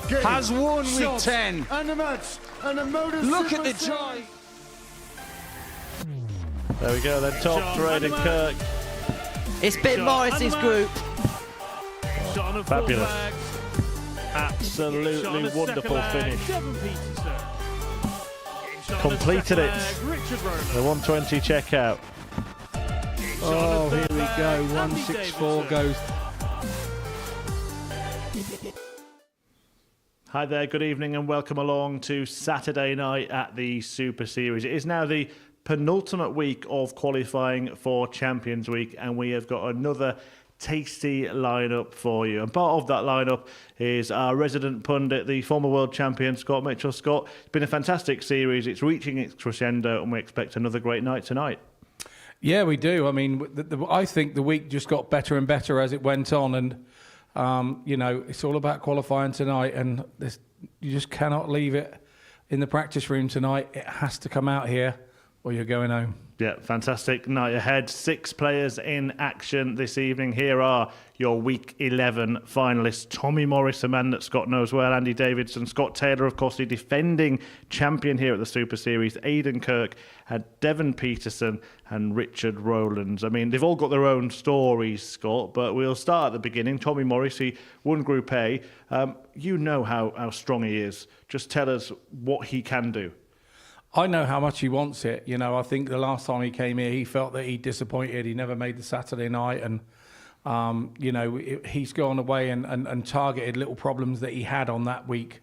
has won week 10. And the match, and the Modus. Look at the joy. There we go, then top for Aiden Kirk. It's been Morris's group. Fabulous. Absolutely wonderful finish. Completed it. The 120 checkout. Oh, here we go. 164 goes. Hi there, good evening and welcome along to Saturday night at the Super Series. It is now the penultimate week of qualifying for Champions Week and we have got another tasty lineup for you. And part of that lineup is our resident pundit, the former world champion, Scott Mitchell. Scott, it's been a fantastic series. It's reaching its crescendo and we expect another great night tonight. Yeah, we do. I mean, I think the week just got better and better as it went on. And, you know, it's all about qualifying tonight. And you just cannot leave it in the practice room tonight. It has to come out here or you're going home. Yeah, fantastic night ahead. 6 players in action this evening. Here are your Week 11 finalists. Tommy Morris, a man that Scott knows well. Andy Davidson. Scott Taylor, of course, the defending champion here at the Super Series. Aiden Kirk, and Devon Peterson and Richard Rowlands. I mean, they've all got their own stories, Scott, but we'll start at the beginning. Tommy Morris, he won Group A. You know how strong he is. Just tell us what he can do. I know how much he wants it. You know, I think the last time he came here, he felt that he disappointed. He never made the Saturday night. And, you know, he's gone away and targeted little problems that he had on that week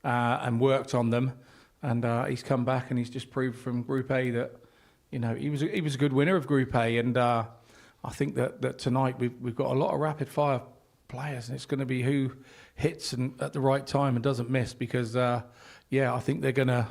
and worked on them. And he's come back and he's just proved from Group A that, you know, he was a good winner of Group A. And I think that tonight we've got a lot of rapid-fire players. And it's going to be who hits at the right time and doesn't miss because, yeah, I think they're going to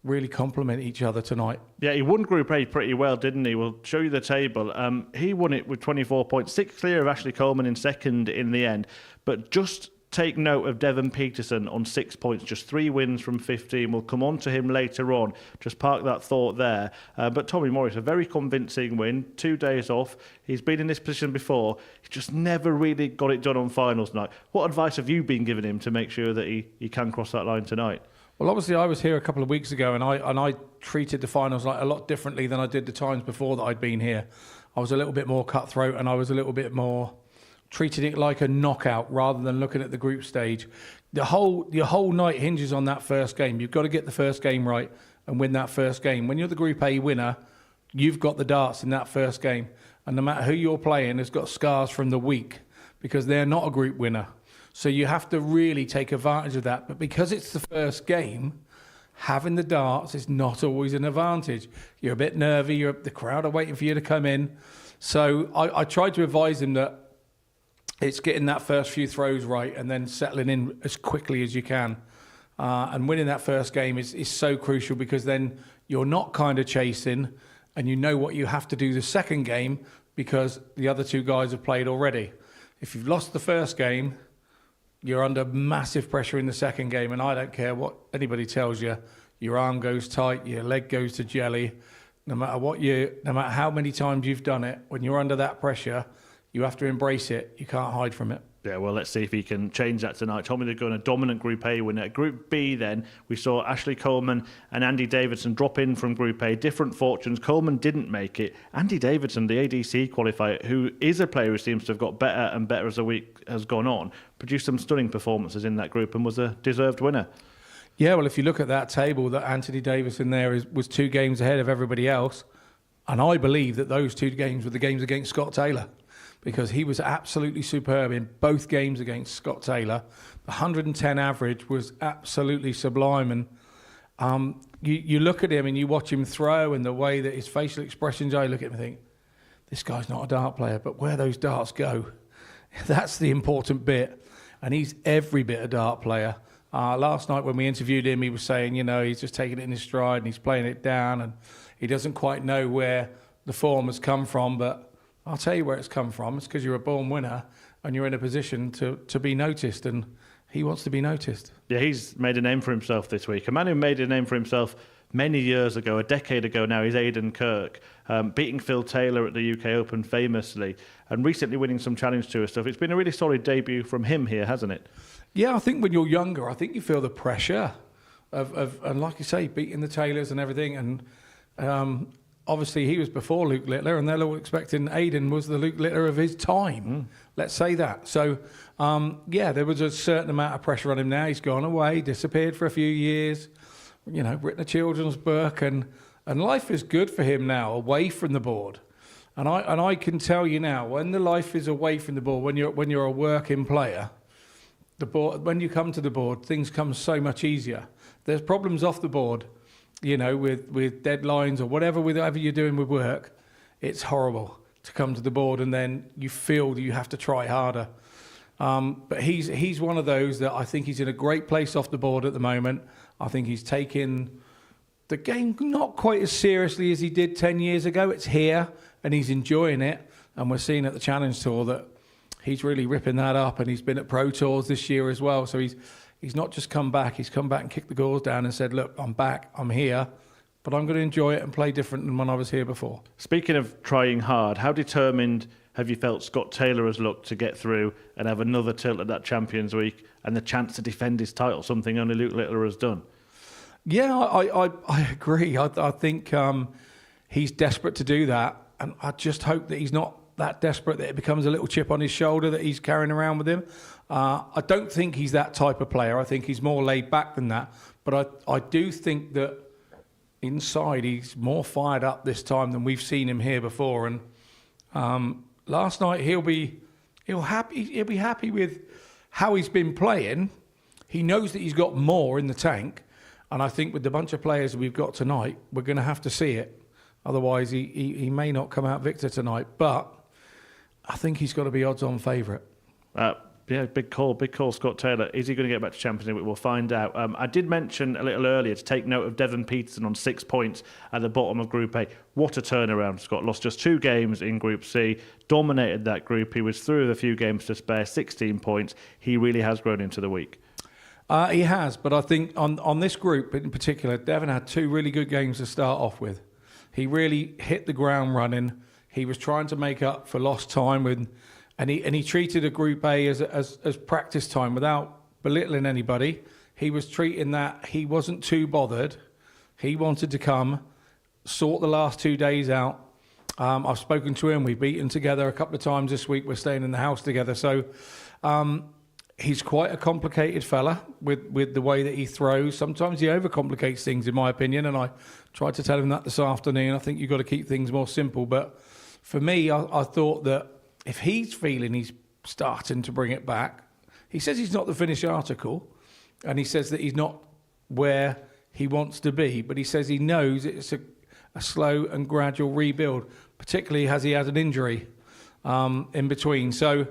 really complement each other tonight. Yeah, he won Group A pretty well, didn't he? We'll show you the table. He won it with 24 points, 6 clear of Ashley Coleman in second in the end. But just take note of Devon Peterson on 6 points, just 3 wins from 15. We'll come on to him later on. Just park that thought there. But Tommy Morris, a very convincing win, 2 days off. He's been in this position before. He's just never really got it done on finals night. What advice have you been giving him to make sure that he can cross that line tonight? Well, obviously, I was here a couple of weeks ago, and I treated the finals like a lot differently than I did the times before that I'd been here. I was a little bit more cutthroat, and I was a little bit more treating it like a knockout rather than looking at the group stage. Your whole night hinges on that first game. You've got to get the first game right and win that first game. When you're the Group A winner, you've got the darts in that first game, and no matter who you're playing has got scars from the week because they're not a group winner. So you have to really take advantage of that. But because it's the first game, having the darts is not always an advantage. You're a bit nervy. The crowd are waiting for you to come in. So I tried to advise him that it's getting that first few throws right and then settling in as quickly as you can. And winning that first game is so crucial because then you're not kind of chasing and you know what you have to do the second game because the other 2 guys have played already. If you've lost the first game, you're under massive pressure in the second game, and I don't care what anybody tells you. Your arm goes tight, your leg goes to jelly. No matter how many times you've done it, when you're under that pressure, you have to embrace it. You can't hide from it. Yeah, well, let's see if he can change that tonight. Tommy, they're going a dominant Group A winner. At Group B, then, we saw Ashley Coleman and Andy Davidson drop in from Group A. Different fortunes. Coleman didn't make it. Andy Davidson, the ADC qualifier, who is a player who seems to have got better and better as the week has gone on, produced some stunning performances in that group and was a deserved winner. Yeah, well, if you look at that table, that Anthony Davidson there was 2 games ahead of everybody else. And I believe that those 2 games were the games against Scott Taylor, because he was absolutely superb in both games against Scott Taylor. The 110 average was absolutely sublime. And you look at him and you watch him throw and the way that his facial expressions are, you look at him and think, this guy's not a dart player, but where those darts go, that's the important bit. And he's every bit a dart player. Last night when we interviewed him, he was saying, you know, he's just taking it in his stride and he's playing it down and he doesn't quite know where the form has come from, but I'll tell you where it's come from. It's because you're a born winner and you're in a position to be noticed, and he wants to be noticed. Yeah, he's made a name for himself this week. A man who made a name for himself many years ago, a decade ago now, is Aiden Kirk, beating Phil Taylor at the UK Open famously and recently winning some Challenge Tour stuff. It's been a really solid debut from him here, hasn't it? Yeah, I think when you're younger, I think you feel the pressure of and like you say, beating the Taylors and everything. And obviously he was before Luke Littler, and they're all expecting Aiden was the Luke Littler of his time. Let's say that. So, there was a certain amount of pressure on him now. He's gone away, disappeared for a few years, written a children's book, and life is good for him now, away from the board. And I can tell you now, when the life is away from the board, when you're a working player, the board, when you come to the board, things come so much easier. There's problems off the board, with deadlines or whatever you're doing with work. It's horrible to come to the board and then you feel that you have to try harder. But he's one of those that I think he's in a great place off the board at the moment. I think he's taking the game not quite as seriously as he did 10 years ago. It's here and he's enjoying it. And we're seeing at the Challenge Tour that he's really ripping that up, and he's been at Pro Tours this year as well. So he's not just come back. He's come back and kicked the goals down and said, look, I'm back, I'm here, but I'm going to enjoy it and play different than when I was here before. Speaking of trying hard, how determined have you felt Scott Taylor has looked to get through and have another tilt at that Champions Week and the chance to defend his title, something only Luke Littler has done? Yeah, I agree. I think he's desperate to do that, and I just hope that he's not that desperate that it becomes a little chip on his shoulder that he's carrying around with him. I don't think he's that type of player. I think he's more laid back than that. But I do think that inside he's more fired up this time than we've seen him here before. And last night he'll be happy with how he's been playing. He knows that he's got more in the tank. And I think with the bunch of players we've got tonight, we're going to have to see it. Otherwise, he may not come out victor tonight. But I think he's got to be odds-on favourite. Big call, Scott Taylor. Is he going to get back to Champions League? We'll find out. I did mention a little earlier to take note of Devon Peterson on 6 points at the bottom of Group A. What a turnaround. Scott lost just 2 games in Group C, dominated that group. He was through with a few games to spare, 16 points. He really has grown into the week. He has, but I think on this group in particular, Devon had 2 really good games to start off with. He really hit the ground running. He was trying to make up for lost time and he treated a Group A as practice time without belittling anybody. He was treating that, he wasn't too bothered. He wanted to come, sort the last 2 days out. I've spoken to him. We've eaten together a couple of times this week. We're staying in the house together. So he's quite a complicated fella with the way that he throws. Sometimes he overcomplicates things, in my opinion, and I tried to tell him that this afternoon. I think you've got to keep things more simple. But for me, I thought that if he's feeling he's starting to bring it back, he says he's not the finished article, and he says that he's not where he wants to be, but he says he knows it's a slow and gradual rebuild, particularly as he has an injury in between. So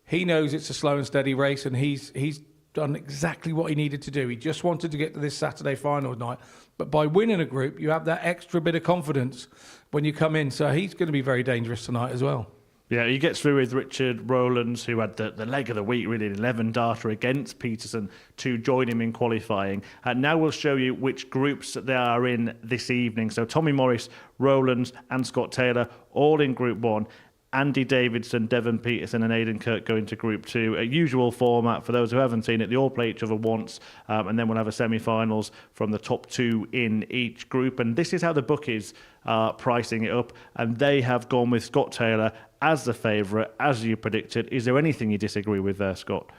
he knows it's a slow and steady race, and he's done exactly what he needed to do. He just wanted to get to this Saturday final night. But by winning a group, you have that extra bit of confidence when you come in. So he's going to be very dangerous tonight as well. Yeah, he gets through with Richard Rowlands, who had the leg of the week, really, 11 data against Peterson to join him in qualifying. And now we'll show you which groups they are in this evening. So Tommy Morris, Rowlands and Scott Taylor, all in Group 1. Andy Davidson, Devon Peterson and Aiden Kirk go into Group 2. A usual format for those who haven't seen it. They all play each other once, and then we'll have a semi-finals from the top 2 in each group. And this is how the bookies are pricing it up. And they have gone with Scott Taylor as the favourite, as you predicted. Is there anything you disagree with there, Scott?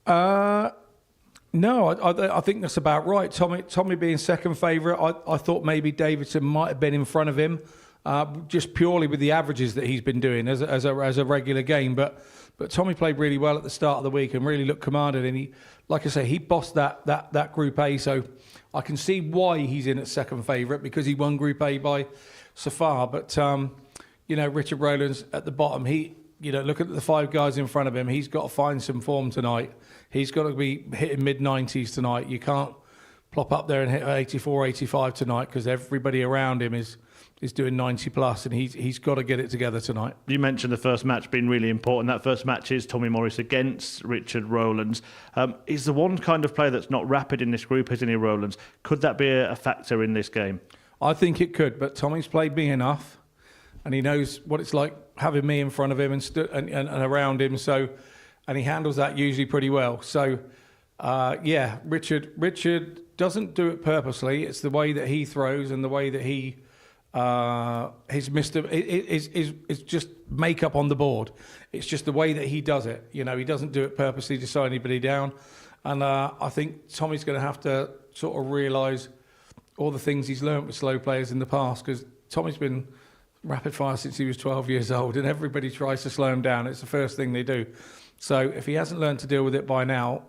No, I think that's about right. Tommy being second favourite, I thought maybe Davidson might have been in front of him. Just purely with the averages that he's been doing as a regular game, but Tommy played really well at the start of the week and really looked commanded. And he, like I say, he bossed that Group A. So I can see why he's in at second favourite, because he won Group A by so far. But Richard Rowlands at the bottom. Look at the 5 guys in front of him. He's got to find some form tonight. He's got to be hitting mid-90s tonight. You can't plop up there and hit 84, 85 tonight, because everybody around him is doing 90 plus, and he's got to get it together tonight. You mentioned the first match being really important. That first match is Tommy Morris against Richard Rowlands. He's the one kind of player that's not rapid in this group, isn't he, Rowlands? Could that be a factor in this game? I think it could, but Tommy's played me enough, and he knows what it's like having me in front of him and around him. So and he handles that usually pretty well. So, Richard doesn't do it purposely. It's the way that he throws and the way that he is just makeup on the board. It's just the way that he does it. You know, he doesn't do it purposely to slow anybody down. And I think Tommy's going to have to sort of realise all the things he's learnt with slow players in the past, because Tommy's been rapid fire since he was 12 years old, and everybody tries to slow him down. It's the first thing they do. So if he hasn't learned to deal with it by now,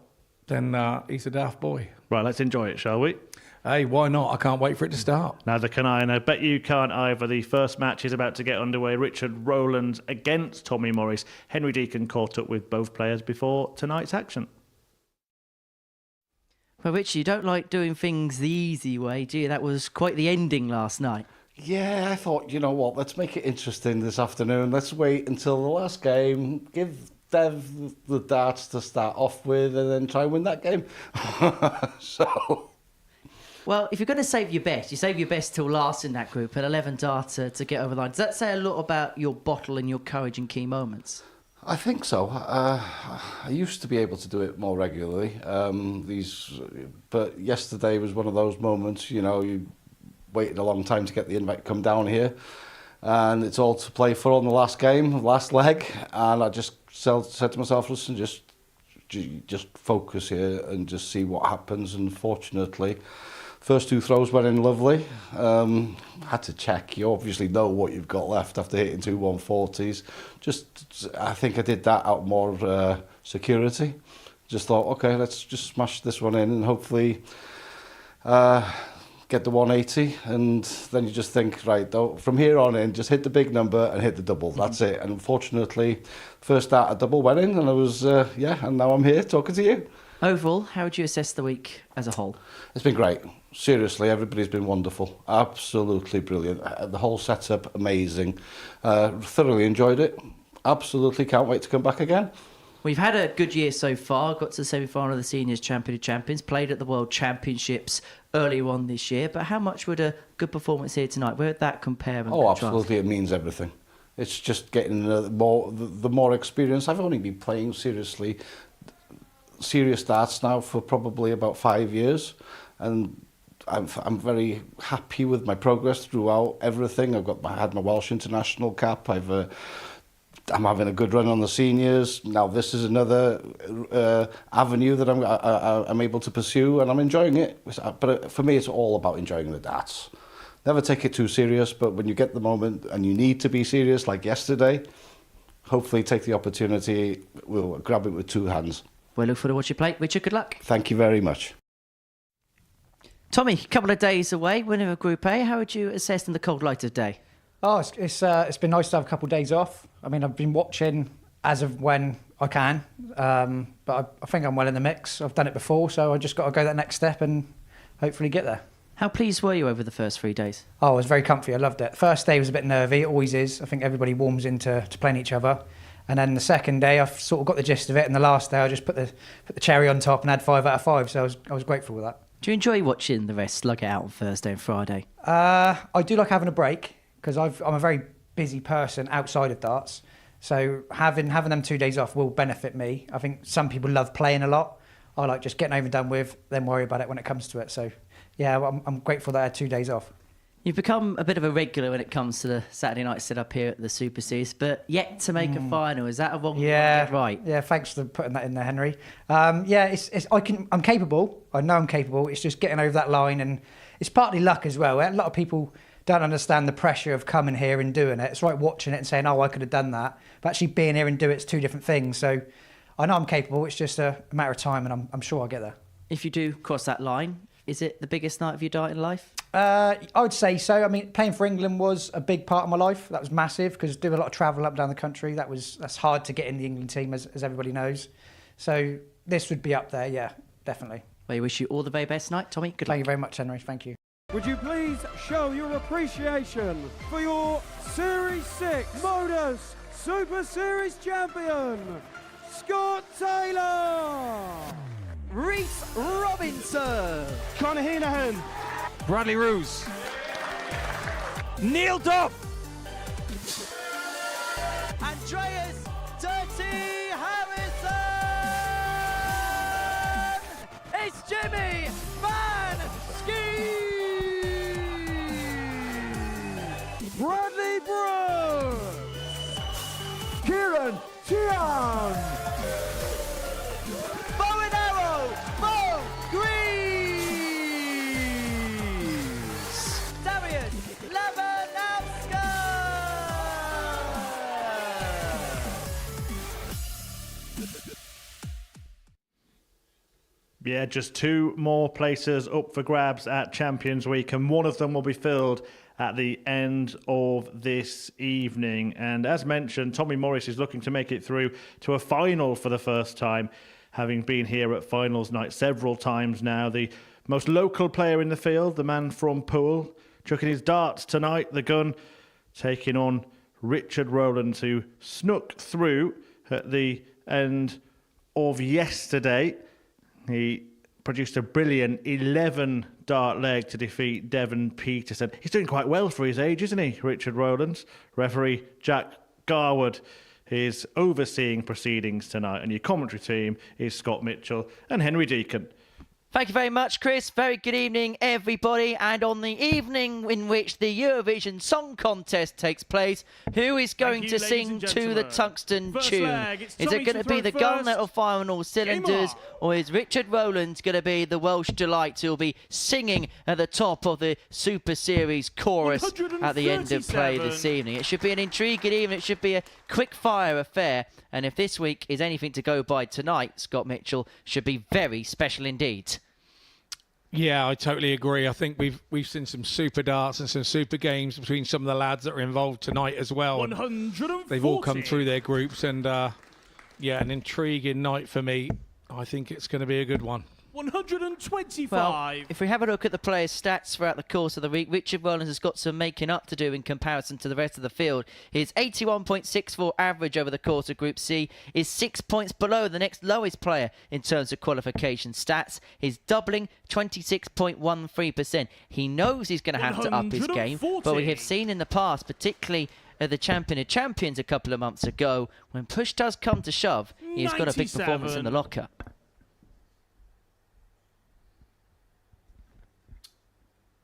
then he's a daft boy. Right, let's enjoy it, shall we? Hey, why not? I can't wait for it to start. Neither can I, and I bet you can't either. The first match is about to get underway. Richard Rowlands against Tommy Morris. Henry Deacon caught up with both players before tonight's action. Well, Richard, you don't like doing things the easy way, do you? That was quite the ending last night. Yeah, I thought, you know what, let's make it interesting this afternoon. Let's wait until the last game, give Dev the darts to start off with, and then try and win that game. Well, if you're going to save your best, you save your best till last in that group at 11 darts to get over the line. Does that say a lot about your bottle and your courage in key moments? I think so. I used to be able to do it more regularly. But yesterday was one of those moments, you know, you waited a long time to get the invite to come down here. And it's all to play for on the last game, last leg. And I just said to myself, listen, just focus here and just see what happens. And fortunately, first two throws went in lovely. Had to check. You obviously know what you've got left after hitting two 140s. I think I did that out more security. Just thought, okay, let's just smash this one in and hopefully get the 180. And then you just think, right, from here on in, just hit the big number and hit the double. That's it. And unfortunately, first start a double went in, and I was, and now I'm here talking to you. Overall, how would you assess the week as a whole? It's been great. Seriously, everybody's been wonderful. Absolutely brilliant. The whole setup, amazing. Thoroughly enjoyed it. Absolutely can't wait to come back again. We've had a good year so far. Got to the semi-final of the Seniors Champion of Champions. Played at the World Championships earlier on this year. But how much would a good performance here tonight, where would that compare? Oh, absolutely. It means everything. It's just getting the more experience. I've only been playing serious darts now for probably about 5 years, and I'm very happy with my progress throughout everything. I had my Welsh international cap. I'm having a good run on the seniors. Now this is another avenue that I'm able to pursue, and I'm enjoying it. But for me, it's all about enjoying the darts. Never take it too serious, but when you get the moment and you need to be serious, like yesterday, hopefully take the opportunity. We'll grab it with two hands. We'll look forward to watch you play. Richard, good luck. Thank you very much. Tommy, a couple of days away, winner of Group A. How would you assess in the cold light of day? Oh, it's been nice to have a couple of days off. I mean, I've been watching as of when I can, but I think I'm well in the mix. I've done it before, so I just got to go that next step and hopefully get there. How pleased were you over the first 3 days? Oh, I was very comfy. I loved it. First day was a bit nervy. It always is. I think everybody warms into playing each other. And then the second day, I've sort of got the gist of it. And the last day, I just put the cherry on top and had 5 out of 5. So I was grateful with that. Do you enjoy watching the rest slug it out on Thursday and Friday? I do like having a break because I'm a very busy person outside of darts. So having them 2 days off will benefit me. I think some people love playing a lot. I like just getting over and done with, then worry about it when it comes to it. So yeah, I'm grateful that I had 2 days off. You've become a bit of a regular when it comes to the Saturday night sit up here at the Super Series, but yet to make a final. Is that a wrong one to get right? Yeah, thanks for putting that in there, Henry. I'm capable. I know I'm capable. It's just getting over that line, and it's partly luck as well. A lot of people don't understand the pressure of coming here and doing it. It's right watching it and saying, oh, I could have done that. But actually being here and do it's two different things. So I know I'm capable. It's just a matter of time, and I'm sure I'll get there. If you do cross that line, is it the biggest night of your darting life? I would say so. I mean, playing for England was a big part of my life. That was massive because doing a lot of travel up and down the country, that's hard to get in the England team, as everybody knows. So this would be up there, yeah, definitely. Well, we wish you all the very best tonight, Tommy. Good luck. Thank you very much, Henry. Thank you. Would you please show your appreciation for your Series 6 Modus Super Series champion, Scott Taylor! Reese Robinson! Conor Heenahan, Bradley Roos, Neil Duff, Andreas Dirty Harrison! Tian. Bow and arrow, Mo Greaves. Darius Lebanowska! Yeah, just 2 more places up for grabs at Champions Week, and one of them will be filled at the end of this evening. And as mentioned, Tommy Morris is looking to make it through to a final for the first time, having been here at finals night several times now. The most local player in the field, the man from Poole, chucking his darts tonight, the gun, taking on Richard Rowlands, who snuck through at the end of yesterday. He produced a brilliant 11 dart leg to defeat Devon Peterson. He's doing quite well for his age, isn't he, Richard Rowlands? Referee Jack Garwood is overseeing proceedings tonight, and your commentary team is Scott Mitchell and Henry Deacon. Thank you very much, Chris. Very good evening, everybody. And on the evening in which the Eurovision Song Contest takes place, who is going to sing to the tungsten tune? Is it going to be the gun that will fire on all cylinders, or is Richard Rowlands going to be the Welsh delight who'll be singing at the top of the Super Series chorus at the end of play this evening? It should be an intriguing evening. It should be a quick-fire affair. And if this week is anything to go by tonight, Scott Mitchell, should be very special indeed. Yeah, I totally agree. I think we've seen some super darts and some super games between some of the lads that are involved tonight as well. 140. They've all come through their groups, and yeah, an intriguing night for me. I think it's going to be a good one. 125. Well, if we have a look at the players' stats throughout the course of the week, Richard Rowlands has got some making up to do in comparison to the rest of the field. His 81.64 average over the course of Group C is 6 points below the next lowest player in terms of qualification stats. His doubling, 26.13%. He knows he's going to have to up his game, but we have seen in the past, particularly at the Champion of Champions a couple of months ago, when push does come to shove, he's got a big performance in the locker.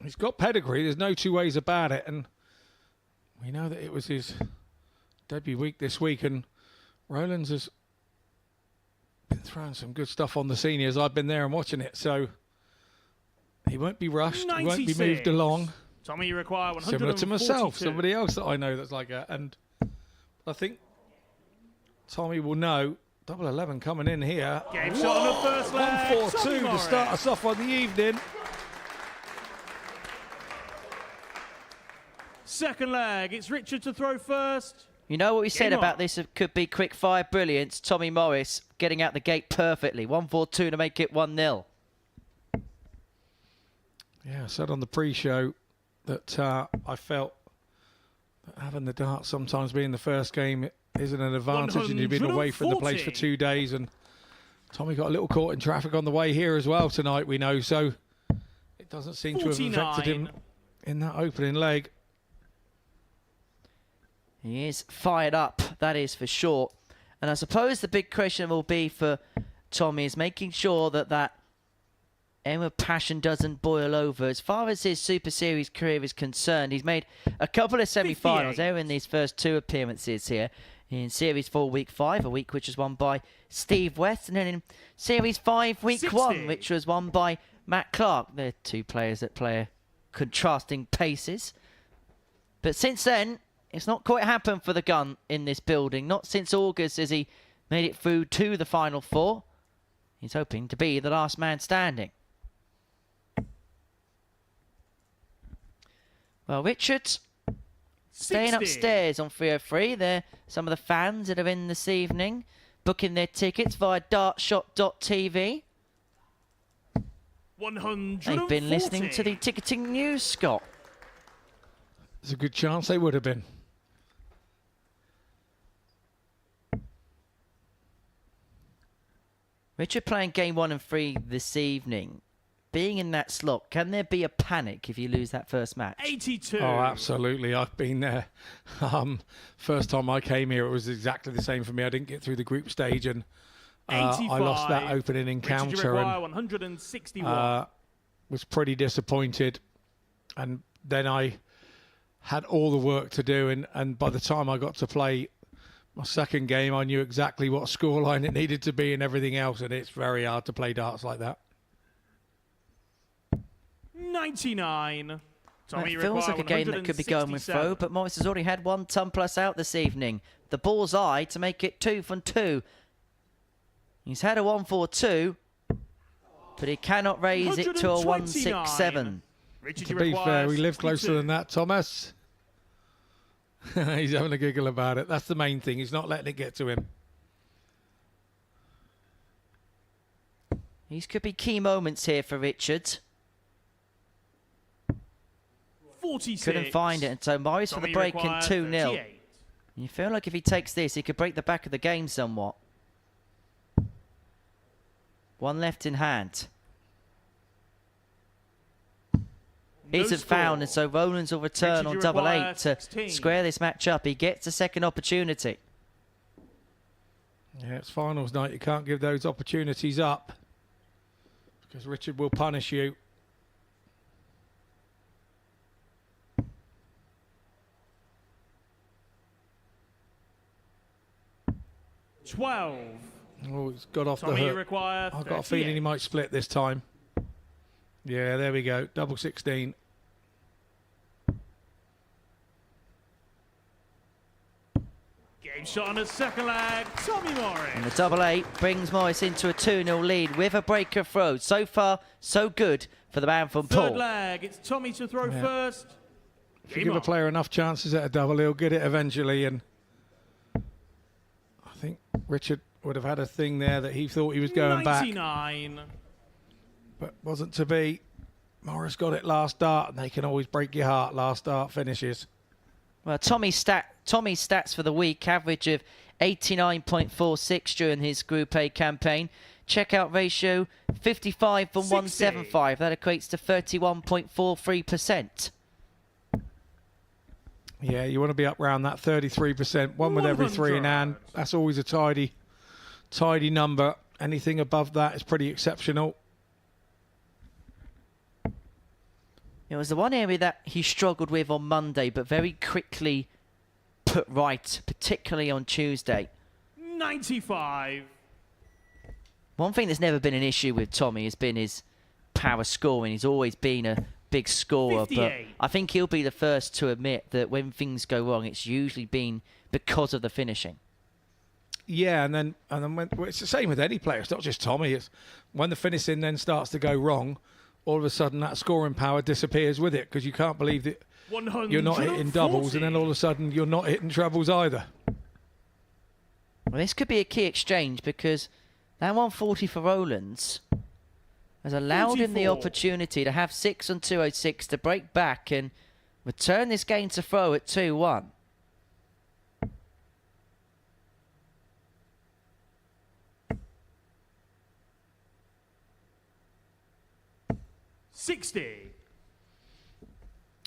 He's got pedigree, there's no two ways about it, and we know that it was his debut week this week, and Rowlands has been throwing some good stuff on the seniors. I've been there and watching it, so he won't be rushed, 96. he won't be moved along. Tommy, you require 142. Similar to myself, somebody else that I know that's like that, and I think Tommy will know. Double 11 coming in here. Game shot on the first leg. 142 to start us off on the evening. Second leg, it's Richard to throw first. You know what we said about this? It could be quick fire brilliance. Tommy Morris getting out the gate perfectly. 142 to make it 1-0. Yeah, I said on the pre-show that I felt that having the dart sometimes being the first game isn't an advantage, and you've been away from the place for 2 days, and Tommy got a little caught in traffic on the way here as well tonight, we know, so it doesn't seem to have affected him in that opening leg. He is fired up, that is for sure. And I suppose the big question will be for Tommy is making sure that that Emma passion doesn't boil over. As far as his Super Series career is concerned, he's made a couple of semi-finals there in these first 2 appearances here. In Series 4 Week 5, a week which was won by Steve West, and then in Series 5 Week 1, which was won by Matt Clark. They're 2 players that play contrasting paces. But since then, it's not quite happened for the gun in this building. Not since August has he made it through to the Final 4. He's hoping to be the last man standing. Well, Richard, staying upstairs on 303. They're some of the fans that are in this evening, booking their tickets via dartshop.tv. 140. They've been listening to the ticketing news, Scott. There's a good chance they would have been. Richard playing game 1 and 3 this evening. Being in that slot, can there be a panic if you lose that first match? 82. Oh, absolutely. I've been there. First time I came here, it was exactly the same for me. I didn't get through the group stage, and I lost that opening encounter and 161. was pretty disappointed. And then I had all the work to do, and by the time I got to play My second game, I knew exactly what scoreline it needed to be and everything else, and it's very hard to play darts like that. 99. Tommy It feels like a game that could be going with throw, but Morris has already had 1 ton plus out this evening. The bull's eye to make it 2 from 2. He's had a 142, but he cannot raise it to a 167. To be fair, we live closer than that, Thomas. He's having a giggle about it. That's the main thing. He's not letting it get to him. These could be key moments here for Richard. 46. Couldn't find it, and so Morris for the break in 2-0. You feel like if he takes this, he could break the back of the game somewhat. 1 left in hand. Isn't found, and so Rowlands will return on double 8 to square this match up. He gets a second opportunity. Yeah, it's finals night. You can't give those opportunities up because Richard will punish you. $12. Oh, he's got off Tommy, the hook. I've got a 38. feeling he might split this time. Yeah, there we go. Double 16. Game shot on the second leg. Tommy Morris. And the double 8 brings Morris into a 2-0 lead with a breaker throw. So far, so good for the man from Third Paul. leg. It's Tommy to throw first. If you give a player enough chances at a double, he'll get it eventually. And I think Richard would have had a thing there that he thought he was going 99. back, but wasn't to be. Morris got it last dart, and they can always break your heart. Last dart finishes. Well, Tommy's stats for the week, average of 89.46 during his Group A campaign. Checkout ratio 55 from 175. That equates to 31.43%. Yeah, you want to be up around that 33%. One with every 3 in hand. That's always a tidy number. Anything above that is pretty exceptional. It was the one area that he struggled with on Monday, but very quickly put right, particularly on Tuesday. 95. One thing that's never been an issue with Tommy has been his power scoring. He's always been a big scorer, 58. but I think he'll be the first to admit that when things go wrong, it's usually been because of the finishing. Yeah, and then when, well, it's the same with any player. It's not just Tommy. It's when the finishing then starts to go wrong, all of a sudden that scoring power disappears with it because you can't believe that you're not hitting doubles, and then all of a sudden you're not hitting trebles either. Well, this could be a key exchange because that 140 for Rowlands has allowed him the 44. opportunity to have 6 on 206 to break back and return this game to throw at 2-1. $60.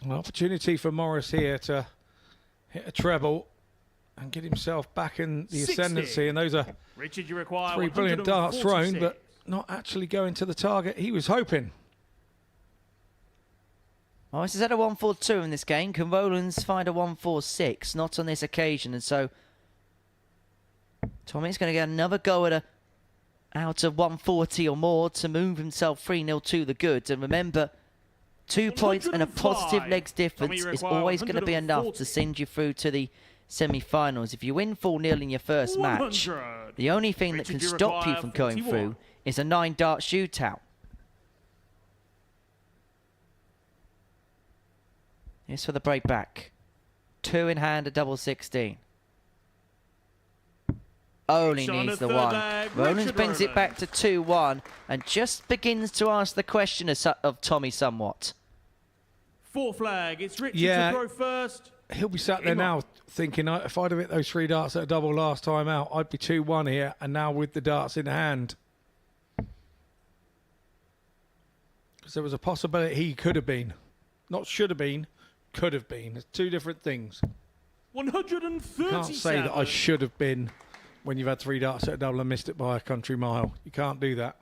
An opportunity for Morris here to hit a treble and get himself back in the 60. ascendancy. And those are Richard, you require 3 brilliant darts thrown, 146. but not actually going to the target he was hoping. Morris has had a 142 in this game. Can Rowlands find a 146? Not on this occasion, and so Tommy's going to get another go at a out of 140 or more to move himself 3-0 to the good. And remember, 2 points and a positive legs difference is always going to be enough to send you through to the semi-finals. If you win 4-0 in your first match, 100. the only thing that Richard, can you stop you require from going 41. through is a 9-dart shootout. Here's for the break back. 2 in hand, a double 16. Only It's on needs the the third 1. leg, Rowlands Richard brings it back to Rowlands. 2-1 and just begins to ask the question of Tommy somewhat. Fourth flag. It's Richard Yeah. to throw first. He'll be sat there now thinking, if I'd have hit those 3 darts at a double last time out, I'd be 2-1 here, and now with the darts in hand. Because there was a possibility he could have been. Not should have been, could have been. It's 2 different things. 137. Can't say that I should have been when you've had 3 darts at a double and missed it by a country mile. You can't do that.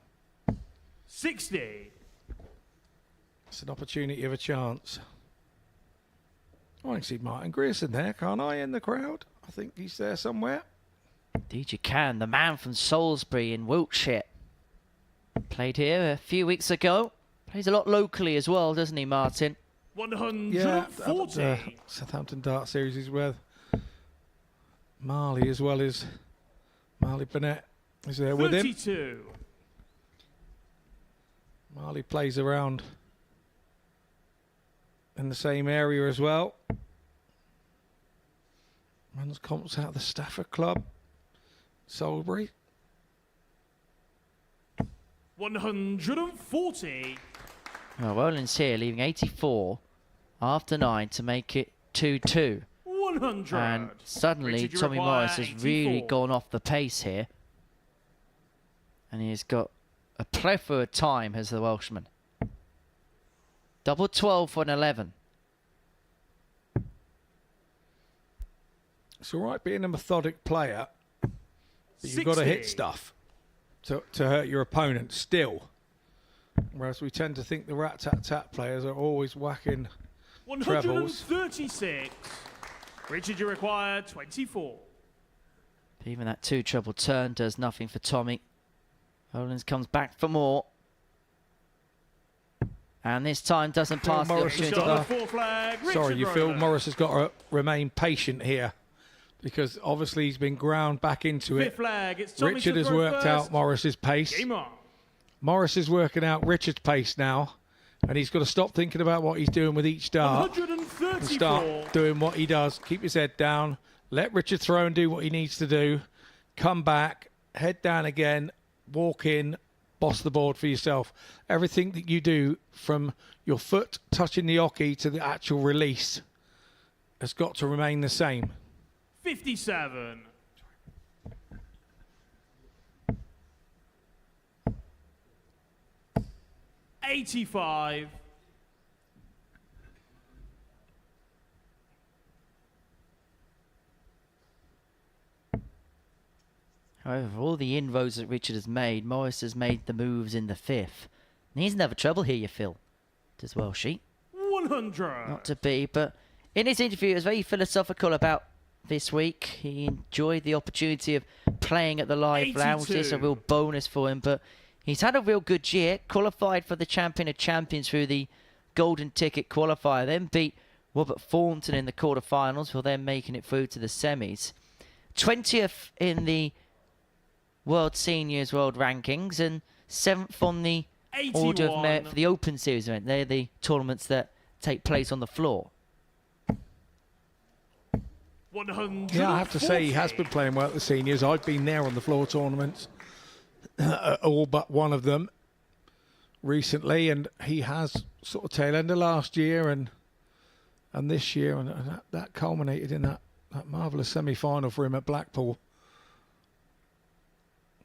60. It's an opportunity of a chance. I can see Martin Grierson there, can't I, in the crowd? I think he's there somewhere. Indeed you can. The man from Salisbury in Wiltshire. Played here a few weeks ago. Plays a lot locally as well, doesn't he, Martin? 140. Yeah, Southampton Dart Series is with Marley as well as Marley Burnett is there with him. 32. Marley plays around in the same area as well. Runs comps out of the Stafford Club, Salisbury. 140. Well, Rowlands here leaving 84 after 9 to make it 2-2. 100. And suddenly Richard, you Tommy require Morris has really 84. gone off the pace here. And he's got a plethora of time as the Welshman. Double 12 for an 11. It's all right being a methodic player, but you've got to hit 60. stuff to hurt your opponent still. Whereas we tend to think the rat-tat-tat players are always whacking trebles. 136. Richard, you require 24. Even that 2 treble turn does nothing for Tommy. Rowlands comes back for more. And this time doesn't Phil pass the Morris has opportunity. got Got a 4 flag. Sorry, Richard you feel Rowlands. Morris has got to remain patient here because obviously he's been ground back into Fifth it. flag. It's Tommy Richard to has throw worked first. out Morris's pace. Game on. Morris is working out Richard's pace now, and he's got to stop thinking about what he's doing with each dart and 134. start doing what he does. Keep his head down. Let Richard throw and do what he needs to do. Come back, head down again, walk in, boss the board for yourself. Everything that you do from your foot touching the hockey to the actual release has got to remain the same. 57. $85. However, for all the inroads that Richard has made, Morris has made the moves in the 5th. And he's never trouble here, you feel. Does well, she. 100. Not to be, but in his interview, he was very philosophical about this week. He enjoyed the opportunity of playing at the live lounge. It's a 82. real bonus for him, but he's had a real good year. Qualified for the Champion of Champions through the Golden Ticket qualifier, then beat Robert Thornton in the quarterfinals, for then making it through to the semis. 20th in the World Seniors World Rankings and 7th on the Order of 81. Merit for the Open Series event. They're the tournaments that take place on the floor. 140. Yeah, I have to say he has been playing well at the seniors. I've been there on the floor tournaments, all but one of them recently, and he has sort of tail end of last year and this year, and that culminated in that marvellous semi-final for him at Blackpool.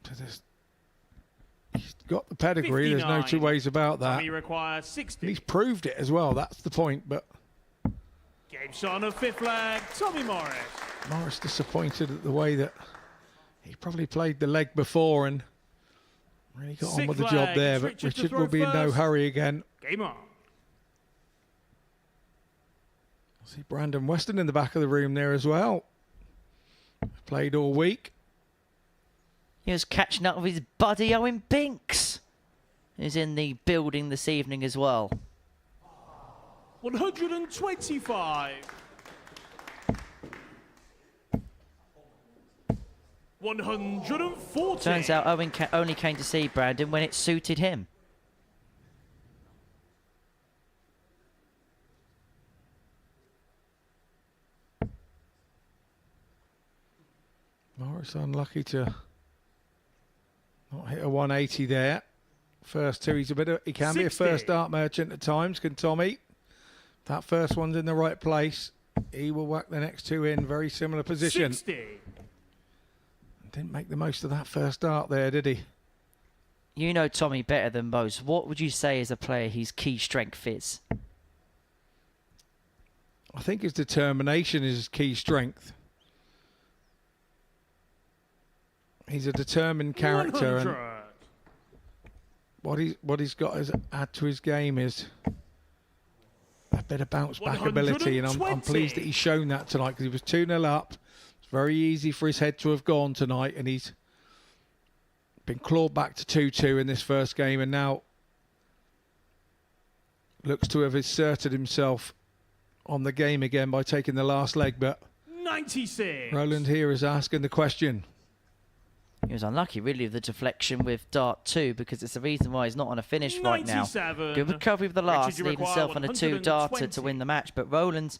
So he's got the pedigree. There's no 59. two ways about that. Tommy requires 60. And he's proved it as well. That's the point. But Game shot on 5th flag. Tommy Morris. Morris disappointed at the way that he probably played the leg before and really got on Sixth with the flag, job there. it's But Richard to Richard throw will be in no first. hurry again. Game on. I see Brandon Weston in the back of the room there as well. Played all week. He was catching up with his buddy Owen Binks, who's in the building this evening as well. 125. 140. Turns out Owen only came to see Brandon when it suited him. Morris unlucky to not hit a 180 there. First two, he can be a 60. first dart merchant at times, can Tommy? That first one's in the right place. He will whack the next two in very similar position. 60. Didn't make the most of that first dart there, did he? You know Tommy better than most. What would you say as a player his key strength is? I think his determination is his key strength. He's a determined character, 100. and what he's got to add to his game is a bit of bounce back ability, and I'm pleased that he's shown that tonight because he was 2-0 up. Very easy for his head to have gone tonight, and he's been clawed back to 2-2 in this first game, and now looks to have asserted himself on the game again by taking the last leg. But 96. Rowland here is asking the question. He was unlucky, really, with the deflection with Dart 2, because it's the reason why he's not on a finish right now. 97. Good recovery with the last, Richard, leave himself on a 2-darter to win the match. But Rowlands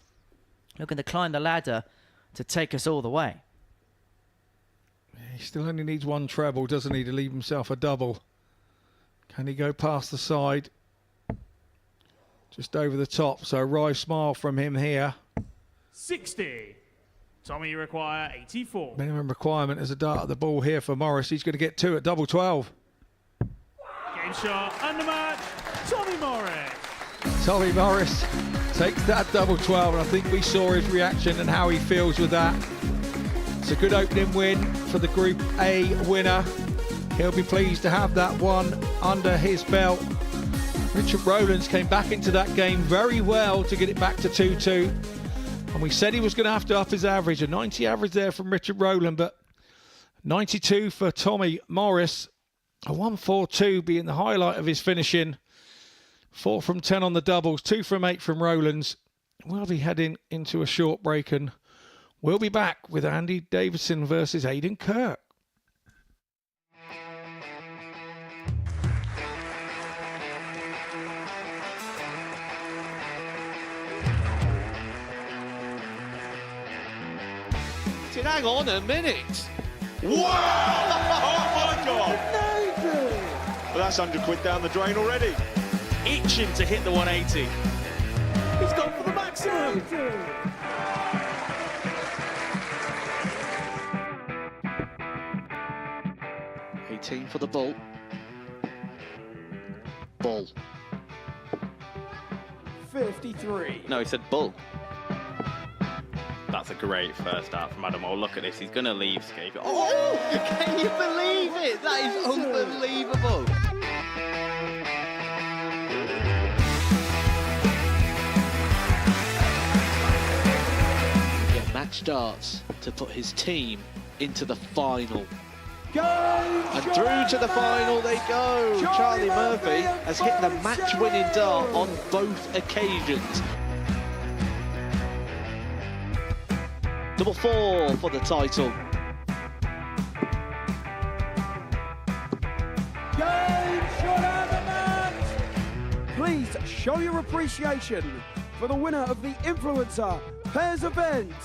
looking to climb the ladder to take us all the way. He still only needs one treble, doesn't he, to leave himself a double. Can he go past the side? Just over the top. So Rye smile from him here. 60. Tommy, you require 84. Minimum requirement is a dart at the ball here for Morris. He's going to get 2 at double 12. Game shot, undermatch, Tommy Morris. Tommy Morris takes that double 12, and I think we saw his reaction and how he feels with that. It's a good opening win for the Group A winner. He'll be pleased to have that one under his belt. Richard Rowlands came back into that game very well to get it back to 2-2. And we said he was going to have to up his average. A 90 average there from Richard Rowland, but 92 for Tommy Morris. A 1-4-2 being the highlight of his finishing. 4 from 10 on the doubles, 2 from 8 from Rowlands. We'll be heading into a short break, and we'll be back with Andy Davidson versus Aiden Kirk. Hang on a minute. Wow! Oh my God! Well, that's 100 quid down the drain already. Itching to hit the 180. He's gone for the maximum. 18 for the bull. Bull. 53. No, he said bull. That's a great first out from Adam. Oh, look at this. He's going to leave Scape. Oh, can you believe it? That is unbelievable. Get match darts to put his team into the final. And through to the final they go. Charlie Murphy has hit the match-winning dart on both occasions. Double 4 for the title. Game shot out of the match. Please show your appreciation for the winner of the Influencer Pairs event,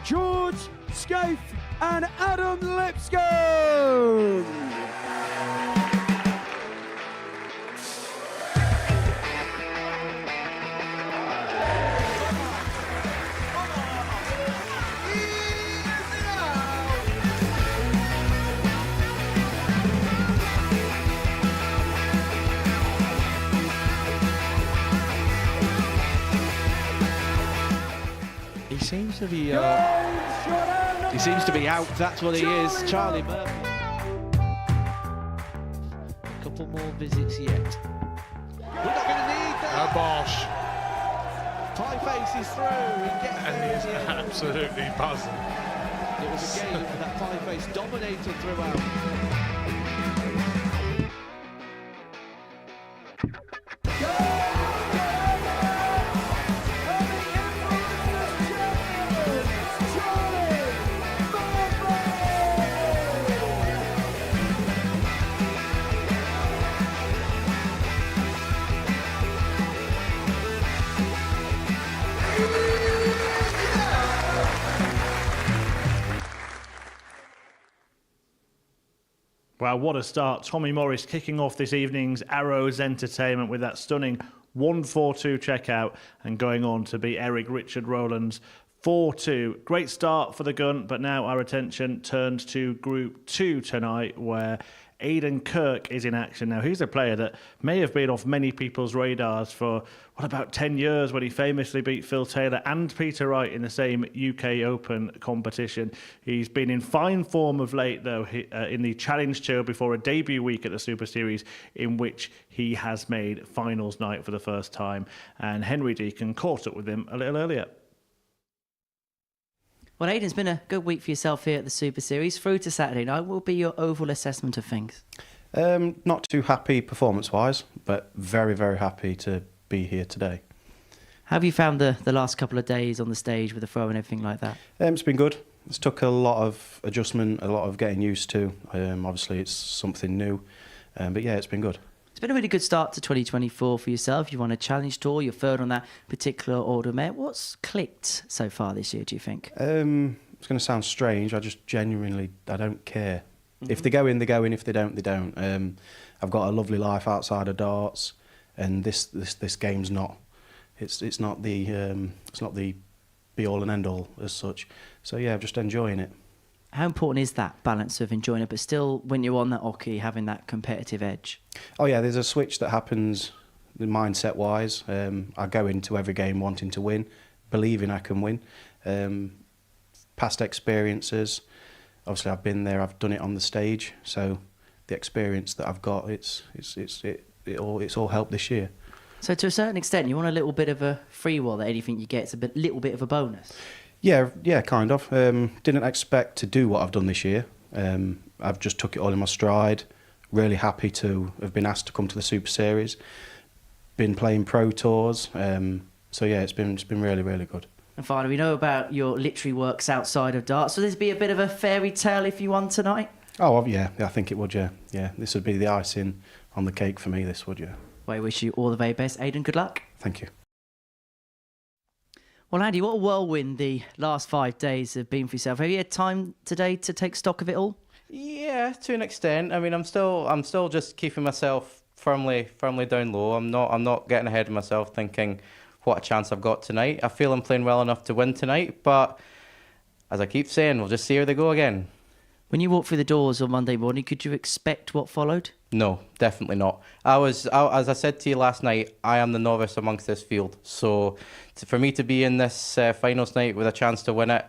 George Scaife and Adam Lipscomb. He seems to be out. That's what he is. Charlie Murphy. A couple more visits yet. We're not going to need that. Bosh. Pie face is through. And he's absolutely buzzing. It was a game that Pie face dominated throughout. Wow, what a start. Tommy Morris kicking off this evening's Arrows Entertainment with that stunning 1-4-2 checkout and going on to beat Eric Richard Rowlands 4-2. Great start for the gun, but now our attention turns to Group 2 tonight, where Aiden Kirk is in action. Now, he's a player that may have been off many people's radars for, about 10 years, when he famously beat Phil Taylor and Peter Wright in the same UK Open competition. He's been in fine form of late, though, in the Challenge Tour before a debut week at the Super Series, in which he has made finals night for the first time. And Henry Deacon caught up with him a little earlier. Well, Aiden's been a good week for yourself here at the Super Series. Through to Saturday night, what will be your overall assessment of things? Not too happy performance-wise, but very, very happy to be here today. How have you found the last couple of days on the stage with the throw and everything like that? It's been good. It's took a lot of adjustment, a lot of getting used to. Obviously, it's something new, but yeah, it's been good. It's been a really good start to 2024 for yourself. You won a Challenge Tour, you're third on that particular order, mate. What's clicked so far this year, do you think? It's going to sound strange. I just genuinely, I don't care. If they go in, they go in. If they don't, they don't. I've got a lovely life outside of darts, and this game's not. It's not the be all and end all as such. So yeah, I'm just enjoying it. How important is that balance of enjoying it, but still, when you're on that hockey, having that competitive edge? Oh yeah, there's a switch that happens mindset-wise. I go into every game wanting to win, believing I can win. Past experiences, obviously I've been there, I've done it on the stage, so the experience that I've got, it's all helped this year. So to a certain extent, you want a little bit of a free will that anything you get is a little bit of a bonus? Yeah, kind of. Didn't expect to do what I've done this year. I've just took it all in my stride. Really happy to have been asked to come to the Super Series. Been playing pro tours. So yeah, it's been really, really good. And finally, we know about your literary works outside of darts. So this be a bit of a fairy tale if you won tonight? Oh yeah, I think it would. Yeah, this would be the icing on the cake for me. This would, yeah. Well, I wish you all the very best, Aiden. Good luck. Thank you. Well, Andy, what a whirlwind the last 5 days have been for yourself. Have you had time today to take stock of it all? Yeah, to an extent. I mean, I'm still just keeping myself firmly down low. I'm not getting ahead of myself, thinking what a chance I've got tonight. I feel I'm playing well enough to win tonight, but as I keep saying, we'll just see how they go again. When you walked through the doors on Monday morning, could you expect what followed? No, definitely not. As I said to you last night, I am the novice amongst this field. So for me to be in this finals night with a chance to win it,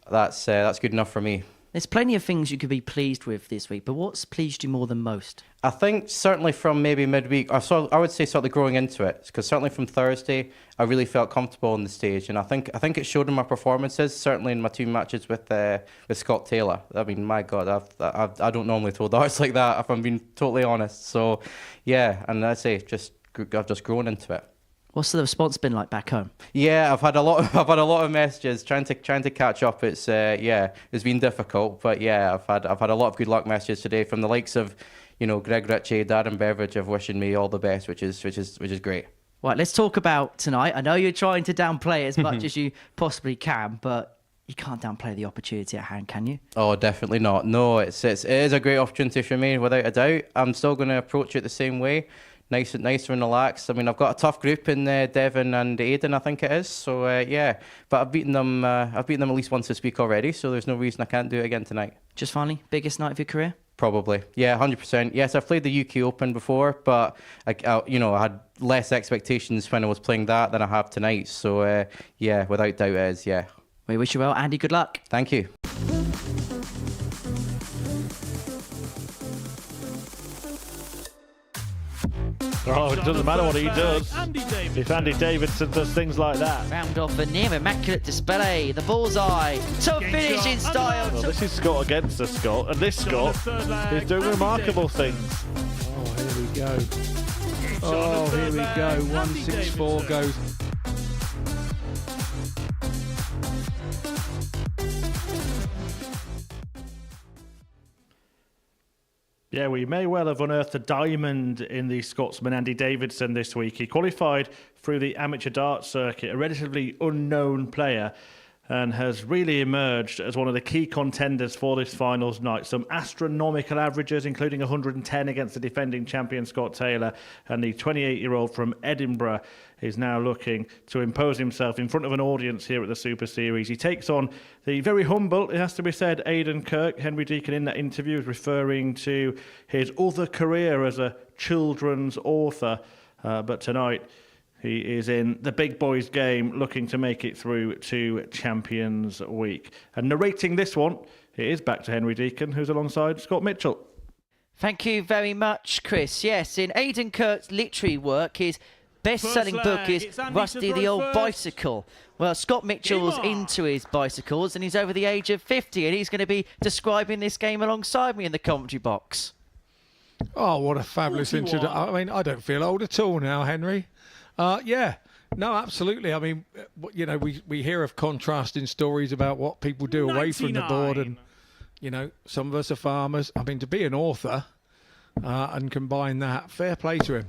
that's good enough for me. There's plenty of things you could be pleased with this week, but what's pleased you more than most? I think certainly from maybe midweek, I would say sort of growing into it, because certainly from Thursday, I really felt comfortable on the stage, and I think it showed in my performances, certainly in my 2 matches with Scott Taylor. I mean, my God, I don't normally throw darts like that, if I'm being totally honest. So, yeah, and I'd say I've just grown into it. What's the response been like back home? Yeah, I've had a lot of messages trying to catch up. It's it's been difficult, but yeah, I've had a lot of good luck messages today from the likes of, Greg Ritchie, Darren Beveridge, of wishing me all the best, which is great. Right, let's talk about tonight. I know you're trying to downplay it as much as you possibly can, but you can't downplay the opportunity at hand, can you? Oh, definitely not. No, it is a great opportunity for me, without a doubt. I'm still going to approach it the same way. Nicer and relaxed. I mean, I've got a tough group in Devon and Aiden, I think it is. So yeah, but I've beaten them at least once this week already. So there's no reason I can't do it again tonight. Just finally, biggest night of your career? Probably, yeah, 100%. Yes, I've played the UK Open before, but I had less expectations when I was playing that than I have tonight. So yeah, without doubt, it is. Yeah. We wish you well, Andy. Good luck. Thank you. Oh, it doesn't matter what he does. If Andy Davidson does things like that. Round off a near immaculate display. The bullseye. To finish in style. Well, this is Scott against the Scott. And this Scott is doing remarkable things. Oh, here we go. Oh, here we go. 164 goes. Yeah, we may well have unearthed a diamond in the Scotsman Andy Davidson this week. He qualified through the amateur darts circuit, a relatively unknown player, and has really emerged as one of the key contenders for this finals night. Some astronomical averages, including 110 against the defending champion Scott Taylor, and the 28-year-old from Edinburgh is now looking to impose himself in front of an audience here at the Super Series. He takes on the very humble, it has to be said, Aiden Kirk. Henry Deacon in that interview is referring to his other career as a children's author, but tonight he is in the big boys game, looking to make it through to Champions Week. And narrating this one, it is back to Henry Deacon, who's alongside Scott Mitchell. Thank you very much, Chris. Yes, in Aiden Kirk's literary work, his best-selling book is It's Andy Rusty to the throw Old first. Bicycle. Well, Scott Mitchell's into his bicycles, and he's over the age of 50, and he's going to be describing this game alongside me in the commentary box. Oh, what a fabulous introduction. I mean, I don't feel old at all now, Henry. Yeah, no, absolutely. I mean, you know, we hear of contrasting stories about what people do away from the board, and, you know, some of us are farmers. I mean, to be an author and combine that, fair play to him.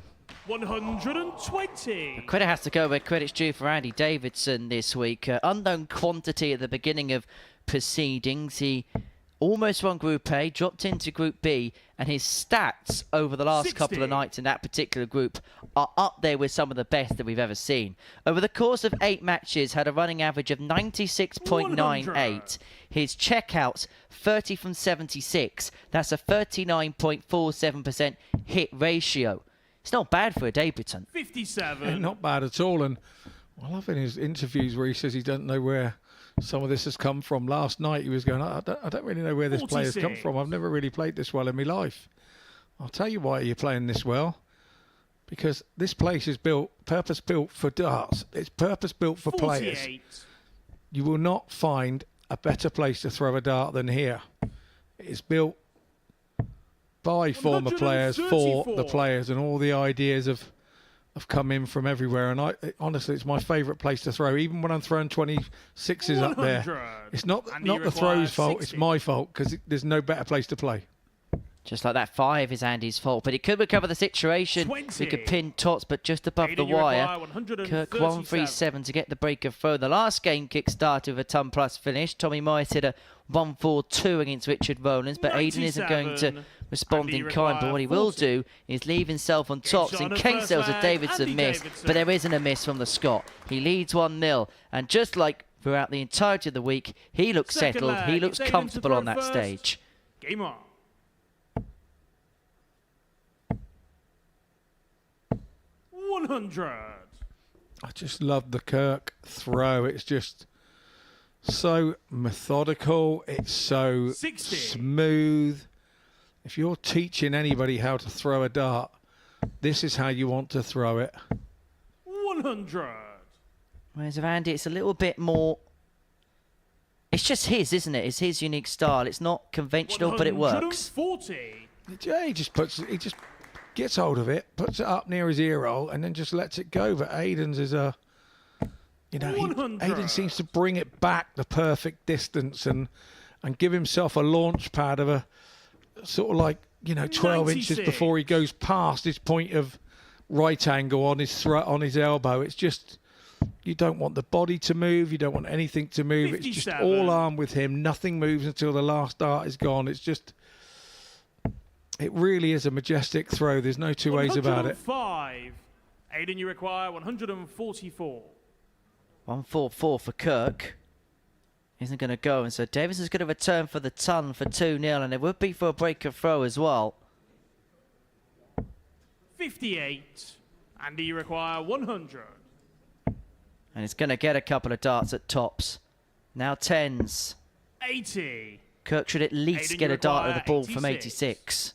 120. Credit has to go where credit's due for Andy Davidson this week. Unknown quantity at the beginning of proceedings. He almost won Group A, dropped into Group B, and his stats over the last 60. couple of nights in that particular group are up there with some of the best that we've ever seen. Over the course of 8 matches, had a running average of 96.98. His checkouts, 30 from 76. That's a 39.47% hit ratio. It's not bad for a debutant. 57. Yeah, not bad at all. And I love in his interviews where he says he doesn't know where some of this has come from. Last night he was going, I don't really know where this play has come from. I've never really played this well in my life. I'll tell you why you're playing this well. Because this place is purpose-built for darts. It's purpose-built for 48. players. You will not find a better place to throw a dart than here. It's built by former players for the players, and all the ideas have come in from everywhere. And honestly, it's my favourite place to throw. Even when I'm throwing 26s up there, it's not the throw's fault. 60. It's my fault because there's no better place to play. Just like that 5 is Andy's fault, but he could recover the situation. 20. He could pin Tots, but just above Aiden, the you wire. require Kirk 137 to get the break of throw. The last game kick-started with a ton-plus finish. Tommy Morris hit a 142 against Richard Rowlands, but Aiden isn't going to respond in kind. But what he will do is leave himself on tops in case there was a Davidson miss. But there isn't a miss from the Scot. He leads 1-0, and just like throughout the entirety of the week, he looks settled. He looks comfortable on that stage. Game on. 100. I just love the Kirk throw. It's just so methodical. It's so 60. smooth. If you're teaching anybody how to throw a dart, this is how you want to throw it. 100. Whereas with Andy, it's a little bit more... It's just his, isn't it? It's his unique style. It's not conventional, but it works. 140. Yeah, he just gets hold of it, puts it up near his ear hole, and then just lets it go. But Aiden's is a, you know, Aiden seems to bring it back the perfect distance and give himself a launch pad of a sort of like, you know, 12 inches before he goes past his point of right angle on his on his elbow. It's just, you don't want the body to move, you don't want anything to move. 57. It's just all arm with him. Nothing moves until the last dart is gone. It's just. It really is a majestic throw. There's no two ways about it. 105. Aiden, you require 144. 144 for Kirk. Isn't going to go, and so Davidson's going to return for the ton for 2-0, and it would be for a break of throw as well. 58. Andy, you require 100. And it's going to get a couple of darts at tops. Now 10s. 80. Kirk should at least Aiden, get you a dart of the ball 86. from 86.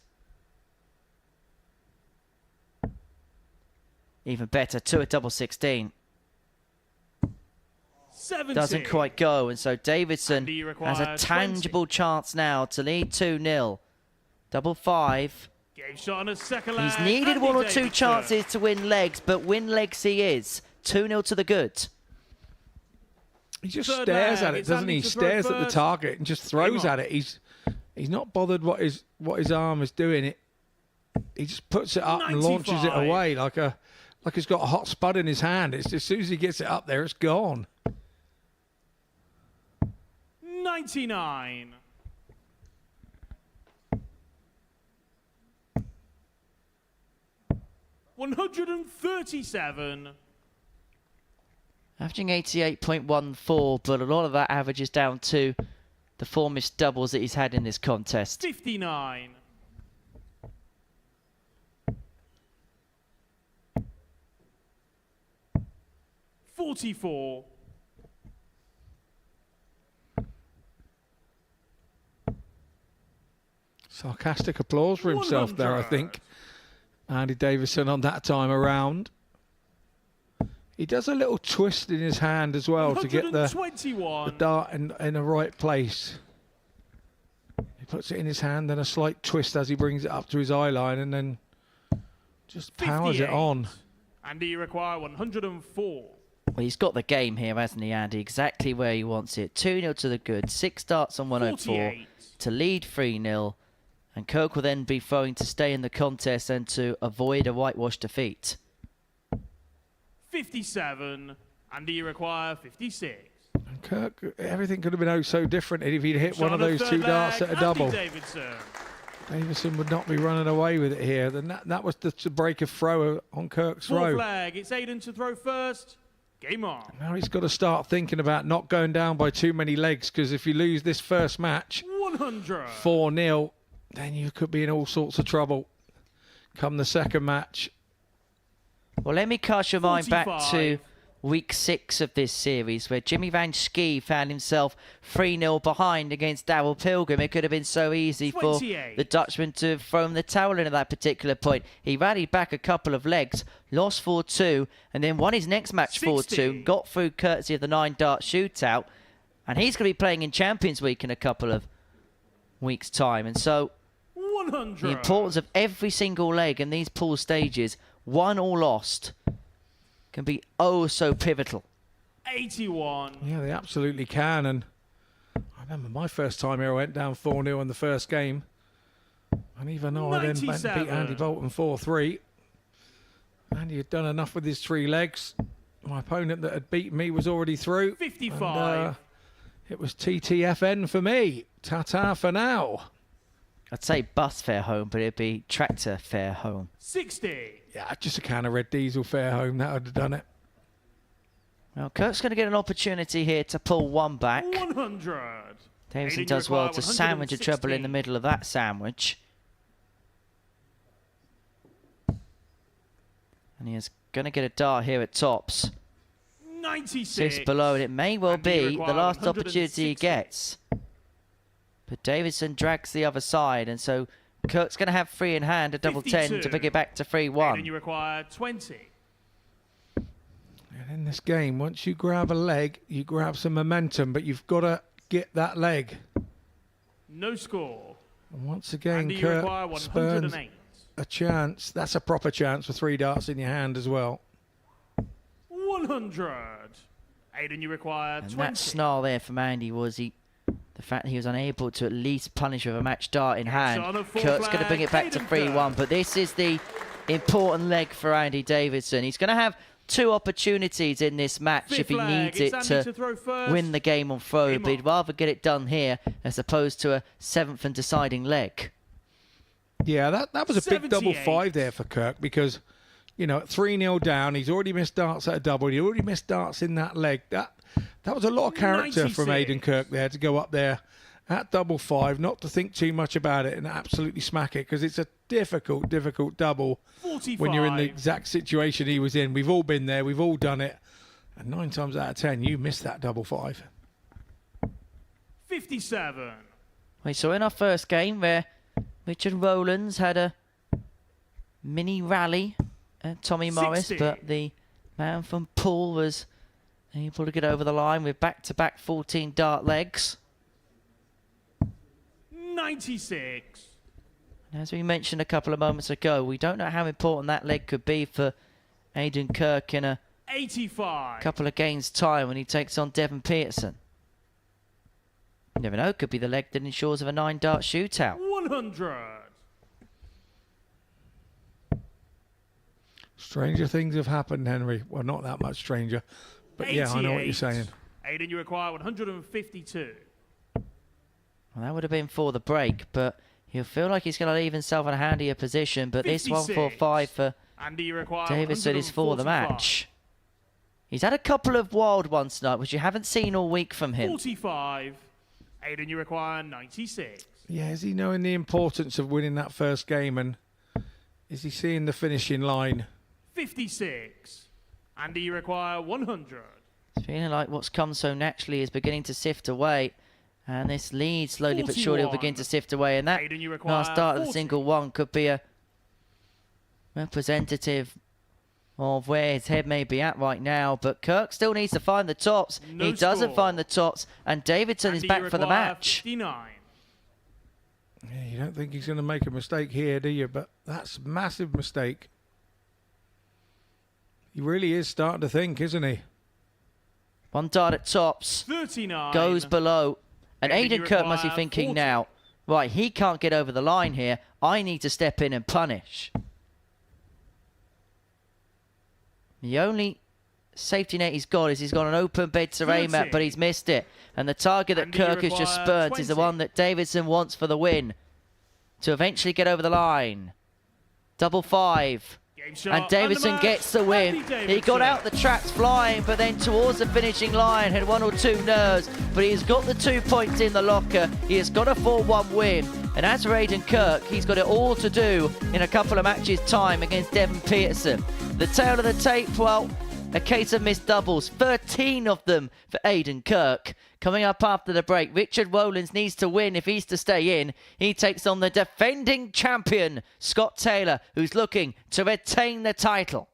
Even better, 2 at double 16. 70. Doesn't quite go, and so Davidson Andy, you has a require tangible chance now to lead 2-0. Double 5. Game shot on a second He's leg. needed Andy 1 or 2 Davidson. chances to win legs, but win legs he is. 2-0 to the good. He just Third stares leg, at it, it's doesn't he? Andy He to throw stares at the first. target and just throws Game at it. He's not bothered what his arm is doing. He just puts it up and launches it 95. away like he's got a hot spud in his hand. It's just, as soon as he gets it up there, it's gone. 99. $137. Averaging 88.14, but a lot of that average is down to the 4 missed doubles that he's had in this contest. 59. $44. Sarcastic applause for himself there, I think. Andy Davidson on that time around. He does a little twist in his hand as well to get the dart in the right place. He puts it in his hand, then a slight twist as he brings it up to his eye line, and then just powers it on. Andy, you require 104. Well, he's got the game here, hasn't he, Andy? Exactly where he wants it. 2-0 to the good. 6 darts on 104 48. to lead 3-0. And Kirk will then be throwing to stay in the contest and to avoid a whitewash defeat. 57. Andy, you require 56. And Kirk, everything could have been oh so different if he'd hit one of those 2 darts at a double. Davidson would not be running away with it here. Then that was the break of throw on Kirk's throw. Flag. It's Aiden to throw first. Game on. Now he's got to start thinking about not going down by too many legs, because if you lose this first match 100. 4-0, then you could be in all sorts of trouble come the second match. Well, let me cast your mind back 45. to week 6 of this series, where Jimmy Van Schie found himself 3-0 behind against Darryl Pilgrim. It could have been so easy 28. for the Dutchman to have thrown the towel in at that particular point. He rallied back a couple of legs, lost 4-2, and then won his next match 4-2, got through courtesy of the 9-dart shootout, and he's going to be playing in Champions Week in a couple of weeks' time. And so 100. the importance of every single leg in these pool stages, won or lost, can be oh so pivotal. 81. Yeah, they absolutely can. And I remember my first time here, I went down 4-0 in the first game. And even though I then went and beat Andy Bolton 4-3, Andy had done enough with his 3 legs. My opponent that had beaten me was already through. 55. And, it was TTFN for me. Ta-ta for now. I'd say bus fare home, but it'd be tractor fare home. 60. Yeah, just a can of red diesel fare home. That would have done it. Well, Kirk's going to get an opportunity here to pull one back. 100. Davidson Aiden, does you well require to sandwich a treble in the 116. middle of that sandwich. And he is going to get a dart here at tops. 96. 6 below, and it may well Andy, you be the require last opportunity he 160. gets. But Davidson drags the other side, and so Kirk's going to have 3 in hand, a double 10 to 52. bring it back to Aiden, 3-1. you require 20. And in this game, once you grab a leg, you grab some momentum, but you've got to get that leg. No score. And once again, Andy, you Kirk require spurns 108. a chance. That's a proper chance with 3 darts in your hand as well. 100. Aiden, you require And 20. that snarl there from Andy was the fact that he was unable to at least punish with a match dart in hand. on a full Kirk's going to bring it back flag, to Aiden 3-1, Kirk. but this is the important leg for Andy Davidson. He's going to have 2 opportunities in this match Fifth if he flag, needs it's it Andy to throw first. win the game on throw, Game but he'd on. rather get it done here as opposed to a 7th and deciding leg. Yeah, that was a big double 78. 5 there for Kirk, because, you know, at 3-0 down, he's already missed darts at a double. He already missed darts in that leg. That was a lot of character from 96. Aiden Kirk there to go up there at double 5, not to think too much about it and absolutely smack it, because it's a difficult double 45. when you're in the exact situation he was in. We've all been there. We've all done it. And 9 times out of 10, you missed that double 5. 57. Wait, so in our first game where Richard Rowlands had a mini rally at Tommy Morris, 60. but the man from Poole was able to get over the line with back-to-back 14 dart legs. 96. And as we mentioned a couple of moments ago, we don't know how important that leg could be for Aiden Kirk in a 85. couple of games' time when he takes on Devon Peterson. You never know, it could be the leg that ensures of a 9-dart shootout. 100. Stranger things have happened, Henry. Well, not that much stranger. But yeah, I know what you're 88. saying. Aiden, you require 152. Well, that would have been for the break, but he'll feel like he's going to leave himself in a handier position. But this 56. 145 for Andy, you require Davidson is for the 145. match. He's had a couple of wild ones tonight, which you haven't seen all week from him. 45. Aiden, you require 96. Yeah, is he knowing the importance of winning that first game, and is he seeing the finishing line? 56. Andy, you require 100. It's feeling like what's come so naturally is beginning to sift away. And this lead, slowly but surely, will 41. begin to sift away. And that Aiden, you require last start of the 40. single one could be a representative of where his head may be at right now, but Kirk still needs to find the tops. He doesn't find the tops, and Davidson is back for the match. 59. Yeah, you don't think he's going to make a mistake here, do you? But that's a massive mistake. He really is starting to think, isn't he? One dart at tops. 39. Goes below. And Aiden Kirk must be thinking 40. now, right, he can't get over the line here. I need to step in and punish. The only safety net he's got is he's got an open bed to aim at, but he's missed it. And the target that Kirk has just spurned is the one that Davidson wants for the win. To eventually get over the line. Double 5. And Davidson gets the win. He got out the tracks flying, but then towards the finishing line had 1 or 2 nerves. But he's got the 2 points in the locker. He has got a 4-1 win. And as for Aiden Kirk, he's got it all to do in a couple of matches' time against Devon Peterson. The tail of the tape, well, a case of missed doubles. 13 of them for Aiden Kirk. Coming up after the break, Richard Rowlands needs to win if he's to stay in. He takes on the defending champion, Scott Taylor, who's looking to retain the title.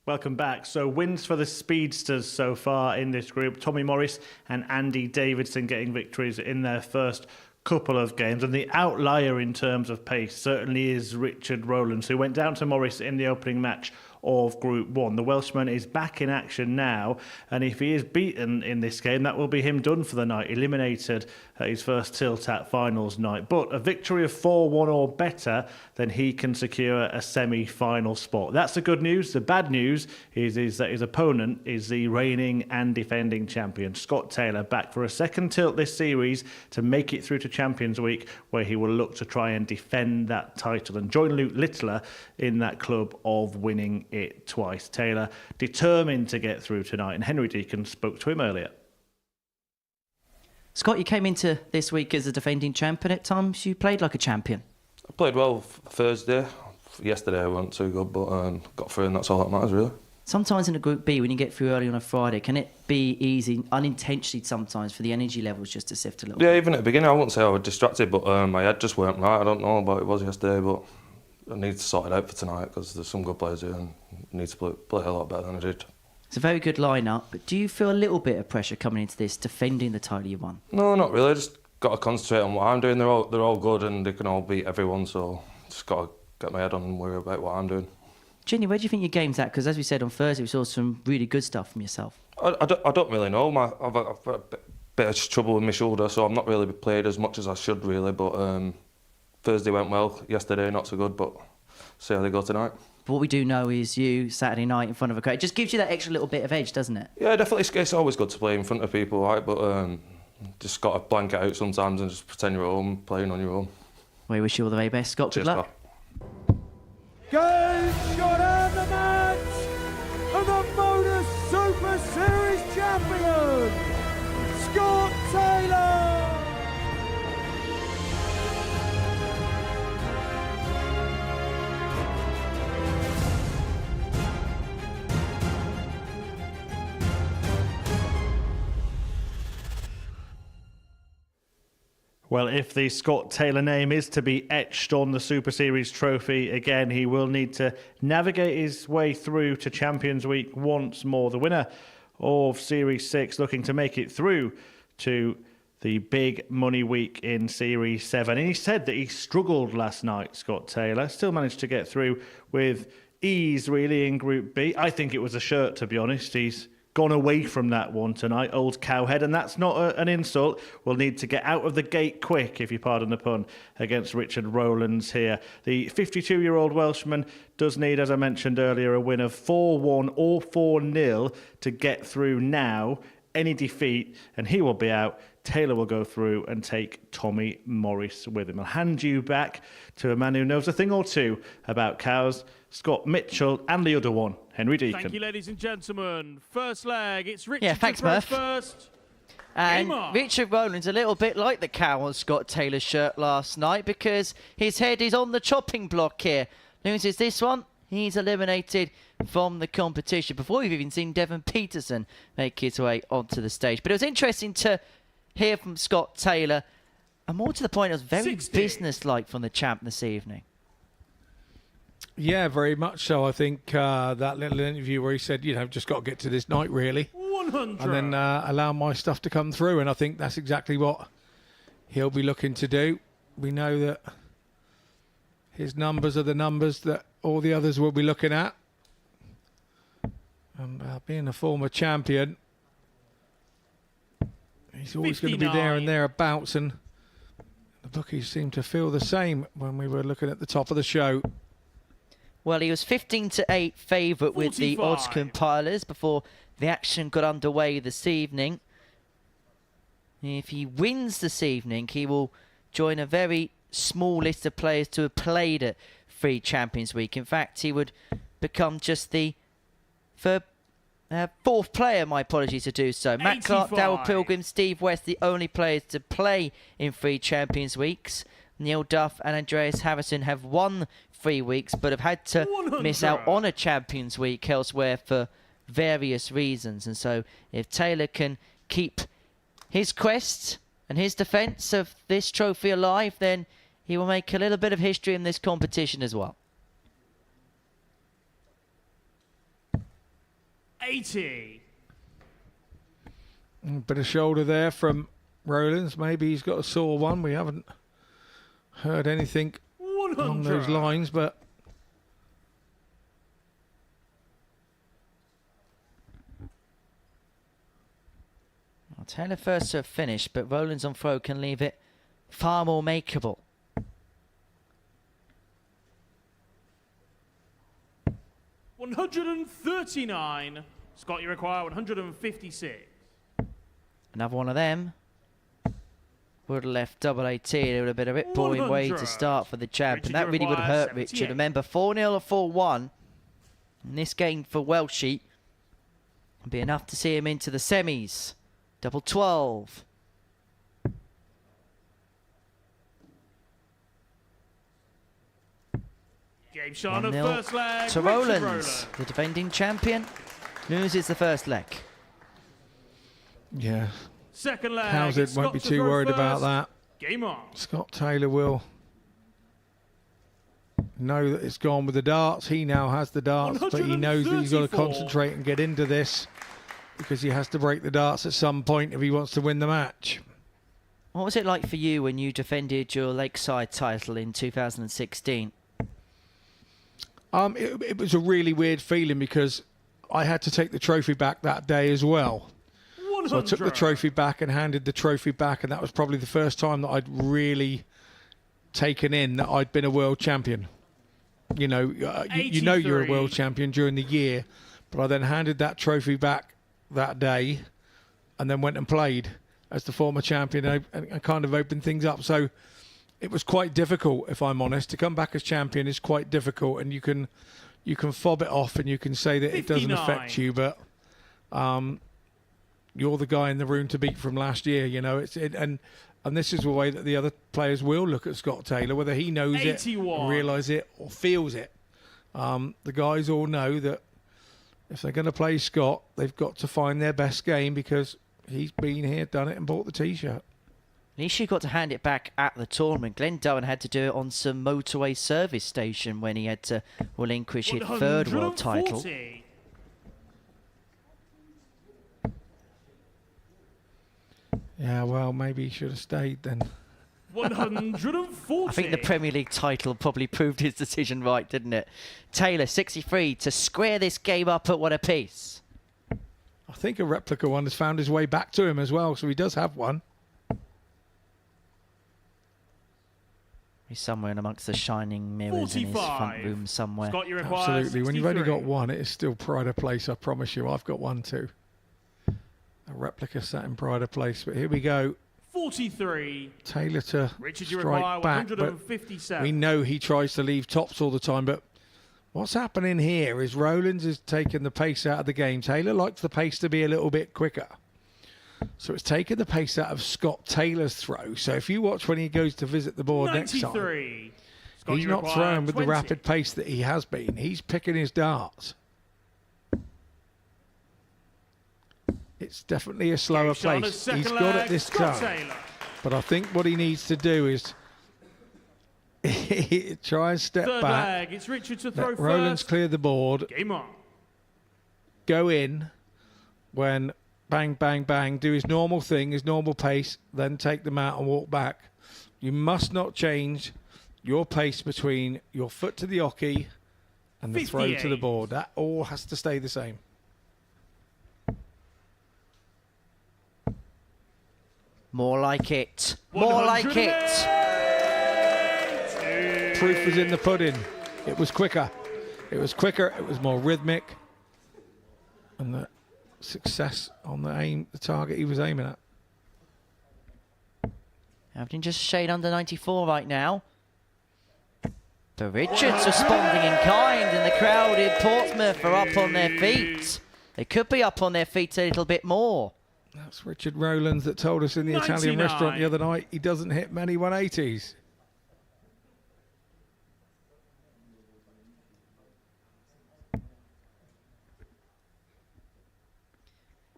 Welcome back. So wins for the speedsters so far in this group. Tommy Morris and Andy Davidson getting victories in their first couple of games. And the outlier in terms of pace certainly is Richard Rowlands, who went down to Morris in the opening match of Group 1. The Welshman is back in action now, and if he is beaten in this game, that will be him done for the night, eliminated at his first tilt-at finals night. But a victory of 4-1 or better, then he can secure a semi-final spot. That's the good news. The bad news is that his opponent is the reigning and defending champion, Scott Taylor, back for a second tilt this series to make it through to Champions Week, where he will look to try and defend that title and join Luke Littler in that club of winning it twice. Taylor determined to get through tonight, and Henry Deacon spoke to him earlier. Scott, you came into this week as a defending champion. At times you played like a champion. I played well Thursday. Yesterday I wasn't too good, but got through, and that's all that matters, really. Sometimes in a Group B, when you get through early on a Friday, can it be easy, unintentionally sometimes, for the energy levels just to sift a little Yeah, bit? even at the beginning, I wouldn't say I was distracted, but my head just weren't right. I don't know what it was yesterday, but I need to sort it out for tonight because there's some good players here and I need to play a lot better than I did. It's a very good lineup, but do you feel a little bit of pressure coming into this, defending the title you won? No, not really. I just got to concentrate on what I'm doing. They're all good and they can all beat everyone, so just got to get my head on and worry about what I'm doing. Ginny, where do you think your game's at? Because as we said on Thursday, we saw some really good stuff from yourself. I don't really know. I've had a bit of trouble with my shoulder, so I'm not really played as much as I should really. But Thursday went well. Yesterday not so good. But see how they go tonight. But what we do know is you Saturday night in front of a crowd. It just gives you that extra little bit of edge, doesn't it? Yeah, definitely. It's always good to play in front of people, right? But just got to blank it out sometimes and just pretend you're at home playing on your own. We wish you all the very best, Scott. Good luck. Game, shot, and the match, and the Modus Super Series champion, Scott Taylor. Well, if the Scott Taylor name is to be etched on the Super Series trophy again, he will need to navigate his way through to Champions Week once more. The winner of Series 6 looking to make it through to the big money week in Series 7. And he said that he struggled last night, Scott Taylor. Still managed to get through with ease, really, in Group B. I think it was a shirt, to be honest. He's gone away from that one tonight, old cowhead, and that's not an insult. We'll need to get out of the gate quick, if you pardon the pun, against Richard Rowlands here. The 52-year-old Welshman does need, as I mentioned earlier, a win of 4-1 or 4-0 to get through now. Any defeat, and he will be out. Taylor will go through and take Tommy Morris with him. I'll hand you back to a man who knows a thing or two about cows, Scott Mitchell, and the other one, Henry Deacon. Thank you, ladies and gentlemen. First leg, it's Richard. Yeah, thanks, Murph. First. And Richard Rowlands a little bit like the cow on Scott Taylor's shirt last night because his head is on the chopping block here. Loses this one, he's eliminated from the competition before we've even seen Devon Peterson make his way onto the stage. But it was interesting to hear from Scott Taylor, and more to the point, it was very business-like from the champ this evening. Yeah, very much so. I think that little interview where he said, you know, just got to get to this night, really. 100. And then allow my stuff to come through. And I think that's exactly what he'll be looking to do. We know that his numbers are the numbers that all the others will be looking at. And being a former champion, he's always going to be there and thereabouts. And the bookies seem to feel the same when we were looking at the top of the show. Well, he was 15-8 favourite with the odds compilers before the action got underway this evening. If he wins this evening, he will join a very small list of players to have played at Free Champions Week. In fact, he would become just the fourth player, my apologies, to do so. 85. Matt Clark, Darryl Pilgrim, Steve West, the only players to play in Free Champions Weeks. Neil Duff and Andreas Harrison have won 3 weeks, but have had to 100. Miss out on a Champions Week elsewhere for various reasons. And so if Taylor can keep his quest and his defence of this trophy alive, then he will make a little bit of history in this competition as well. 80. Bit of shoulder there from Rowlands. Maybe he's got a sore one. We haven't heard anything 100. along those lines, but Well, Taylor first to have finished, but Rowlands on throw can leave it far more makeable. $139. Scott, you require 156. Another one of them would have left double 18. It would have been a bit boring way to start for the champ, Richard, and that really would have hurt 78. Richard. Remember, 4-0 or 4-1 in this game for Welshie would be enough to see him into the semis. Double 12. Game shot of 1-0 first leg. to Richard Rowlands. The defending champion loses the first leg. Yeah. Second leg. Howsett won't be too worried about that. Game on. Scott Taylor will know that it's gone with the darts. He now has the darts, but he knows that he's got to concentrate and get into this because he has to break the darts at some point if he wants to win the match. What was it like for you when you defended your Lakeside title in 2016? It was a really weird feeling because I had to take the trophy back that day as well. 100. So I took the trophy back and handed the trophy back, and that was probably the first time that I'd really taken in that I'd been a world champion. You know, you know you're a world champion during the year, but I then handed that trophy back that day and then went and played as the former champion and kind of opened things up. So it was quite difficult, if I'm honest. To come back as champion is quite difficult, and you can fob it off and you can say that 59. it doesn't affect you, but you're the guy in the room to beat from last year. You know, and this is the way that the other players will look at Scott Taylor, whether he knows 81. it, realise it, or feels it. The guys all know that if they're going to play Scott, they've got to find their best game because he's been here, done it, and bought the T-shirt. At least you got to hand it back at the tournament. Glenn Dowen had to do it on some motorway service station when he had to relinquish his third world title. Yeah, well, maybe he should have stayed then. 140. I think the Premier League title probably proved his decision right, didn't it? Taylor, 63, to square this game up at one apiece. I think a replica one has found his way back to him as well, so he does have one. He's somewhere in amongst the shining mirrors 45. In his front room somewhere. Absolutely. 63. When you've only got one, it is still pride of place, I promise you. I've got one too. A replica sat in pride of place, but here we go. 43. Taylor to Richard, you strike require back, but 157. we know he tries to leave tops all the time, but what's happening here is Rowlands is taking the pace out of the game. Taylor likes the pace to be a little bit quicker. So it's taken the pace out of Scott Taylor's throw. So if you watch when he goes to visit the board 93. next time, Scott, he's not throwing with 20. the rapid pace that he has been. He's picking his darts. It's definitely a slower pace. He's got it this time. But I think what he needs to do is try and step Third back. leg. It's Richard to throw Rowlands first. clear the board. Game on. Go in when bang, bang, bang, do his normal thing, his normal pace, then take them out and walk back. You must not change your pace between your foot to the oche and the throw to the board. That all has to stay the same. More like it. More like it. Proof was in the pudding. It was quicker. It was quicker. It was more rhythmic. And the success on the target he was aiming at. Averaging just a shade under 94 right now. But Richards responding in kind, and the crowd in Portsmouth are up on their feet. They could be up on their feet a little bit more. That's Richard Rowlands that told us in the 99. Italian restaurant the other night he doesn't hit many 180s.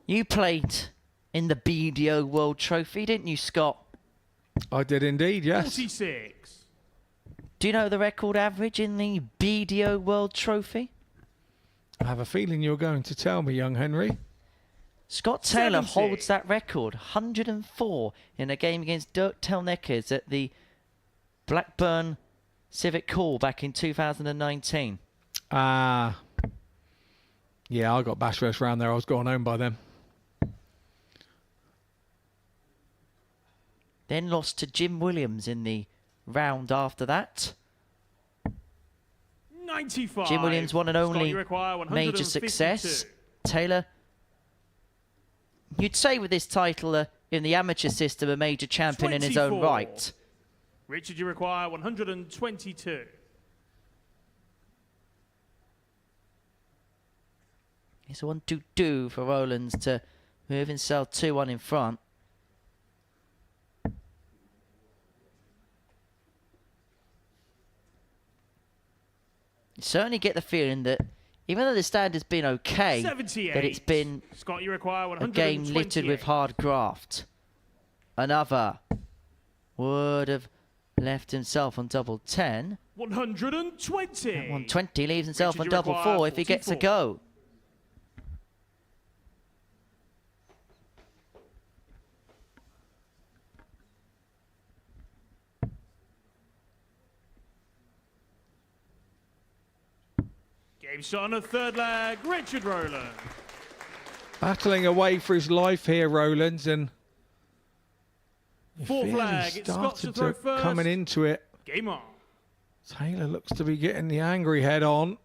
You played in the BDO World Trophy, didn't you, Scott? I did indeed, yes. 46. Do you know the record average in the BDO World Trophy? I have a feeling you're going to tell me, young Henry. Scott Taylor 70. holds that record, 104 in a game against Dirk Telneckers at the Blackburn Civic Hall back in 2019. Yeah, I got bash first round there. I was going home by then. Then lost to Jim Williams in the round after that. 95. Jim Williams won an Scott, only you require major 152. success. Taylor, you'd say with this title in the amateur system, a major champion in his own 24. right. Richard, you require 122. It's a 1-2-2 for Rowlands to move himself 2-1 in front. You certainly get the feeling that even though the standard's been okay, 78. that it's been Scott, you require a game littered with hard graft. Another would have left himself on double 10. 120. 120 leaves himself Richard, on you double require 4 if he gets a 44. go. Game shot on a third leg, Richard Rowland. Battling away for his life here, Rowlands, and Fourth feels leg, he's it's Scott to started throw to first. coming into it. Game on. Taylor looks to be getting the angry head on.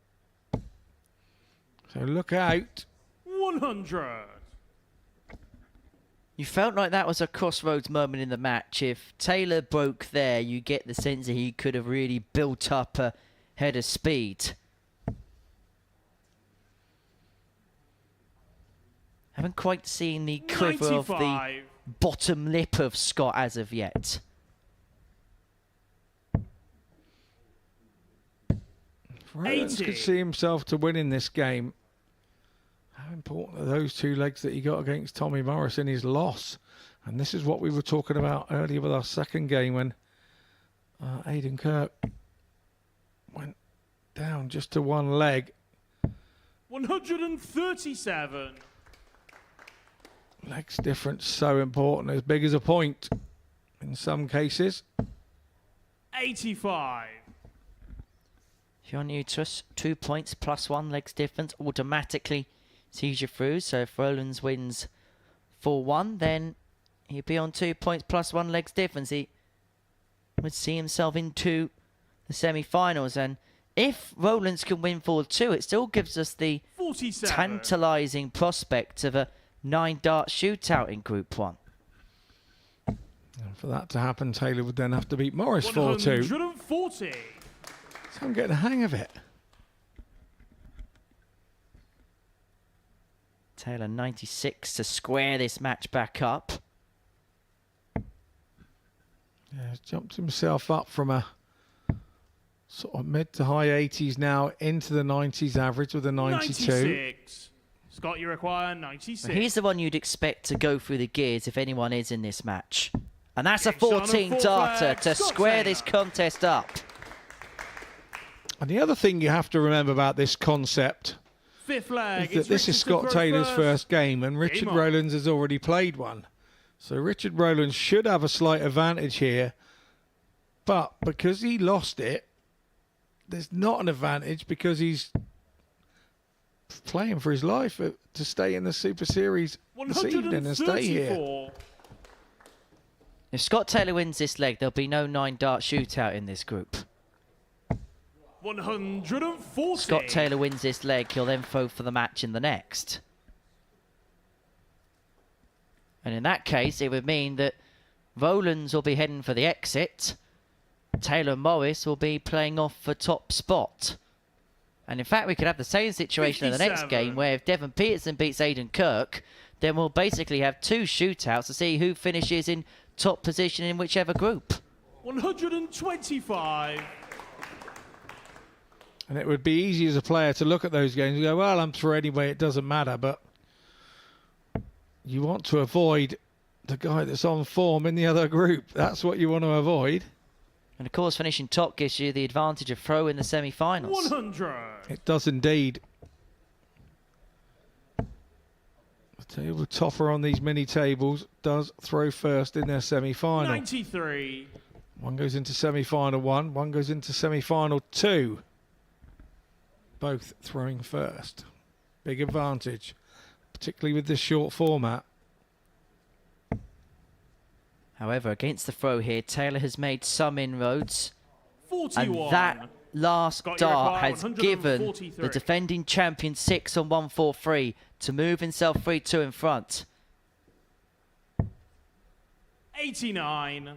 So look out. 100. You felt like that was a crossroads moment in the match. If Taylor broke there, you get the sense that he could have really built up a head of speed. Haven't quite seen the quiver of the 95. bottom lip of Scott as of yet. Rowlands could see himself to win in this game. How important are those two legs that he got against Tommy Morris in his loss? And this is what we were talking about earlier with our second game when Aiden Kirk went down just to one leg. 137. Legs difference so important, as big as a point in some cases. 85. If you're new to us, 2 points plus 1 legs difference automatically sees you through. So if Rowlands wins 4-1, then he'd be on 2 points plus 1 legs difference. He would see himself into the semi-finals. And if Rowlands can win 4-2, it still gives us the 47. tantalising prospect of a 9-dart shootout in Group 1. And for that to happen, Taylor would then have to beat Morris 4-2. 140. So I'm getting the hang of it. Taylor 96 to square this match back up. Yeah, he's jumped himself up from a sort of mid to high 80s now into the 90s average with a 92. 96. Scott, you require 96. He's the one you'd expect to go through the gears if anyone is in this match. And that's a 14-darter to square this contest up. And the other thing you have to remember about this concept Fifth leg. is that this is Scott Taylor's first game, and Richard Game on. Rowlands has already played one. So Richard Rowlands should have a slight advantage here. But because he lost it, there's not an advantage because he's playing for his life to stay in the Super Series this evening and stay here. 134. If Scott Taylor wins this leg, there'll be no 9-dart shootout in this group. 140. Scott Taylor wins this leg, he'll then vote for the match in the next. And in that case, it would mean that Rowlands will be heading for the exit. Taylor and Morris will be playing off for top spot. And in fact, we could have the same situation in the next 57. game, where if Devon Peterson beats Aiden Kirk, then we'll basically have 2 shootouts to see who finishes in top position in whichever group. 125. And it would be easy as a player to look at those games and go, well, I'm through anyway, it doesn't matter. But you want to avoid the guy that's on form in the other group. That's what you want to avoid. And of course, finishing top gives you the advantage of throw in the semi-finals. 100. It does indeed. The table topper on these mini tables does throw first in their semi-final. 93. One goes into semi-final 1, one goes into semi-final 2. Both throwing first. Big advantage, particularly with this short format. However, against the throw here, Taylor has made some inroads. 41. And that last Scott, you dart require has given 143. the defending champion 6 on 143 to move himself 3-2 in front. 89.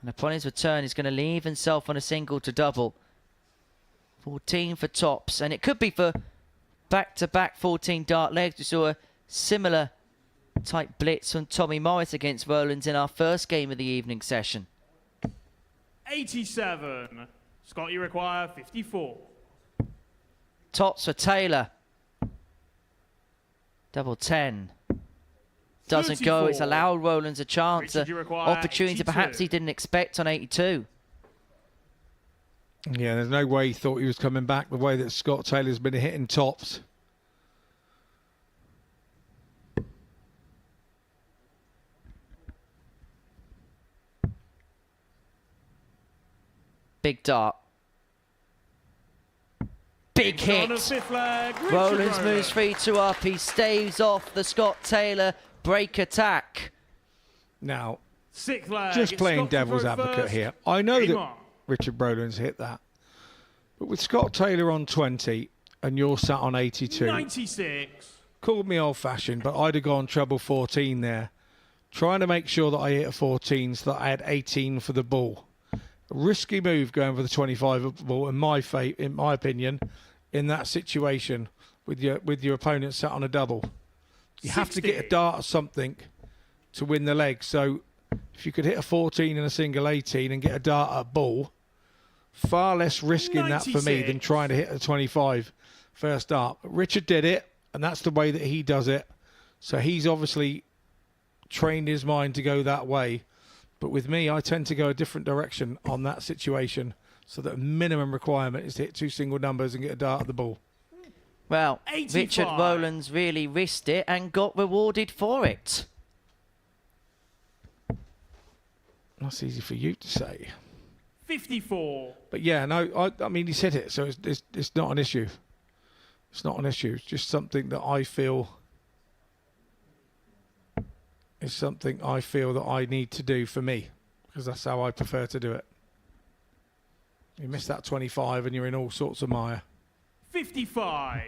And upon his return, he's going to leave himself on a single to double. 14 for tops, and it could be for back-to-back 14 dart legs. We saw a similar type blitz from Tommy Morris against Rowlands in our first game of the evening session. 87. Scott, you require 54. Tops for Taylor. Double 10. Doesn't go. It's 34. allowed Rowlands a chance, Richard, you require opportunity 82. perhaps he didn't expect on 82. Yeah, there's no way he thought he was coming back the way that Scott Taylor's been hitting tops. Big dart. Big hit. Rowlands moves 3-2 up. He staves off the Scott Taylor break attack. Now, Sixth leg. just It's playing Scott to devil's throw advocate first. here. I know Game that on. Richard Rowlands hit that. But with Scott Taylor on 20 and you're sat on 82, 96. called me old-fashioned, but I'd have gone treble 14 there, trying to make sure that I hit a 14 so that I had 18 for the ball. A risky move going for the 25 of the ball, in my opinion, in that situation with your opponent sat on a double. You have to get a dart or something to win the leg. So if you could hit a 14 and a single 18 and get a dart at ball, far less risk in that for me than trying to hit a 25 first dart. But Richard did it, and that's the way that he does it. So he's obviously trained his mind to go that way. But with me, I tend to go a different direction on that situation. So that minimum requirement is to hit 2 single numbers and get a dart at the ball. Well, 85. Richard Rowlands really risked it and got rewarded for it. That's easy for you to say. 54. But yeah, no, I mean, he's hit it, so it's not an issue. It's not an issue. It's just something that I feel is something I feel that I need to do for me, because that's how I prefer to do it. You miss that 25 and you're in all sorts of mire. 55.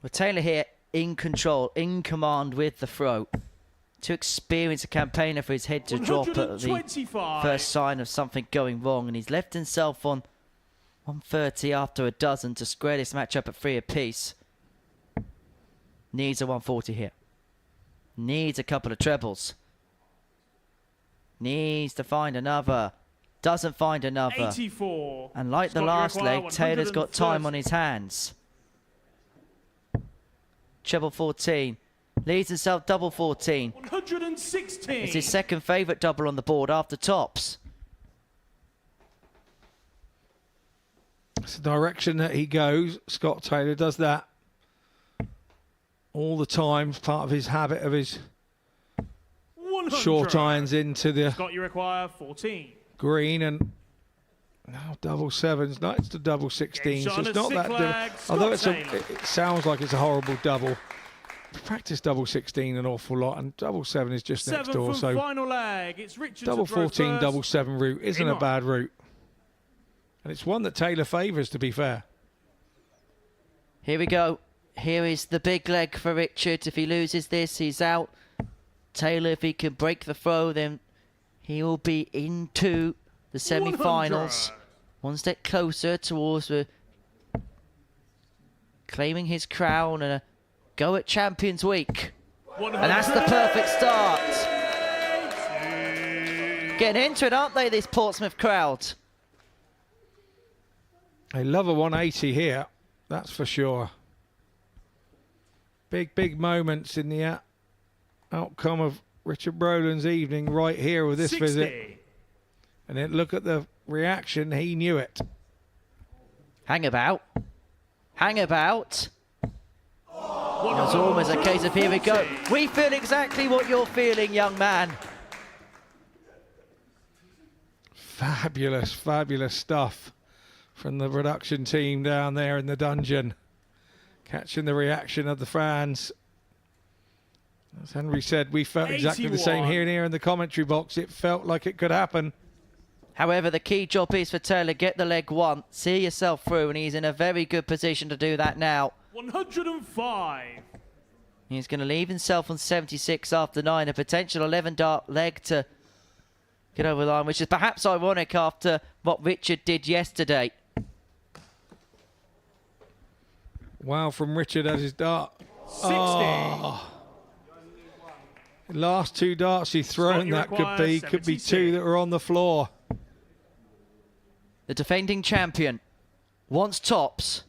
Well, Taylor here in control, in command with the throw. Too experienced a campaigner for his head to drop at the 125. first sign of something going wrong, and he's left himself on 130 after a dozen to square this match up at 3 apiece. Needs a 140 here. Needs a couple of trebles. Needs to find another. Doesn't find another. 84. And like Scott, the you last require leg, Taylor's got time 130. on his hands. Treble 14. Leads himself double 14. 116. It's his second favourite double on the board after tops. It's the direction that he goes. Scott Taylor does that all the time. It's part of his habit of his 100. short irons into the Scott, you require 14. green, and now double sevens. No, it's the double 16. Shot So on it's a not sick that. flag, Although Scott it sounds like it's a horrible double. Practice double 16 an awful lot, and double 7 is just next 7 door. from So final leg. It's Richard double to throw 14, first. double 7 route isn't Game a on. bad route, and it's one that Taylor favours, to be fair. Here we go. Here is the big leg for Richard. If he loses this, he's out. Taylor, if he can break the throw, then he will be into the semi-finals. 100. One step closer towards claiming his crown and a go at Champions Week. 100. And that's the perfect start. Getting into it, aren't they, this Portsmouth crowd? They love a 180 here, that's for sure. Big moments in the outcome of Richard Rowlands' evening right here with this 60. visit. And then look at the reaction, he knew it. Hang about. Hang about. It's almost a case of here we go. We feel exactly what you're feeling, young man. Fabulous stuff from the production team down there in the dungeon. Catching the reaction of the fans. As Henry said, we felt exactly the same 81. here in the commentary box. It felt like it could happen. However, the key job is for Taylor, get the leg once, see yourself through, and he's in a very good position to do that now. 105. He's going to leave himself on 76 after 9, a potential 11-dart leg to get over the line, which is perhaps ironic after what Richard did yesterday. Wow, from Richard at his dart. 60. Oh. The last 2 darts he's thrown, Scott, you that require could be 2 that were on the floor. the defending champion, wants tops.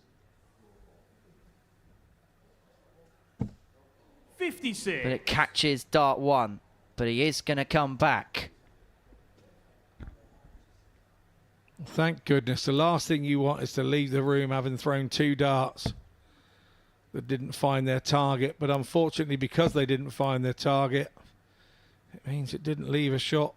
56. But it catches dart 1. But he is going to come back. Thank goodness. The last thing you want is to leave the room having thrown 2 darts that didn't find their target. But unfortunately, because they didn't find their target, it means it didn't leave a shot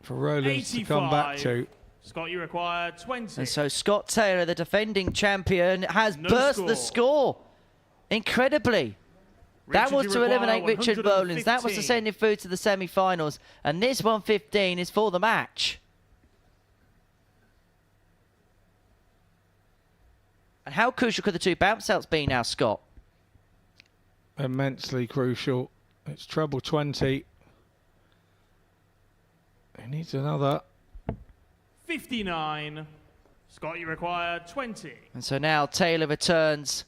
for Rowlands to come back to. Scott, you require 20. And so Scott Taylor, the defending champion, has No burst score. the score incredibly. That Richard, was you to require eliminate Richard Rowlands. That was to 115. send him through to the semi-finals. And this 115 is for the match. And how crucial could the 2 bounce outs be now, Scott? Immensely crucial. It's treble 20. He needs another. 59. Scott, you require 20. And so now Taylor returns.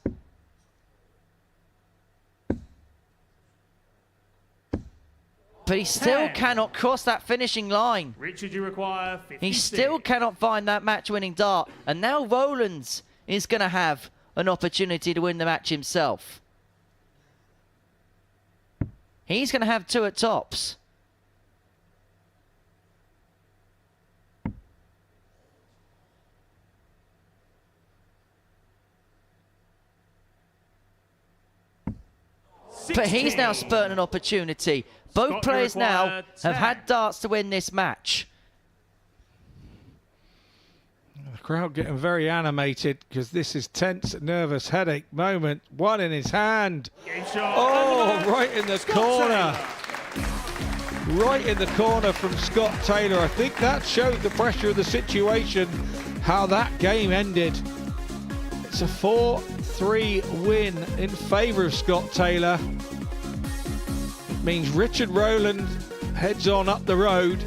But he still 10. cannot cross that finishing line. Richard, you require 56. He still cannot find that match-winning dart. And now Rowlands is going to have an opportunity to win the match himself. He's going to have 2 at tops. But he's now spurting an opportunity. Both Scott, players you now require have 10. had darts to win this match. The crowd getting very animated because this is tense, nervous, headache moment. 1 in his hand. Game shot. Oh, right in the corner. Right in the corner from Scott Taylor. I think that showed the pressure of the situation, how that game ended. It's a 4-3 win in favour of Scott Taylor. It means Richard Rowlands heads on up the road.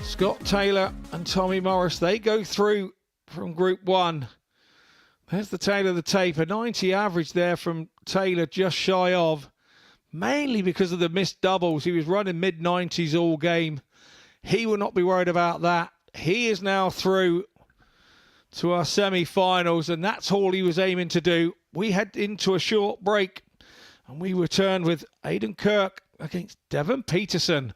Scott Taylor and Tommy Morris, they go through from Group 1. There's the tail of the tape. A 90 average there from Taylor, just shy of. Mainly because of the missed doubles. He was running mid-90s all game. He will not be worried about that. He is now through to our semi-finals, and that's all he was aiming to do. We head into a short break, and we return with Aiden Kirk against Devon Peterson.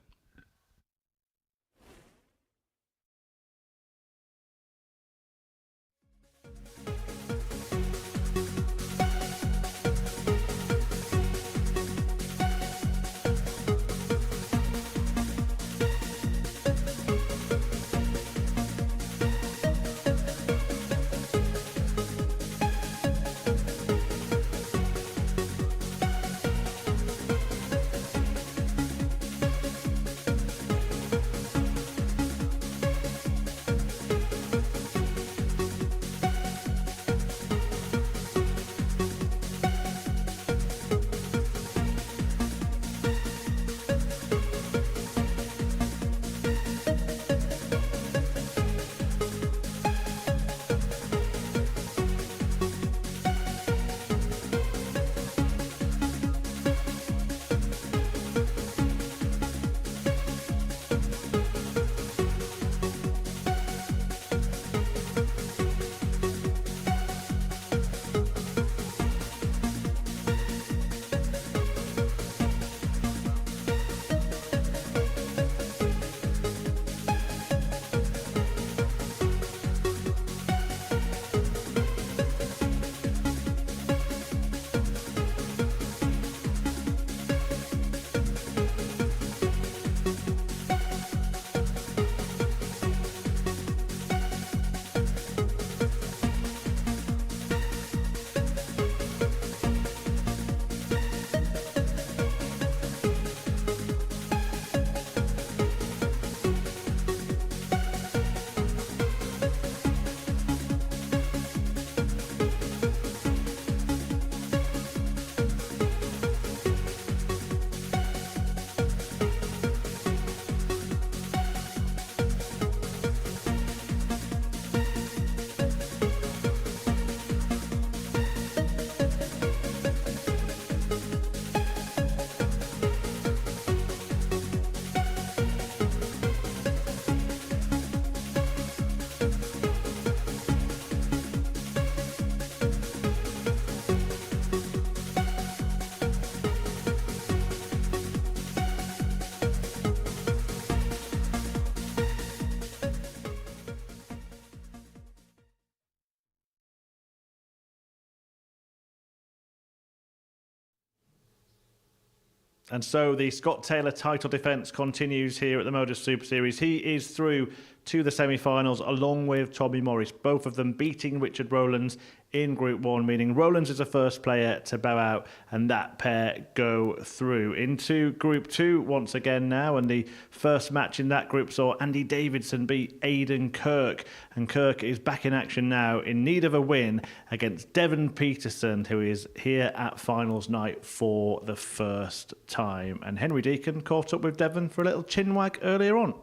And so the Scott Taylor title defence continues here at the Modus Super Series. He is through to the semi-finals along with Tommy Morris, both of them beating Richard Rowlands in Group 1, meaning Rowlands is the first player to bow out and that pair go through. Into Group 2 once again now, and the first match in that group saw Andy Davidson beat Aiden Kirk, and Kirk is back in action now in need of a win against Devon Peterson, who is here at finals night for the first time. And Henry Deacon caught up with Devon for a little chinwag earlier on.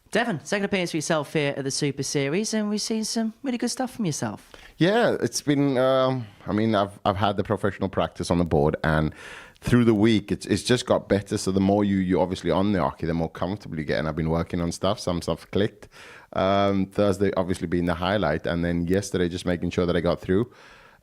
Devon, second appearance for yourself here at the Super Series, and we've seen some really good stuff from yourself. Yeah, it's been, I've had the professional practice on the board, and through the week, it's just got better. So the more you obviously on the hockey, the more comfortable you get. And I've been working on stuff. Some stuff clicked. Thursday obviously being the highlight, and then yesterday just making sure that I got through.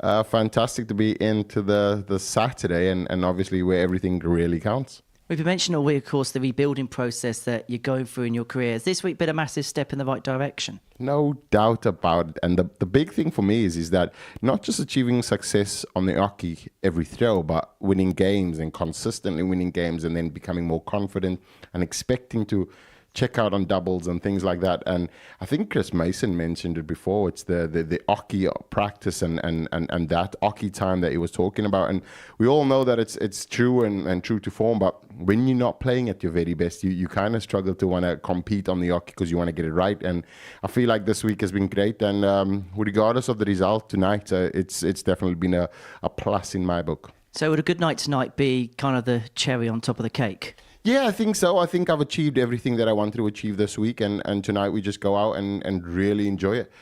Fantastic to be into the Saturday, and obviously where everything really counts. We've mentioned all week, of course, the rebuilding process that you're going through in your career. Has this week been a massive step in the right direction? No doubt about it. And the big thing for me is that not just achieving success on the hockey every throw, but winning games and consistently winning games, and then becoming more confident and expecting to check out on doubles and things like that. And I think Chris Mason mentioned it before. It's the hockey practice and that hockey time that he was talking about. And we all know that it's true and true to form. But when you're not playing at your very best, you kind of struggle to want to compete on the hockey because you want to get it right. And I feel like this week has been great. And regardless of the result tonight, it's definitely been a plus in my book. So would a good night tonight be kind of the cherry on top of the cake? Yeah, I think so. I think I've achieved everything that I wanted to achieve this week, and tonight we just go out and really enjoy it,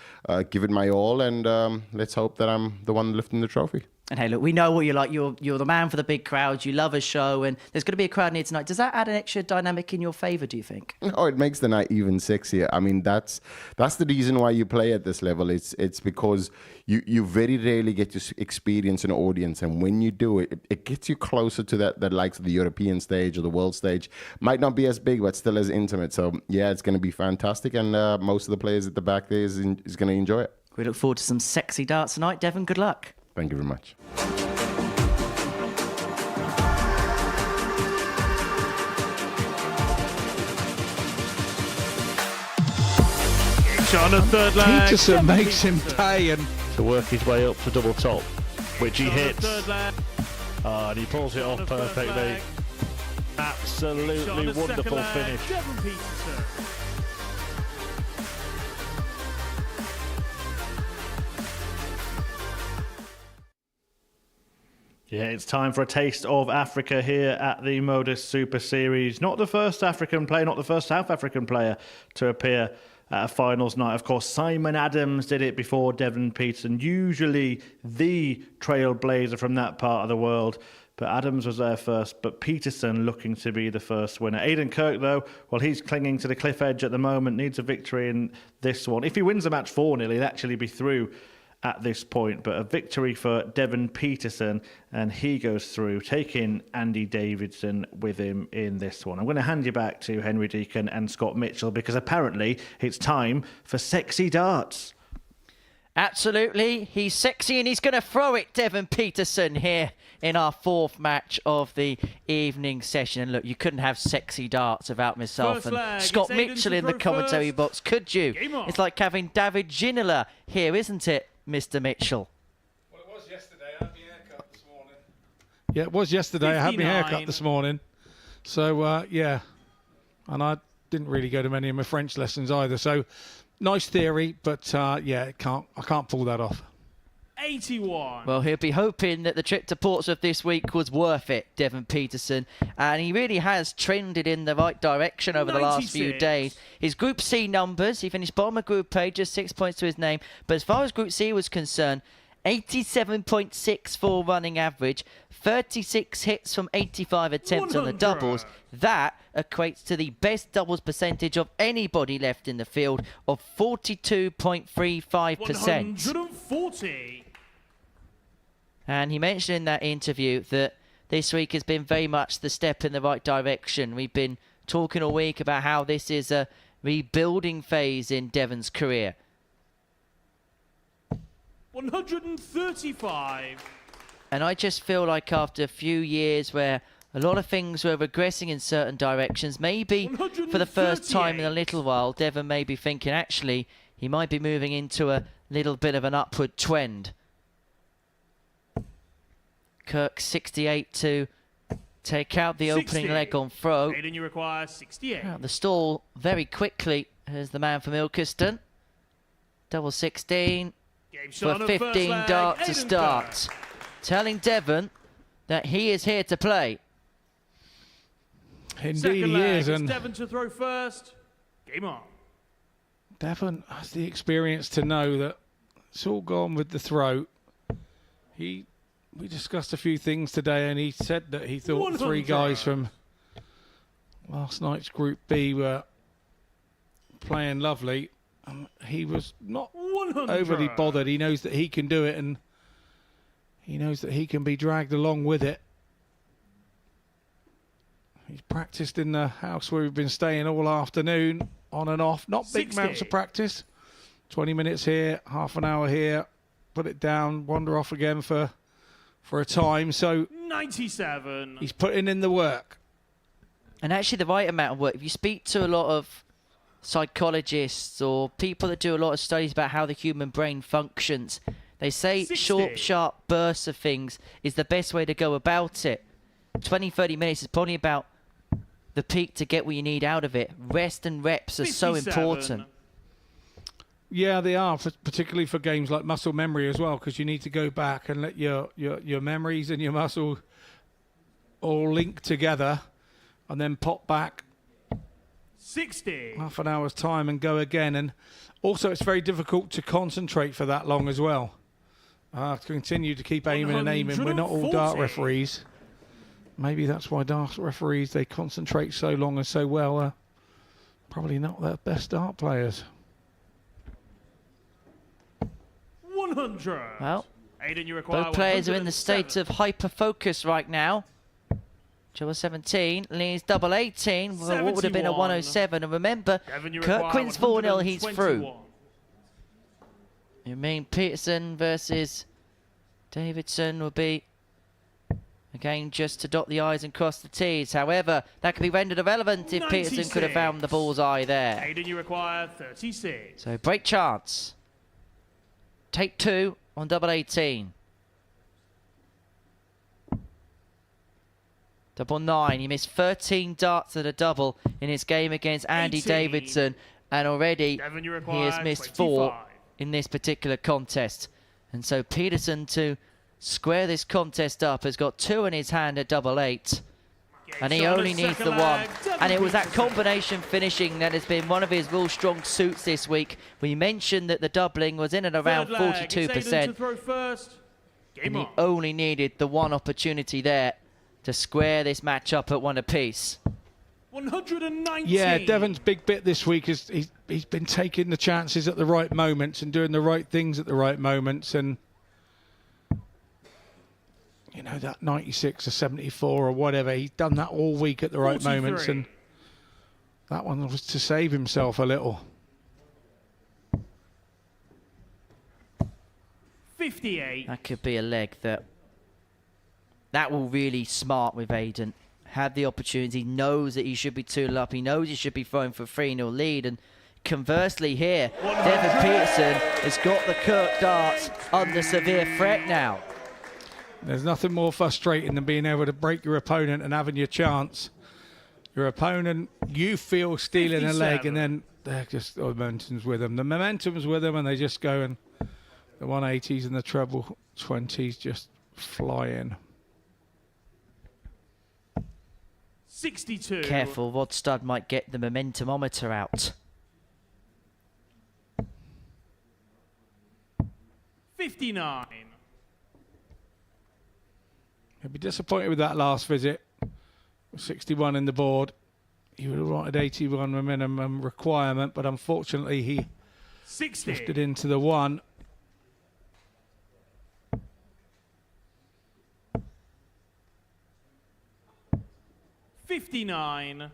give it my all, and let's hope that I'm the one lifting the trophy. And hey, look, we know what you're like. You're the man for the big crowds. You love a show, and there's going to be a crowd here tonight. Does that add an extra dynamic in your favour, do you think? No, it makes the night even sexier. I mean, that's the reason why you play at this level. It's because you very rarely get to experience an audience, and when you do it gets you closer to that likes of the European stage or the world stage. Might not be as big, but still as intimate. So yeah, it's going to be fantastic, and most of the players at the back there is going to enjoy it. We look forward to some sexy darts tonight. Devon, good luck. Thank you very much. On a third leg. Peterson makes him pay and to work his way up for double top, which he hits. And he pulls it off perfectly. Absolutely wonderful finish. Devon Peterson. Yeah, it's time for a taste of Africa here at the Modus Super Series. Not the first African player, not the first South African player to appear at a finals night. Of course, Simon Adams did it before Devon Peterson, usually the trailblazer from that part of the world. But Adams was there first, but Peterson looking to be the first winner. Aiden Kirk, though, well, he's clinging to the cliff edge at the moment, needs a victory in this one. If he wins the match 4-0, he'll actually be through at this point, but a victory for Devon Peterson, and he goes through, taking Andy Davidson with him in this one. I'm going to hand you back to Henry Deacon and Scott Mitchell, because apparently it's time for sexy darts. Absolutely, he's sexy and he's going to throw it, Devon Peterson, here in our fourth match of the evening session. And look, you couldn't have sexy darts without myself and Scott Mitchell in the commentary box, could you? It's like having David Ginola here, isn't it, Mr. Mitchell? Well, it was yesterday. I had my haircut this morning. Yeah, it was yesterday. 59. I had my haircut this morning. So, yeah. And I didn't really go to many of my French lessons either. So, nice theory, but, yeah, I can't pull that off. 81. Well, he'll be hoping that the trip to Portsmouth this week was worth it, Devon Peterson. And he really has trended in the right direction over 96. the last few days. His Group C numbers, he finished bottom of Group A, just 6 points to his name. But as far as Group C was concerned, 87.64 running average, 36 hits from 85 attempts 100. On the doubles. That equates to the best doubles percentage of anybody left in the field of 42.35%. 140. And he mentioned in that interview that this week has been very much the step in the right direction. We've been talking all week about how this is a rebuilding phase in Devon's career. 135. And I just feel like after a few years where a lot of things were regressing in certain directions, maybe for the first time in a little while, Devon may be thinking, actually, he might be moving into a little bit of an upward trend. Kirk 68 to take out the opening leg on throw. Aiden, you require 68. Out the stall very quickly. Here's the man from Ilkeston. Double 16 for 15 dart to start. Telling Devon that he is here to play. Indeed he is. And Devon to throw first. Game on. Devon has the experience to know that it's all gone with the throw. We discussed a few things today, and he said that he thought 3 guys from last night's Group B were playing lovely. He was not overly bothered. He knows that he can do it, and he knows that he can be dragged along with it. He's practiced in the house where we've been staying all afternoon, on and off. Not big amounts of practice. 20 minutes here, half an hour here. Put it down, wander off again for a time. So 97. He's putting in the work. And actually the right amount of work. If you speak to a lot of psychologists or people that do a lot of studies about how the human brain functions, they say 60. Short, sharp bursts of things is the best way to go about it. 20, 30 minutes is probably about the peak to get what you need out of it. Rest and reps are so important. Yeah, they are, particularly for games like muscle memory as well, because you need to go back and let your memories and your muscle all link together and then pop back 60. half an hour's time and go again. And also it's very difficult to concentrate for that long as well. Continue to keep aiming and aiming. We're not all dart referees. Maybe that's why dart referees, they concentrate so long and so well. Probably not their best dart players. 100. Well, Aiden, you require both players are in the state of hyper-focus right now. Double 17 leaves double 18 with what would have been a 107. And remember, Kirk wins 4-0, he's through. You mean Peterson versus Davidson will be, again, just to dot the I's and cross the T's. However, that could be rendered irrelevant if Peterson could have found the bullseye there. Aiden, you require 36. So, break chance. Take 2 on double 18. Double 9. He missed 13 darts at a double in his game against Andy 18. Davidson. And already Devon, you he require has missed 25. 4 in this particular contest. And so Peterson, to square this contest up, has got 2 in his hand at double 8. And he only needs the 1. And it was that combination finishing that has been one of his real strong suits this week. We mentioned that the doubling was in and around 42%. And he only needed the 1 opportunity there to square this match up at 1 apiece. 119. Yeah, Devon's big bit this week is he's been taking the chances at the right moments and doing the right things at the right moments. And you know, that 96 or 74 or whatever, he's done that all week at the right 43. moments, and that one was to save himself a little. 58. That could be a leg that will really smart with Aiden. Had the opportunity, knows that he should be 2-0 up, he knows he should be throwing for 3-0 lead, and conversely here, Devon Peterson has got the Kirk darts under severe threat now. There's nothing more frustrating than being able to break your opponent and having your chance. Your opponent, you feel stealing 57. a leg, and then they're just, the momentum's with them. The momentum's with them, and they just go, and the 180s and the treble 20s just fly in. 62. Careful, Rod Stud might get the momentumometer out. 59. He'll be disappointed with that last visit. 61 in the board. He would have wanted 81 minimum requirement, but unfortunately he 60. drifted into the 1. $59.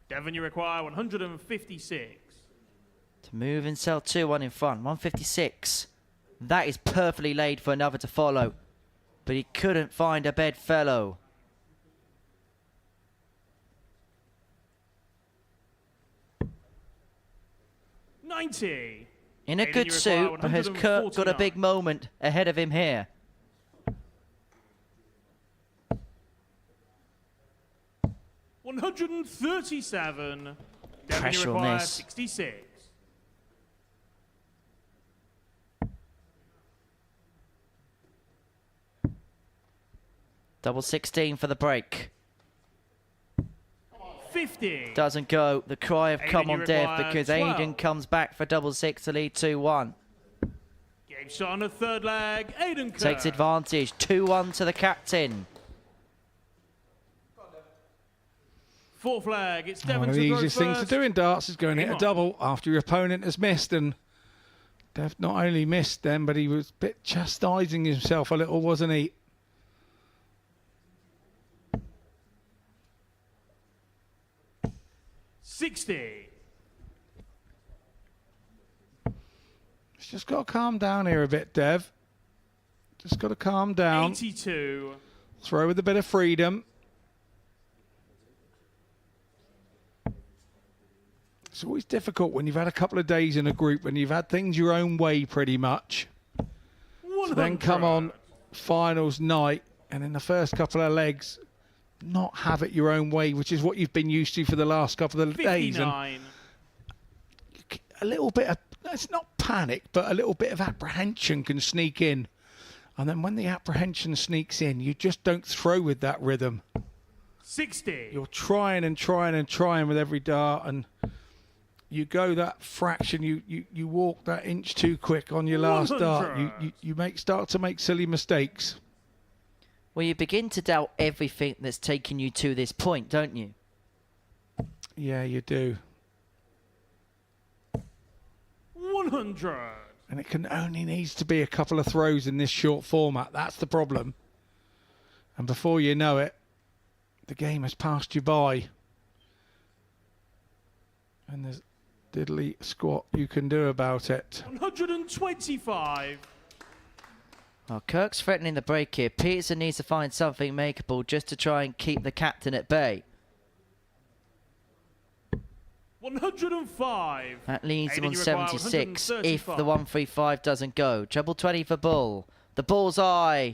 Devon, you require 156. To move and sell 2-1 in front. 156. That is perfectly laid for another to follow. but he couldn't find a bedfellow. $90. In a good suit, but has Kirk got a big moment ahead of him here? $137. Pressure on this. 66. Double 16 for the break. 50. Doesn't go. The cry of come Aiden, on you Dev require because 12. Aiden comes back for double 6 to lead 2-1. Game shot on the third leg. Aiden Kirk. Takes advantage. 2-1 to the captain. Fourth flag. It's Devon One of the easiest things to do in darts is go and hit a double after your opponent has missed. And Dev not only missed them, but he was a bit chastising himself a little, wasn't he? $60. He's just got to calm down here a bit, Dev. Just got to calm down. 82. Throw with a bit of freedom. It's always difficult when you've had a couple of days in a group and you've had things your own way pretty much. So then come on finals night and in the first couple of legs not have it your own way, which is what you've been used to for the last couple of days. And a little bit of, it's not panic, but a little bit of apprehension can sneak in. And then when the apprehension sneaks in, you just don't throw with that rhythm. 60. You're trying and trying and trying with every dart, and you go that fraction, you walk that inch too quick on your last dart. You start to make silly mistakes. Well, you begin to doubt everything that's taken you to this point, don't you? Yeah, you do. 100. And it can only needs to be a couple of throws in this short format. That's the problem. And before you know it, the game has passed you by. And there's diddly squat you can do about it. 125. Well, Kirk's threatening the break here. Peterson needs to find something makeable just to try and keep the captain at bay. 105. That leaves him Aiden, on you require 76 if 135. the 135 doesn't go. Treble 20 for Bull. The bullseye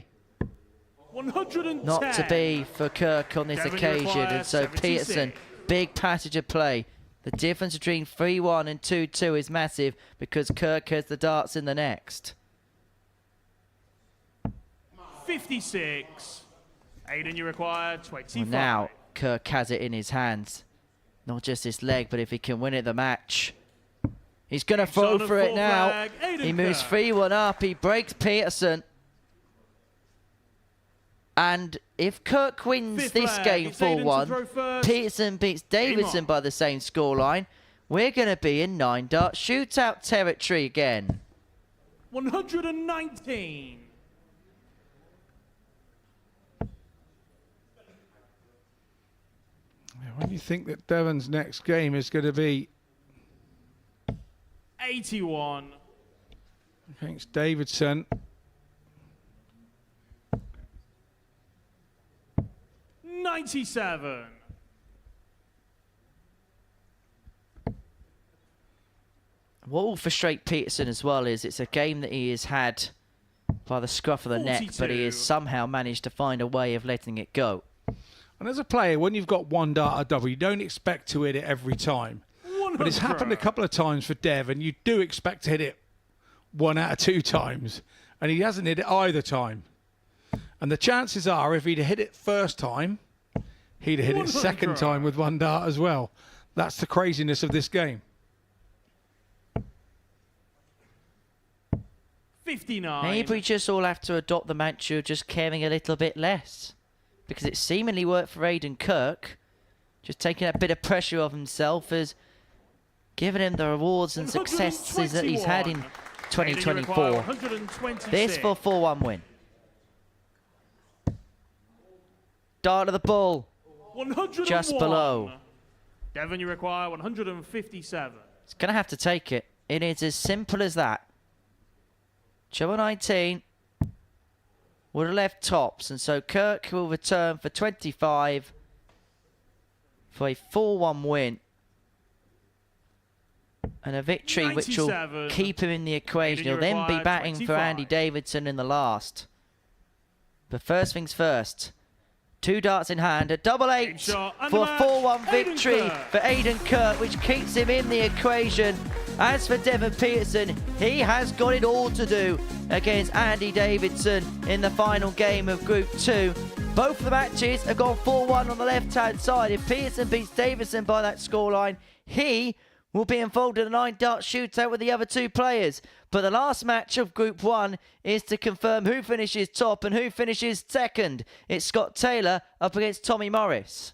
110. not to be for Kirk on this Devon, you occasion. require And so 76. Peterson, big passage of play. The difference between 3-1 and 2-2 is massive because Kirk has the darts in the next. 56. Aiden, you require 25. Well, now Kirk has it in his hands. Not just this leg, but if he can win it the match. He's going to throw for it now. He moves 3-1 up. He breaks Peterson. And if Kirk wins this game 4-1, Peterson beats Davidson by the same scoreline, we're going to be in 9-dart shootout territory again. 119. When you think that Devon's next game is going to be 81. against Davidson, 97. What will frustrate Peterson as well is it's a game that he has had by the scruff of the neck, but he has somehow managed to find a way of letting it go. and as a player, when you've got one dart or double, you don't expect to hit it every time. 100. But it's happened a couple of times for Dev, and you do expect to hit it 1 out of 2 times, and he hasn't hit it either time. And the chances are, if he'd hit it first time, he'd hit it second time with one dart as well. That's the craziness of this game. 59. Maybe we just all have to adopt the mantra of just caring a little bit less. Because it seemingly worked for Aiden Kirk. Just taking that bit of pressure off himself has given him the rewards and successes that he's had in 2024. This for a 4-1 win. Dart of the ball. 101. Just below. Devon, you require 157. It's going to have to take it. It is as simple as that. Treble 19. would have left tops. And so Kirk will return for 25 for a 4-1 win. And a victory which will keep him in the equation. He'll then be batting 25 for Andy Davidson in the last. But first things first. 2 darts in hand, a double 8 for a 4-1 victory for Aiden Kirk, which keeps him in the equation. As for Devon Peterson, he has got it all to do against Andy Davidson in the final game of Group 2. Both the matches have gone 4-1 on the left-hand side. If Peterson beats Davidson by that scoreline, he will be involved in a 9-dart shootout with the other 2 players. But the last match of Group 1 is to confirm who finishes top and who finishes second. It's Scott Taylor up against Tommy Morris.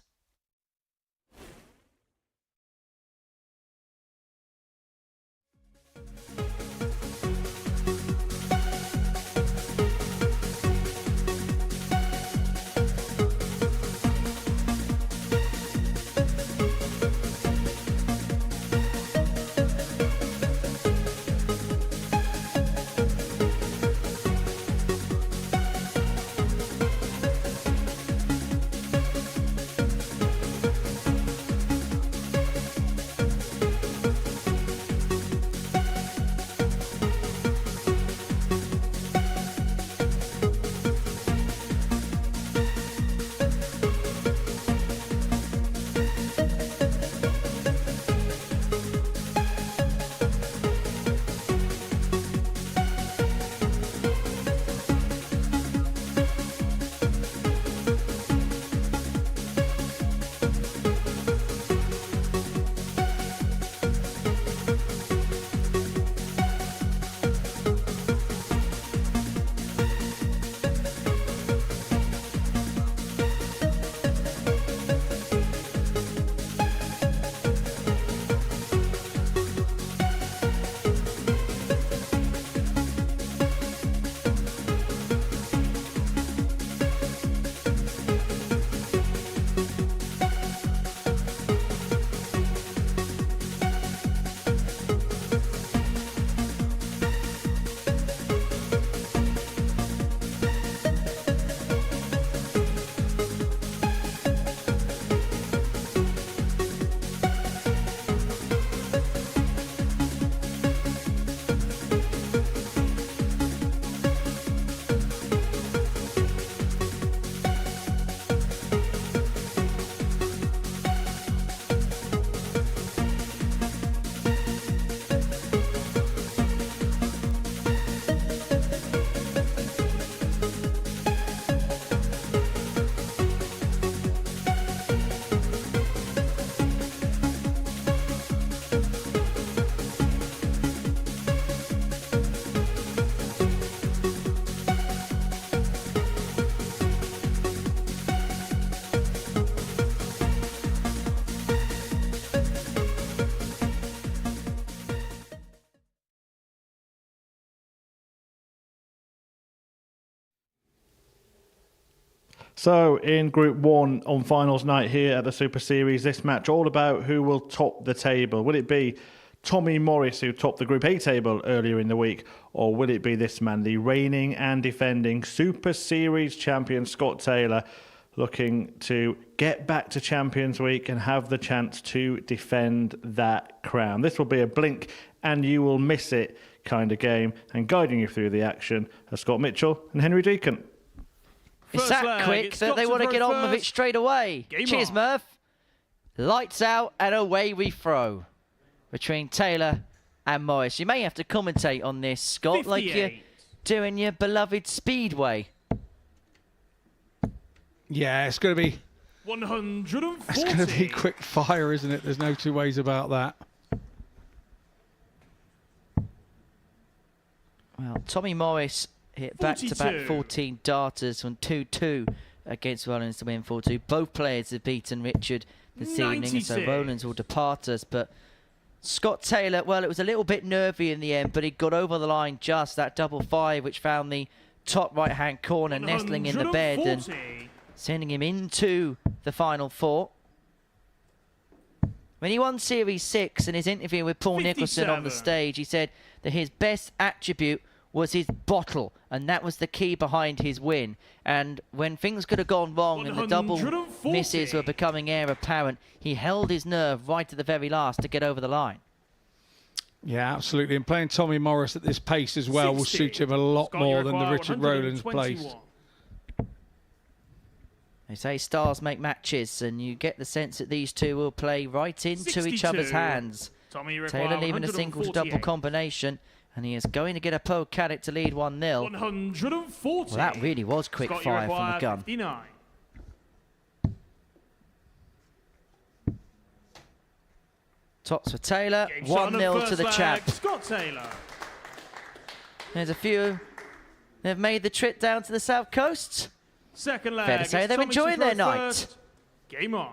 So in Group 1 on finals night here at the Super Series, this match all about who will top the table. Will it be Tommy Morris, who topped the Group A table earlier in the week, or will it be this man, the reigning and defending Super Series champion Scott Taylor, looking to get back to Champions Week and have the chance to defend that crown? This will be a blink and you will miss it kind of game, and guiding you through the action are Scott Mitchell and Henry Deacon. It's that quick that they want to get on with it straight away. Cheers, Murph. Lights out and away we throw between Taylor and Morris. You may have to commentate on this, Scott, 58. Like you're doing your beloved Speedway. Yeah, it's going to be 140. It's going to be quick fire, isn't it? There's no two ways about that. Well, Tommy Morris hit back-to-back 14 darters from 2-2 against Rowlands to win 4-2. Both players have beaten Richard this evening, so Rowlands will depart us. But Scott Taylor, well, it was a little bit nervy in the end, but he got over the line just. That double 5, which found the top right-hand corner, nestling in the bed and sending him into the final 4. When he won Series 6 in his interview with Paul Nicholson on the stage, he said that his best attribute was his bottle, and that was the key behind his win. And when things could have gone wrong and the double 140. misses were becoming heir apparent, he held his nerve right to the very last to get over the line. Yeah, absolutely. And playing Tommy Morris at this pace as well will suit him a lot more than the Richard Rowlands plays. They say stars make matches, and you get the sense that these two will play right into 62. each other's hands. Taylor leaving a single to double combination, and he is going to get a poke at it to lead 1-0. 140. Well, that really was quick Scott, fire from the gun. 59. Tops for Taylor, Game shot on the 1-0 first to the leg, champ. Scott Taylor. There's a few. They've made the trip down to the south coast. Second leg. Fair to say it's they're Tommy enjoying to their throw night. first. Game on.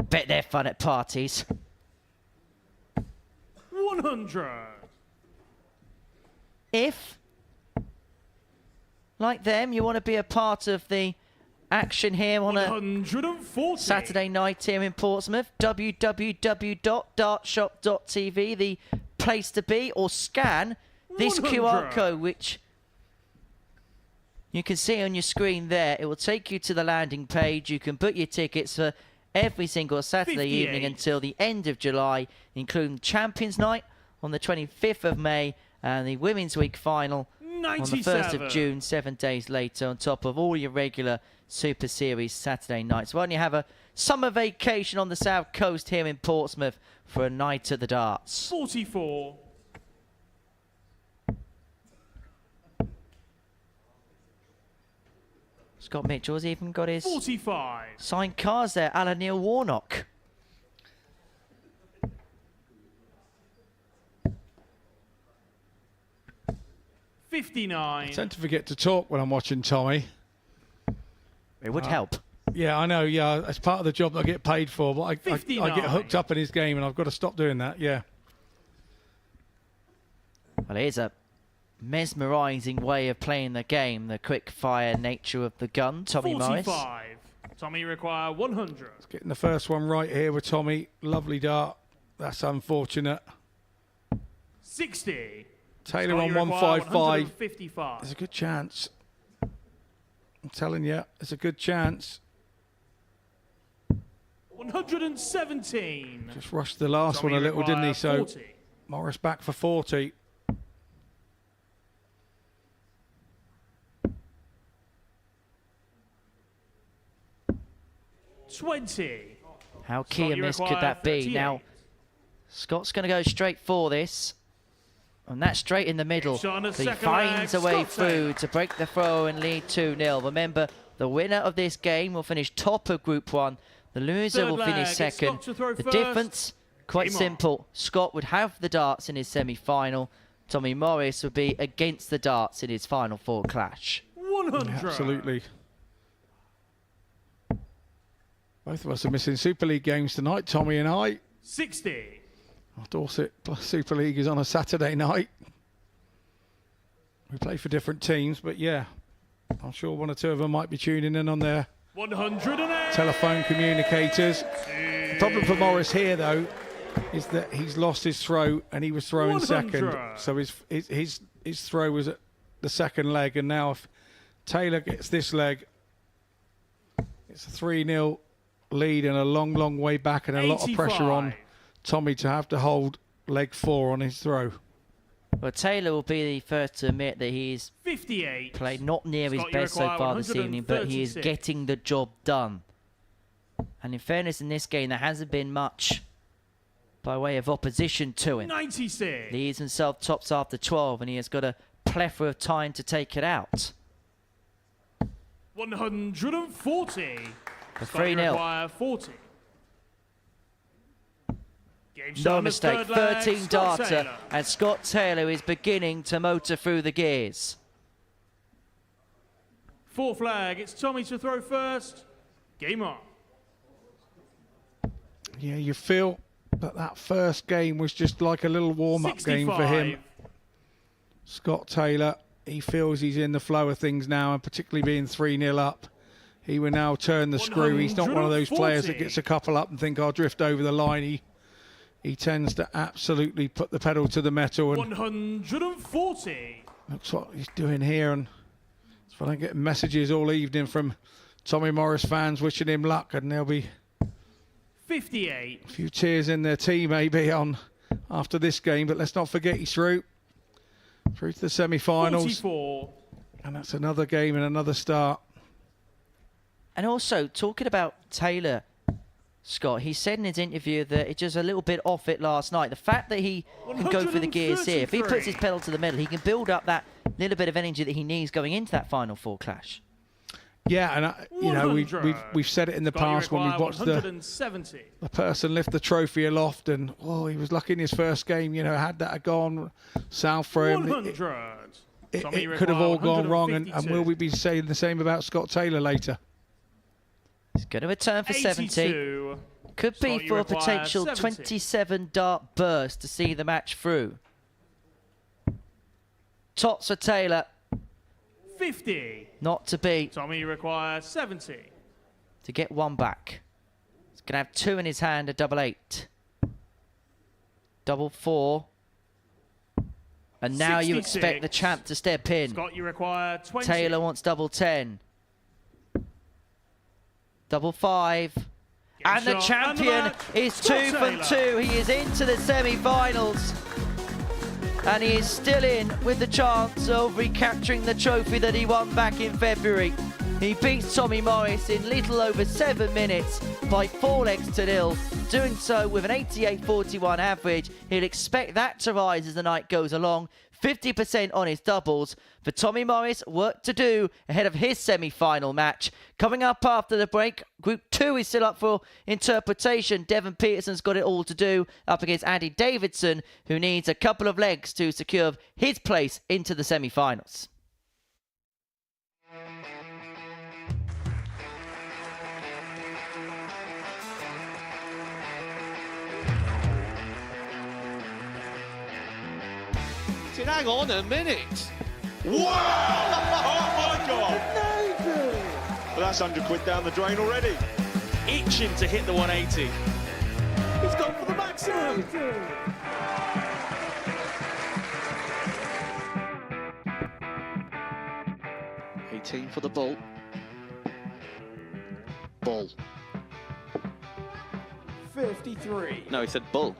Bet they're fun at parties. 100. If, like them, you want to be a part of the action here on a 140. Saturday night here in Portsmouth, www.dartshop.tv, the place to be, or scan this 100. QR code, which you can see on your screen there. It will take you to the landing page. You can book your tickets for every single Saturday 58. evening until the end of July, including Champions Night on the 25th of May and the Women's Week final on the 1st of 97. June, 7 days later, on top of all your regular Super Series Saturday nights. Why don't you have a summer vacation on the south coast here in Portsmouth for a night at the darts? 44. Scott Mitchell's even got his 45. signed cars there, a la Neil Warnock. I 59. tend to forget to talk when I'm watching Tommy. It would help. Yeah, I know. Yeah, it's part of the job that I get paid for, but I get 59. hooked up in his game, and I've got to stop doing that. Yeah. Well, it is a mesmerising way of playing the game, the quick-fire nature of the gun, Tommy 45. Morris. Tommy require 100. Getting the first one right here with Tommy. Lovely dart. That's unfortunate. 60. Taylor Scott, on you require 155. 155. There's a good chance. I'm telling you, there's a good chance. 117. Just rushed the last Tommy one a little, didn't he? require So 40. Morris back for 40. $20. How Scott, key a you miss could require that be? 38. Now, Scott's going to go straight for this. And that's straight in the middle. Shot on the So he second finds a leg, way Scott through Taylor. to break the throw and lead 2-0. Remember, the winner of this game will finish top of Group 1. The loser Third will finish leg, it's second. Scott to throw The first. difference, quite Game on. simple. Scott would have the darts in his semi-final. Tommy Morris would be against the darts in his Final Four clash. 100. Absolutely. Both of us are missing Super League games tonight, Tommy and I. 60. Dorset Super League is on a Saturday night. We play for different teams, but yeah, I'm sure one or two of them might be tuning in on their 108. telephone communicators. The problem for Morris here, though, is that he's lost his throw and he was throwing 100. second. So his throw was at the second leg, and now if Taylor gets this leg, it's a 3-0 lead and a long, long way back, and a lot of pressure on 85. Tommy to have to hold leg 4 on his throw. Well, Taylor will be the first to admit that he's 58. played not near his Scott, you best so require far this evening, but he is 136. getting the job done. And in fairness, in this game, there hasn't been much by way of opposition to him. 96. Leads himself tops after 12, and he has got a plethora of time to take it out. 140. For Scott, you 3-0. require 40. Game shot No on the mistake, third leg, 13 Scott darter, Taylor. and Scott Taylor is beginning to motor through the gears. Fourth flag, it's Tommy to throw first. Game on. Yeah, you feel that first game was just like a little warm-up game for him. 65. Scott Taylor, he feels he's in the flow of things now, and particularly being 3-0 up, he will now turn the screw. He's not one of those players that 140. gets a couple up and think I'll drift over the line. He tends to absolutely put the pedal to the metal. And 140. Looks what he's doing here, and so I get messages all evening from Tommy Morris fans wishing him luck, and there'll be 58. a few tears in their tea maybe on after this game, but let's not forget he's through to the semi-finals. 44. And that's another game and another start. And also, talking about Taylor, Scott, he said in his interview that it's just a little bit off it last night. The fact that he can go through the gears here, if he puts his pedal to the metal, he can build up that little bit of energy that he needs going into that Final Four clash. Yeah, and you know, we've said it in the past when we've watched the person lift the trophy aloft, and he was lucky in his first game. You know, had that gone south for him, it could have all gone wrong. And will we be saying the same about Scott Taylor later? He's going to return for 70. Could be for a potential 27 dart burst to see the match through. Tots for Taylor. 50. Not to beat. Tommy requires 70. To get one back. He's going to have 2 in his hand, a double 8. Double 4. And now 66. you expect the champ to step in. Scott, you require 20. Taylor wants double 10. Double 5. And the champion is 2 from 2. He is into the semi-finals. And he is still in with the chance of recapturing the trophy that he won back in February. He beats Tommy Morris in little over 7 minutes by 4 legs to 0, doing so with an 88.41 average. He'll expect that to rise as the night goes along. 50% on his doubles. For Tommy Morris, work to do ahead of his semi-final match. Coming up after the break, Group 2 is still up for interpretation. Devon Peterson's got it all to do up against Andy Davidson, who needs a couple of legs to secure his place into the semi-finals. Hang on a minute. Wow! Oh my God! Well, that's £100 down the drain already. Itching to hit the 180. He's gone for the maximum. $18 for the bull. Bull. 53. No, he said bull.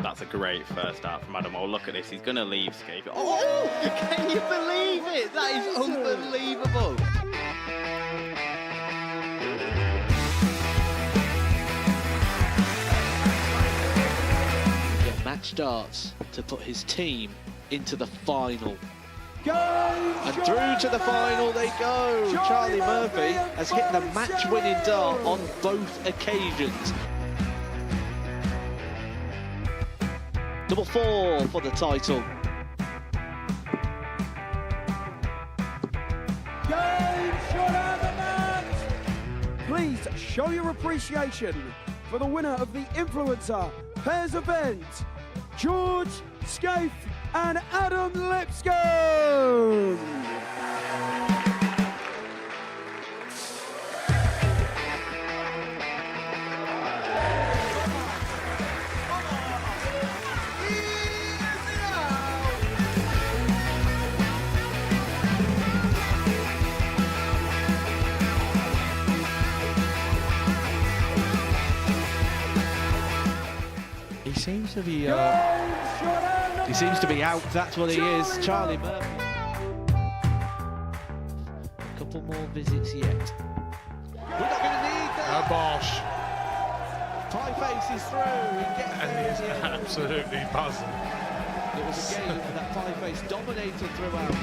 That's a great first start from Adam. Oh, look at this. He's going to leave Scape. Oh, can you believe it? That is unbelievable. Get match darts to put his team into the final. And through to the final they go. Charlie Murphy has hit the match-winning dart on both occasions. Double 4 for the title. Game shot out the match. Please show your appreciation for the winner of the Influencer Pairs event, George Scaife and Adam Lipscomb. He seems to be out. That's what he is. Charlie Murphy. A couple more visits yet. We're not going to need that. Oh, Bosch. Pie Face is through. And he's absolutely buzzing. It was a game that Pie Face dominated throughout.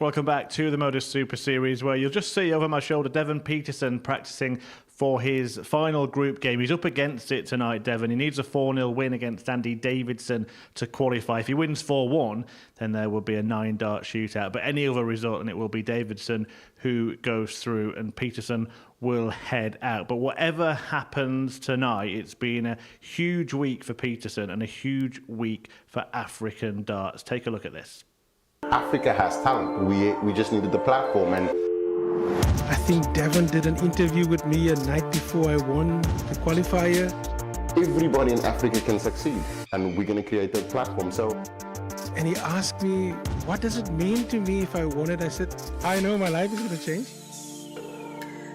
Welcome back to the Modus Super Series, where you'll just see over my shoulder Devon Peterson practicing for his final group game. He's up against it tonight, Devon. He needs a 4-0 win against Andy Davidson to qualify. If he wins 4-1, then there will be a 9-dart shootout. But any other result, and it will be Davidson who goes through, and Peterson will head out. But whatever happens tonight, it's been a huge week for Peterson and a huge week for African darts. Take a look at this. Africa has talent. We just needed the platform. And I think Devon did an interview with me a night before I won the qualifier. everybody in Africa can succeed, and we're going to create a platform. And he asked me, what does it mean to me if I won it? I said, I know my life is going to change.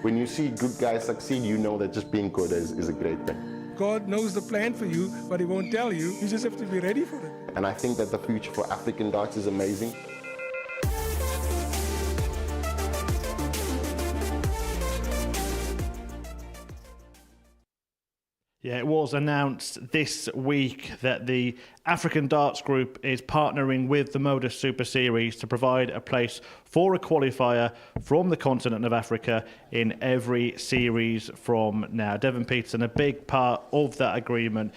When you see good guys succeed, you know that just being good is a great thing. God knows the plan for you, but he won't tell you. You just have to be ready for it. And I think that the future for African darts is amazing. Yeah, it was announced this week that the African Darts Group is partnering with the Modus Super Series to provide a place for a qualifier from the continent of Africa in every series from now. Devon Peterson, a big part of that agreement,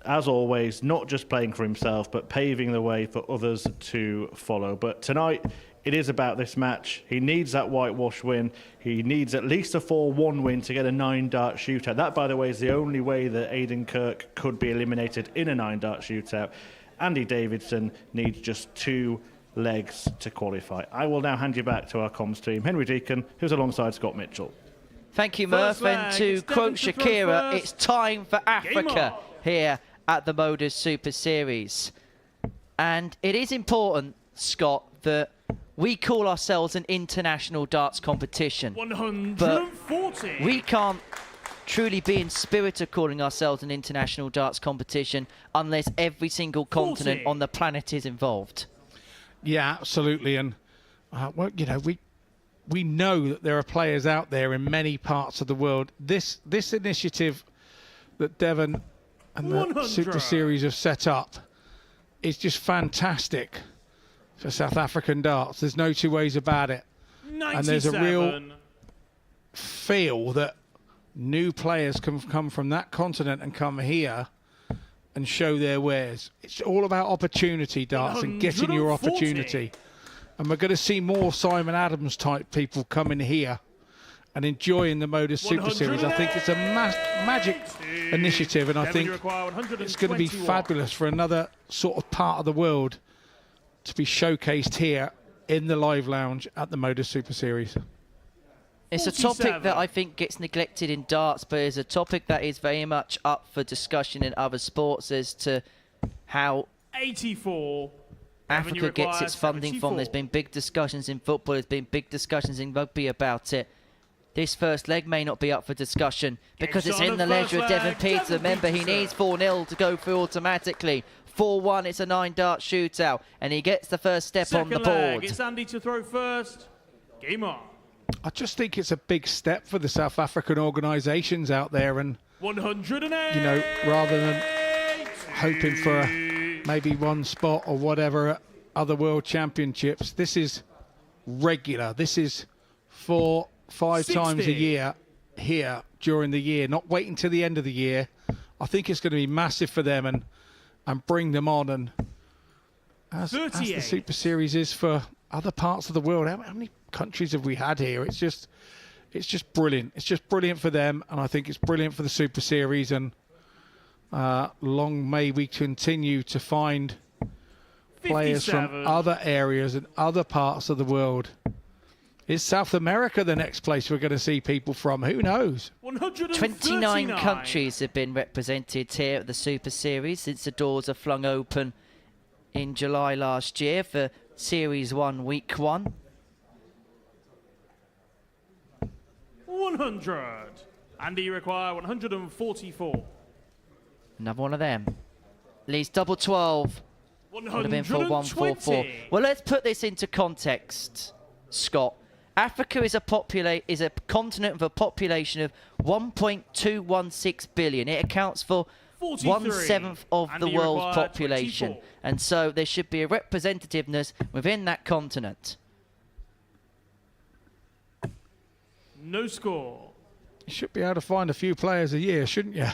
as always, not just playing for himself, but paving the way for others to follow. But tonight, it is about this match. He needs that whitewash win. He needs at least a 4-1 win to get a 9-dart shootout. That, by the way, is the only way that Aiden Kirk could be eliminated in a 9-dart shootout. Andy Davidson needs just 2 legs to qualify. I will now hand you back to our comms team, Henry Deacon, who's alongside Scott Mitchell. Thank you, Murph. And to quote Shakira, it's time for Africa here at the Modus Super Series. And it is important, Scott, that we call ourselves an international darts competition. 140. But we can't truly be in spirit of calling ourselves an international darts competition unless every single continent on the planet is involved. Yeah, absolutely. And, well, you know, we know that there are players out there in many parts of the world. This initiative that Devon and the 100. Super Series have set up is just fantastic for South African darts. There's no two ways about it. 97. And there's a real feel that new players can come from that continent and come here and show their wares. It's all about opportunity, darts, and getting your opportunity. And we're going to see more Simon Adams type people coming here and enjoying the Modus Super Series. I think it's a magic initiative, and I think it's going to be fabulous for another sort of part of the world to be showcased here in the live lounge at the Modus Super Series. It's a topic that I think gets neglected in darts, but is a topic that is very much up for discussion in other sports as to how 84. Africa gets its funding 74. from. There's been big discussions in football, there's been big discussions in rugby about it. This first leg may not be up for discussion because it's in the leisure of Devon Peterson. Remember, he needs 4-0 to go through automatically. 4-1, it's a 9-dart shootout, and he gets the first step on the board. It's Andy to throw first. Game on. I just think it's a big step for the South African organisations out there, and 108. you know, rather than hoping for maybe one spot or whatever at other world championships, this is regular. This is 4-5 times a year here during the year, not waiting till the end of the year. I think it's going to be massive for them and bring them on, and as the Super Series is for other parts of the world. How many countries have we had here? It's just brilliant. It's just brilliant for them, and I think it's brilliant for the Super Series, and long may we continue to find players from other areas and other parts of the world. Is South America the next place we're going to see people from? Who knows? 29 countries have been represented here at the Super Series since the doors are flung open in July last year for Series 1, Week 1. 100. Andy, you require 144. Another one of them. At least double 12. Would have been for 144. Well, let's put this into context, Scott. Africa is a continent with a population of 1.216 billion. It accounts for 1/7 of the world's population. 24. And so there should be a representativeness within that continent. No score. You should be able to find a few players a year, shouldn't you?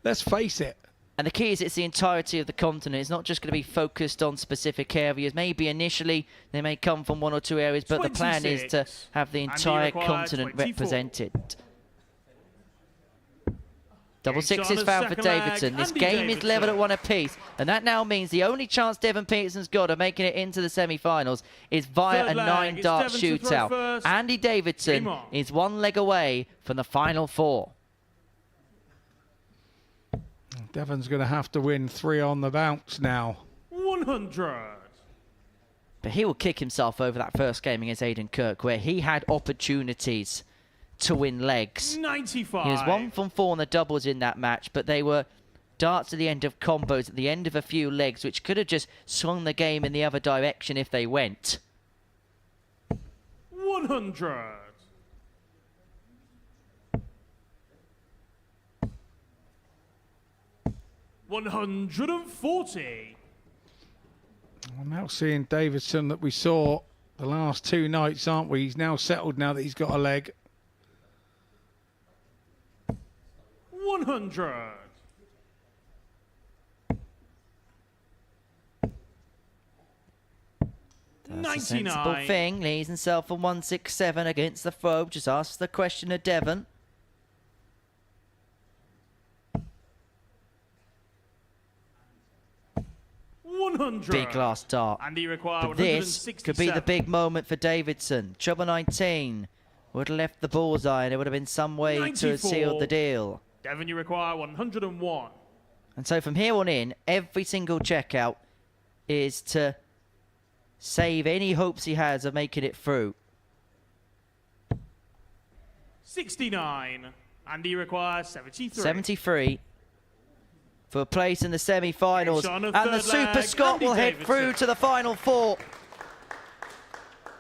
let's face it. And the key is it's the entirety of the continent. It's not just going to be focused on specific areas. Maybe initially they may come from one or two areas, but the plan is to have the entire continent represented. Double sixes found for Davidson. This game is level at 1 apiece, and that now means the only chance Devon Peterson's got of making it into the semi-finals is via a 9-dart shootout. Andy Davidson is 1 leg away from the final 4. Devon's going to have to win 3 on the bounce now. 100. But he will kick himself over that first game against Aiden Kirk, where he had opportunities to win legs. 95. He was 1 from 4 on the doubles in that match, but they were darts at the end of combos, at the end of a few legs, which could have just swung the game in the other direction if they went. 100. $140. I'm now seeing Davidson that we saw the last 2 nights, aren't we? He's now settled now that he's got a leg. 100. That's a sensible thing. Leaves himself on 167 against the throw. Just asks the question of Devon. Big last dart. And he required But this could be the big moment for Davidson. Trouble 19 would have left the bullseye, and it would have been some way 94. to have sealed the deal. Devon, you require 101. And so from here on in, every single checkout is to save any hopes he has of making it through. 69. And he requires 73. 73 for a place in the semi-finals. And the Super Scot will head through to the final 4.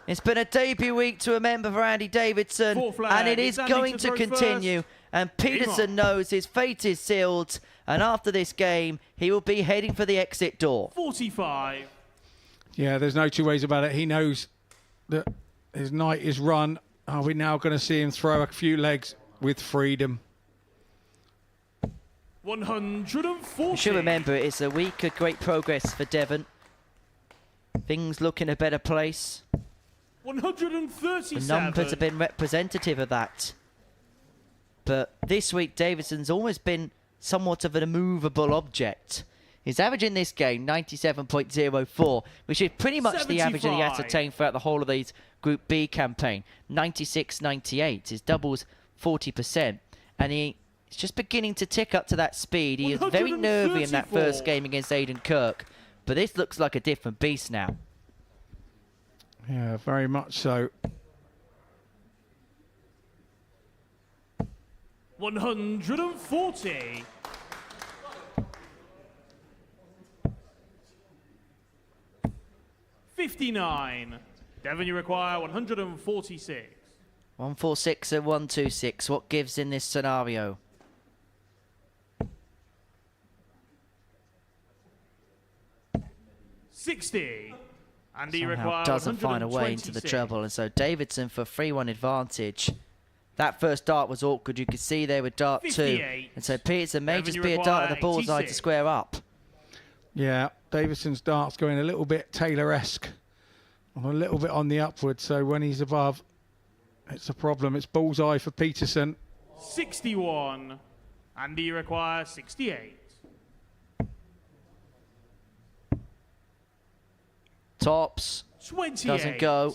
It's been a debut week to remember for Andy Davidson, and it is going to continue. And Peterson knows his fate is sealed, and after this game, he will be heading for the exit door. 45. Yeah, there's no two ways about it. He knows that his night is run. Are we now going to see him throw a few legs with freedom? 140. You should remember, it's a week of great progress for Devon. Things look in a better place. 137. The numbers have been representative of that. But this week, Davidson's always been somewhat of an immovable object. He's averaging this game 97.04, which is pretty much the average that he ascertained throughout the whole of his Group B campaign. 96.98. His doubles 40%. And he's just beginning to tick up to that speed. He is very nervy in that first game against Aiden Kirk. But this looks like a different beast now. Yeah, very much so. 140. $59. Devon, you require 146. 146 and 126. What gives in this scenario? $60. And he Somehow requires doesn't find a way into the treble, and so Davidson for 3-1 advantage. That first dart was awkward. You could see there with dart 2, and so Peterson may just be a dart at the bullseye to square up. Yeah, Davidson's dart's going a little bit Taylor-esque, a little bit on the upward. So when he's above, it's a problem. It's bullseye for Peterson. 61. And he requires 68. Tops. 28. Doesn't go.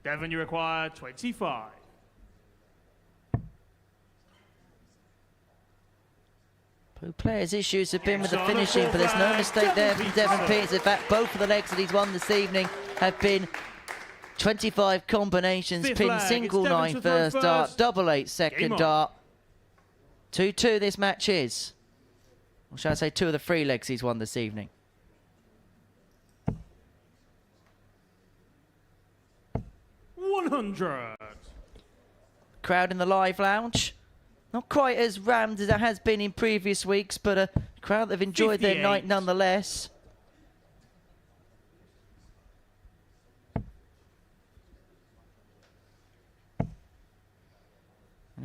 Devon, you require 25. Players' issues have been with the finishing, but there's no mistake there from Devon Peterson. In fact, both of the legs that he's won this evening have been 25 combinations, pin single 9 first dart, double 8 second dart. 2-2 this match is. Or shall I say 2 of the 3 legs he's won this evening. $100. Crowd in the live lounge. Not quite as rammed as it has been in previous weeks, but a crowd that have enjoyed 58. Their night nonetheless.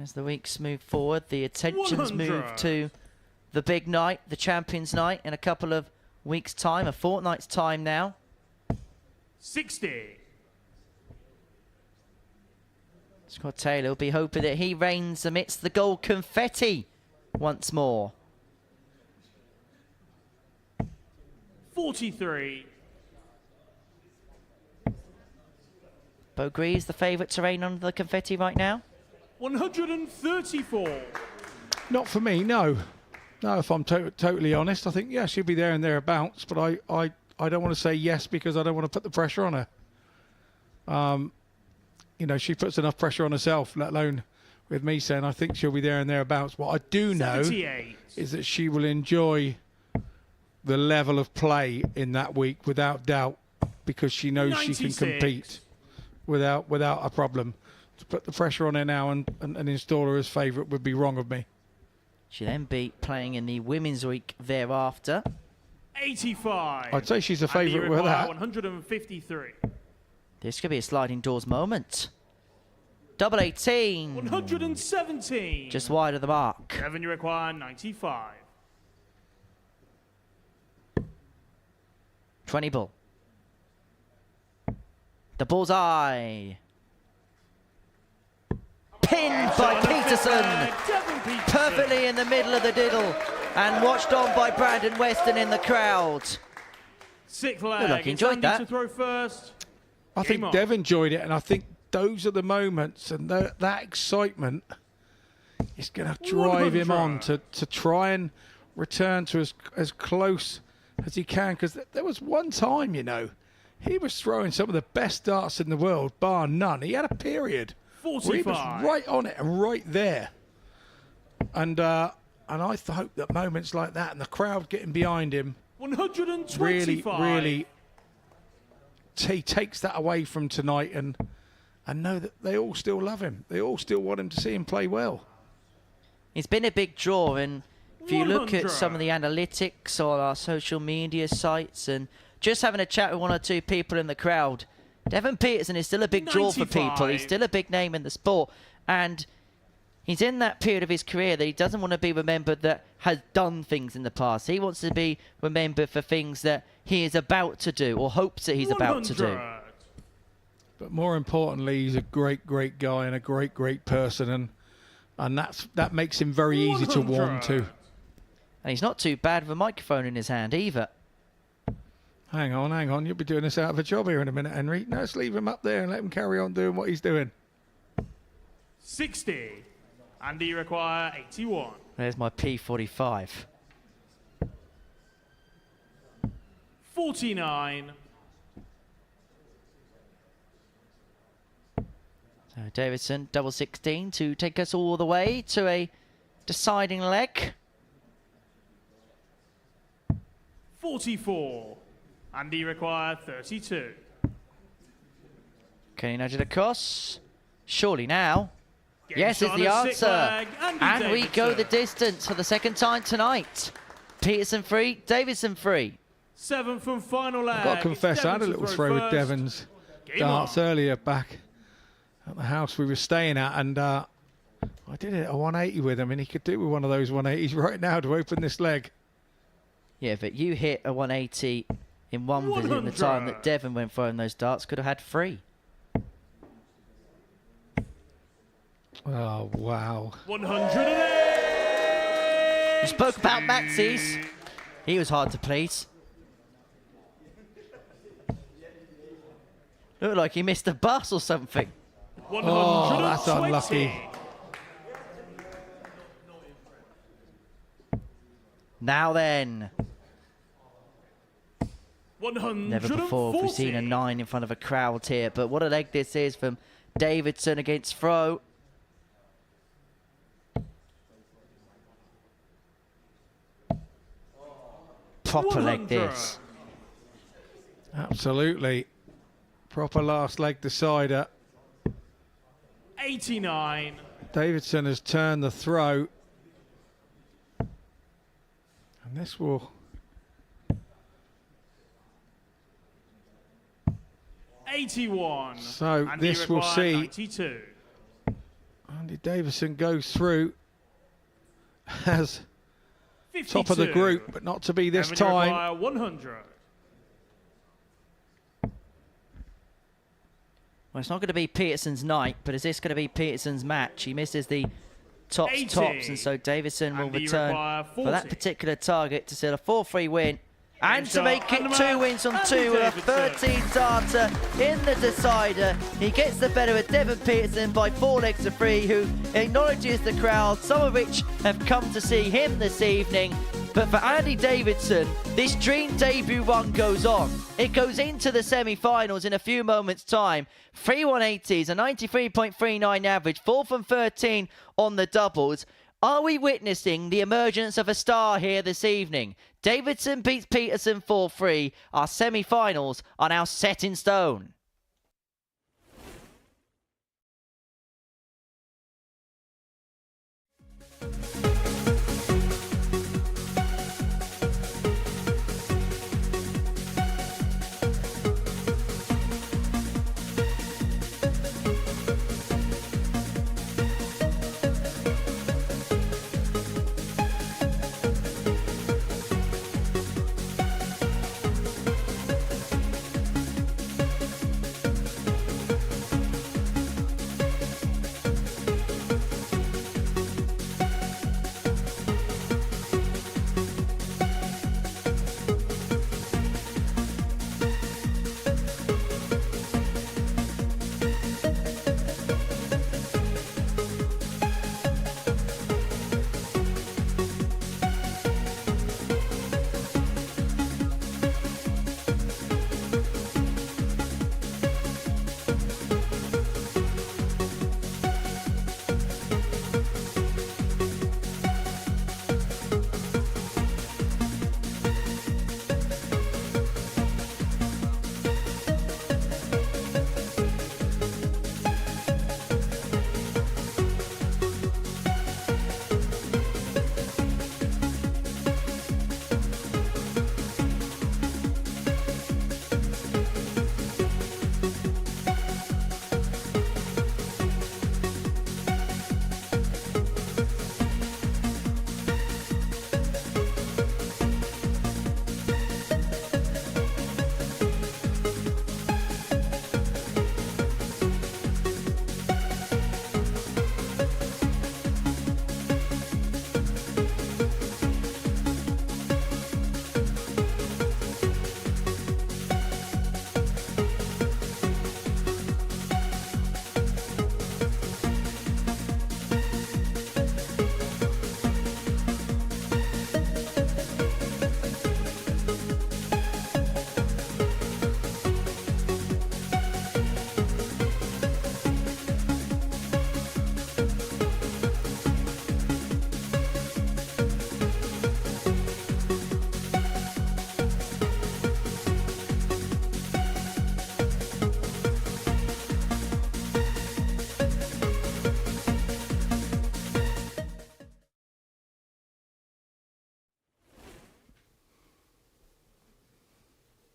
As the weeks move forward, the attentions move to the big night, the Champions Night, in a couple of weeks' time, a fortnight's time now. 60. Scott Taylor will be hoping that he reigns amidst the gold confetti once more. 43. Beau Greaves, the favourite to reign under the confetti right now. 134. Not for me, no. No, if I'm totally honest, I think, yeah, she'll be there and thereabouts, but I don't want to say yes because I don't want to put the pressure on her. You know, she puts enough pressure on herself, let alone with me saying I think she'll be there and thereabouts. What I do know 78. is that she will enjoy the level of play in that week without doubt, because she knows 96. she can compete without a problem. To put the pressure on her now and install her as favourite would be wrong of me. She then beat playing in the Women's Week thereafter. 85. I'd say she's a favourite with that. 153. This could be a sliding doors moment. Double 18. 117. Just wide of the mark. Devon, you require 95. 20 ball. The bullseye. Pinned by Peterson. Perfectly in the middle of the diddle. And watched on by Brandon Weston in the crowd. Sixth leg. Look like he enjoyed that. To throw first. I think Dev enjoyed it, and I think those are the moments and that excitement is going to drive him on to try and return to as close as he can. Because there was one time, you know, he was throwing some of the best darts in the world, bar none. He had a period 45. where he was right on it and right there. And I hope that moments like that and the crowd getting behind him 125. really he takes that away from tonight and know that they all still love him. They all still want him to see him play well. It's been a big draw, and if you look 100. at some of the analytics on our social media sites and just having a chat with one or two people in the crowd, Devon Peterson is still a big draw for people. He's still a big name in the sport, and he's in that period of his career that he doesn't want to be remembered that has done things in the past. He wants to be remembered for things that he is about to do or hopes that he's about to do. But more importantly, he's a great, great guy and a great, great person, and that makes him very easy to warm to. And he's not too bad with a microphone in his hand either. Hang on. You'll be doing us out of a job here in a minute, Henry. No, let's leave him up there and let him carry on doing what he's doing. 60. And you require 81. There's my P45. 49. So Davidson, double 16 to take us all the way to a deciding leg. 44. And you require 32. Can he nudge it across? Surely now. Game Yes is shot the on a sick answer. leg, And we go Davidson. the distance for the second time tonight. Peterson free, Davidson free. 7th and final leg. I've got to confess, I had a Devon to little throw with first. Devon's Game darts on. earlier back at the house we were staying at, and I did it at a 180 with him, and he could do with one of those 180s right now to open this leg. Yeah, but you hit a 180 in one visit in the time that Devon went throwing those darts. Could have had 3. Oh, wow. 108. You spoke about Maxis. He was hard to please. Looked like he missed a bus or something. Oh, that's unlucky. Now then. 140. Never before have we seen a 9 in front of a crowd here, but what a leg this is from Davidson against Fro. Proper leg this. Absolutely. Proper last leg decider. 89. Davidson has turned the throw. And this will... 81. So And this he will required see... 92. Andy Davidson goes through as 52. top of the group, but not to be this Having to time. require 100. Well, it's not going to be Peterson's night, but is this going to be Peterson's match? He misses the tops, 80. and so Davidson will Andy return require for that 40. particular target to seal a 4-3 win. And to shot make it on the 2 mark, wins on Andy 2 with a Davidson. 13 darter in the decider. He gets the better of Devon Peterson by 4 legs to 3, who acknowledges the crowd, some of which have come to see him this evening. But for Andy Davidson, this dream debut run goes on. It goes into the semi-finals in a few moments' time. 3 180s, a 93.39 average, 4 from 13 on the doubles. Are we witnessing the emergence of a star here this evening? Davidson beats Peterson 4-3. Our semi-finals are now set in stone.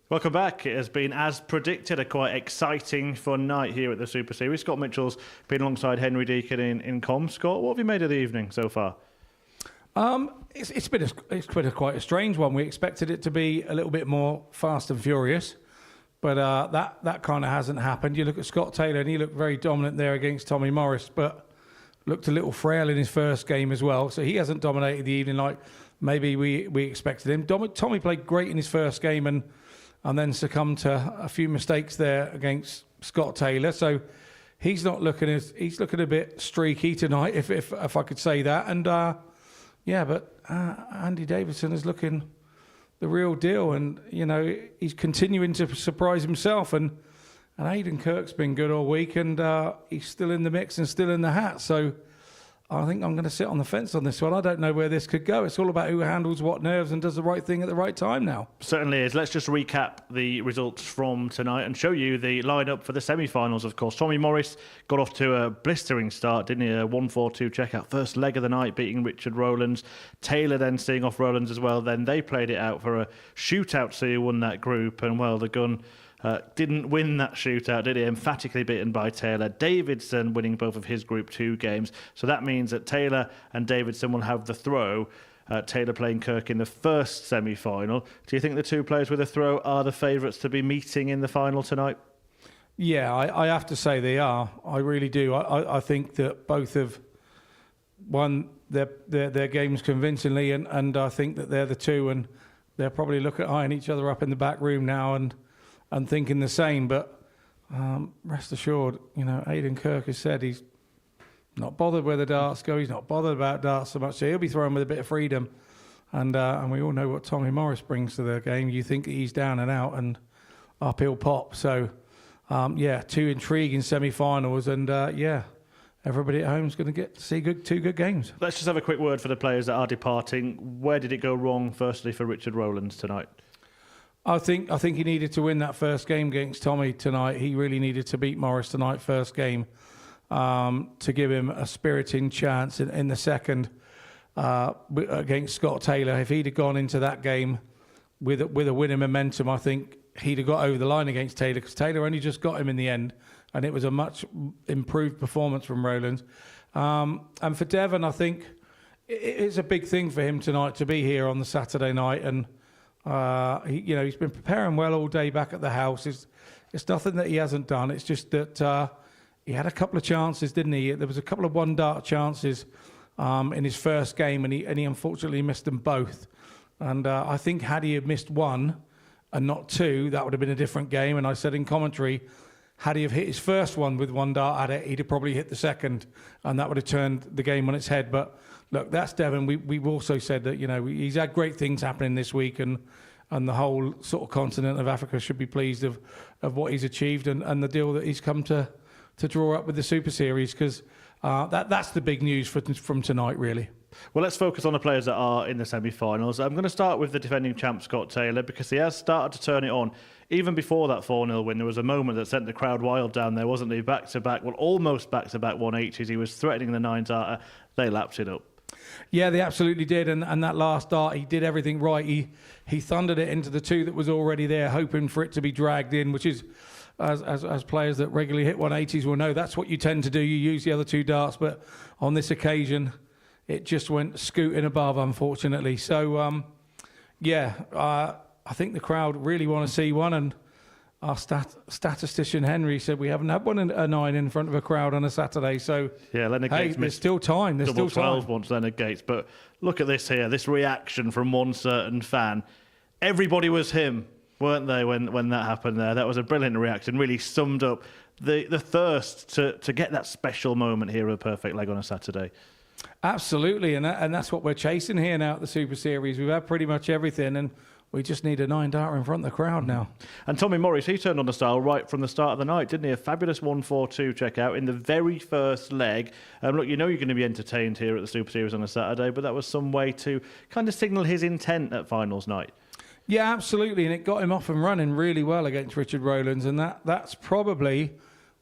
Welcome back. It has been, as predicted, a quite exciting, fun night here at the Super Series. Scott Mitchell's been alongside Henry Deacon in comms. Scott, what have you made of the evening so far? It's been quite a strange one. We expected it to be a little bit more fast and furious, but that kind of hasn't happened. You look at Scott Taylor, and he looked very dominant there against Tommy Morris, but looked a little frail in his first game as well. So he hasn't dominated the evening like maybe we expected him. Tommy played great in his first game and then succumbed to a few mistakes there against Scott Taylor. So he's not looking he's looking a bit streaky tonight, if I could say that. And but Andy Davidson is looking the real deal, and he's continuing to surprise himself. And Aiden Kirk's been good all week, and he's still in the mix and still in the hat. So I think I'm going to sit on the fence on this one. I don't know where this could go. It's all about who handles what nerves and does the right thing at the right time now. Certainly is. Let's just recap the results from tonight and show you the lineup for the semi-finals, of course. Tommy Morris got off to a blistering start, didn't he? A 1-4-2 checkout. First leg of the night, beating Richard Rowlands. Taylor then seeing off Rowlands as well. Then they played it out for a shootout, so he won that group. And, well, the gun Didn't win that shootout, did he? Emphatically beaten by Taylor. Davidson winning both of his Group 2 games. So that means that Taylor and Davidson will have the throw. Taylor playing Kirk in the first semi-final. Do you think the two players with a throw are the favourites to be meeting in the final tonight? Yeah, I have to say they are. I really do. I think that both have won their games convincingly, and I think that they're the two, and they'll probably look at eyeing each other up in the back room now and thinking the same. But rest assured, Aiden Kirk has said he's not bothered where the darts go. He's not bothered about darts so much. So he'll be throwing with a bit of freedom. And we all know what Tommy Morris brings to the game. You think that he's down and out, and up he'll pop. So, two intriguing semi-finals. And, everybody at home is going to get to see two good games. Let's just have a quick word for the players that are departing. Where did it go wrong, firstly, for Richard Rowlands tonight? I think he needed to win that first game against Tommy tonight. He really needed to beat Morris tonight, first game. To give him a spiriting chance in the second against Scott Taylor. If he'd have gone into that game with a winning momentum, I think he'd have got over the line against Taylor, because Taylor only just got him in the end, and it was a much improved performance from Rowlands. And for Devon, I think it's a big thing for him tonight to be here on the Saturday night, and he's been preparing well all day back at the house. It's nothing that he hasn't done. It's just that he had a couple of chances, didn't he? There was a couple of one-dart chances in his first game, and he unfortunately missed them both. And I think had he have missed one and not two, that would have been a different game. And I said in commentary, had he have hit his first one with one dart at it, he'd have probably hit the second, and that would have turned the game on its head. But look, that's Devon. We've also said that he's had great things happening this week, and the whole sort of continent of Africa should be pleased of what he's achieved and the deal that he's come to draw up with the Super Series, because that's the big news from tonight, really. Well, let's focus on the players that are in the semi-finals. I'm going to start with the defending champ, Scott Taylor, because he has started to turn it on. Even before that 4-0 win, there was a moment that sent the crowd wild down there, wasn't he? Back-to-back, well, almost back-to-back 180s. He was threatening the 9-darter. They lapped it up. Yeah, they absolutely did. And that last dart, he did everything right. He thundered it into the two that was already there, hoping for it to be dragged in, which is... As players that regularly hit 180s will know, that's what you tend to do. You use the other two darts, but on this occasion, it just went scooting above, unfortunately. So, I think the crowd really want to see one, and our statistician Henry said we haven't had a 9 in front of a crowd on a Saturday. So, yeah, Leonard Gates there's still time. There's still time. 12 once Leonard Gates. But look at this here, this reaction from one certain fan. Everybody was him, weren't they, when that happened there? That was a brilliant reaction, really summed up the thirst to get that special moment here of a perfect leg on a Saturday. Absolutely, and that's what we're chasing here now at the Super Series. We've had pretty much everything, and we just need a 9-darter in front of the crowd now. And Tommy Morris, he turned on the style right from the start of the night, didn't he? A fabulous 1-4-2 checkout in the very first leg. Look, you're going to be entertained here at the Super Series on a Saturday, but that was some way to kind of signal his intent at finals night. Yeah, absolutely, and it got him off and running really well against Richard Rowlands, and that's probably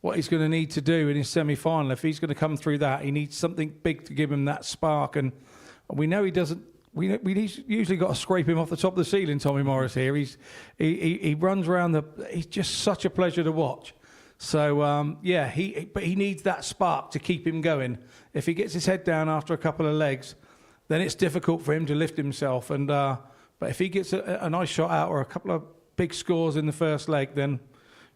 what he's going to need to do in his semi-final. If he's going to come through that, he needs something big to give him that spark, and we know he doesn't. We usually got to scrape him off the top of the ceiling, Tommy Morris here. He runs around he's just such a pleasure to watch. So but he needs that spark to keep him going. If he gets his head down after a couple of legs, then it's difficult for him to lift himself, and. But if he gets a nice shot out or a couple of big scores in the first leg, then,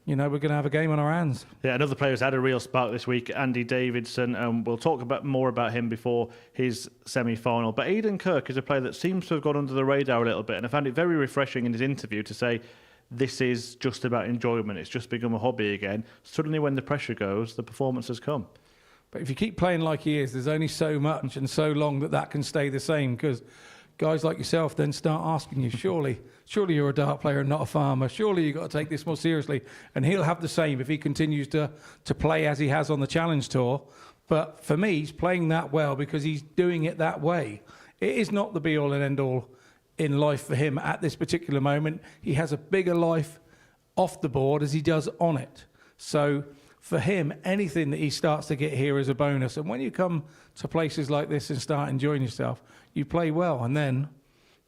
we're going to have a game on our hands. Yeah, another player who's had a real spark this week, Andy Davidson, and we'll talk more about him before his semi-final. But Aiden Kirk is a player that seems to have gone under the radar a little bit, and I found it very refreshing in his interview to say this is just about enjoyment. It's just become a hobby again. Suddenly when the pressure goes, the performance has come. But if you keep playing like he is, there's only so much and so long that can stay the same, because guys like yourself then start asking you, surely you're a dart player and not a farmer. Surely you've got to take this more seriously. And he'll have the same if he continues to play as he has on the Challenge Tour. But for me, he's playing that well because he's doing it that way. It is not the be-all and end-all in life for him at this particular moment. He has a bigger life off the board as he does on it. So for him, anything that he starts to get here is a bonus. And when you come to places like this and start enjoying yourself, you play well, and then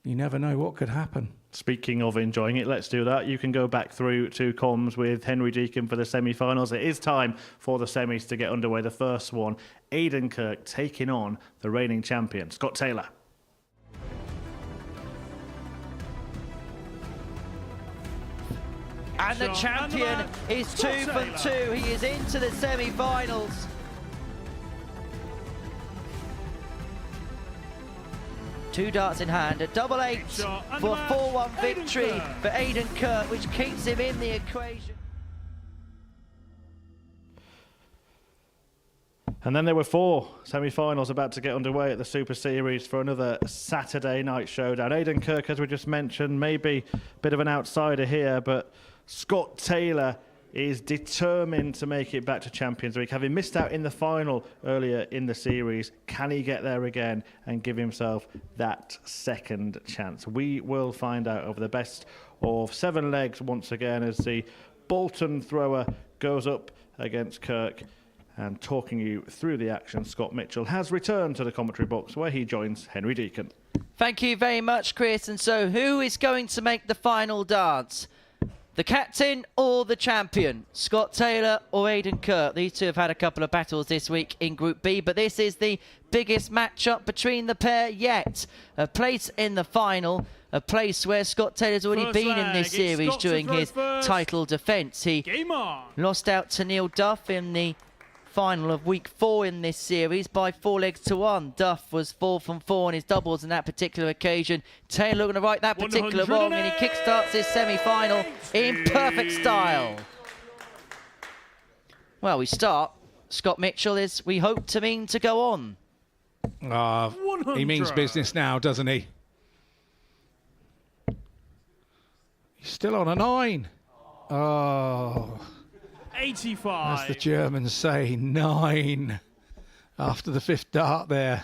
you never know what could happen. Speaking of enjoying it, let's do that. You can go back through to comms with Henry Deacon for the semi-finals. It is time for the semis to get underway. The first one, Aiden Kirk taking on the reigning champion, Scott Taylor. And the champion is 2 from 2. He is into the semi-finals. Two darts in hand, a double 8 for a 4-1 victory for Aiden Kirk, which keeps him in the equation. And then there were 4 semi-finals about to get underway at the Super Series for another Saturday night showdown. Aiden Kirk, as we just mentioned, maybe a bit of an outsider here, but Scott Taylor is determined to make it back to Champions Week. Having missed out in the final earlier in the series, can he get there again and give himself that second chance? We will find out over the best of 7 legs once again as the Bolton thrower goes up against Kirk. And talking you through the action, Scott Mitchell has returned to the commentary box where he joins Henry Deacon. Thank you very much, Chris. And so who is going to make the final dance? The captain or the champion? Scott Taylor or Aiden Kirk? These two have had a couple of battles this week in Group B, but this is the biggest matchup between the pair yet. A place in the final, a place where Scott Taylor's already been in this series during his title defence. He lost out to Neil Duff in the final of week 4 in this series by 4 legs to 1. Duff was 4 from 4 in his doubles on that particular occasion. Taylor going to right that particular wrong, and he kickstarts his semi-final in perfect style. Well, we start, Scott Mitchell, as we hope to mean to go on. He means business now, doesn't he? He's still on a 9. Oh. 85. As the Germans say, 9 after the 5th dart there.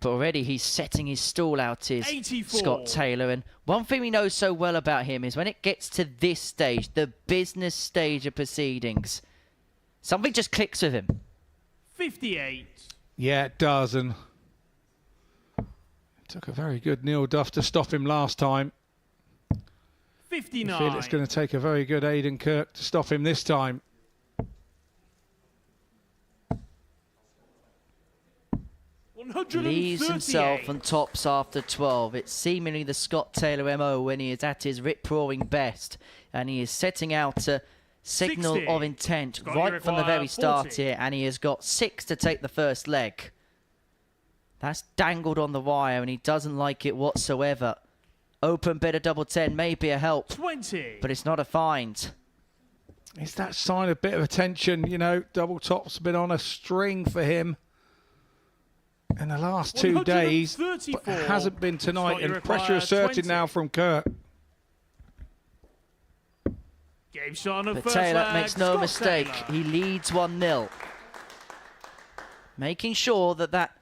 But already he's setting his stall out, is 84. Scott Taylor. And one thing we know so well about him is when it gets to this stage, the business stage of proceedings, something just clicks with him. 58. Yeah, it does. And it took a very good Neil Duff to stop him last time. 59. I feel it's going to take a very good Aiden Kirk to stop him this time. Leaves himself on tops after 12. It's seemingly the Scott Taylor MO when he is at his rip-roaring best. And he is setting out a signal 60. of intent Scott, right from the very start 40. here. And he has got 6 to take the first leg. That's dangled on the wire and he doesn't like it whatsoever. Open bit of double 10 may be a help, 20. but it's not a find. It's that sign of bit of attention, you know. Double top's been on a string for him in the last 2 days, but it hasn't been tonight. And pressure asserted 20. now from Kirk. Game shot on But first Taylor leg, makes no Scott mistake. Taylor. He leads 1-0. Making sure that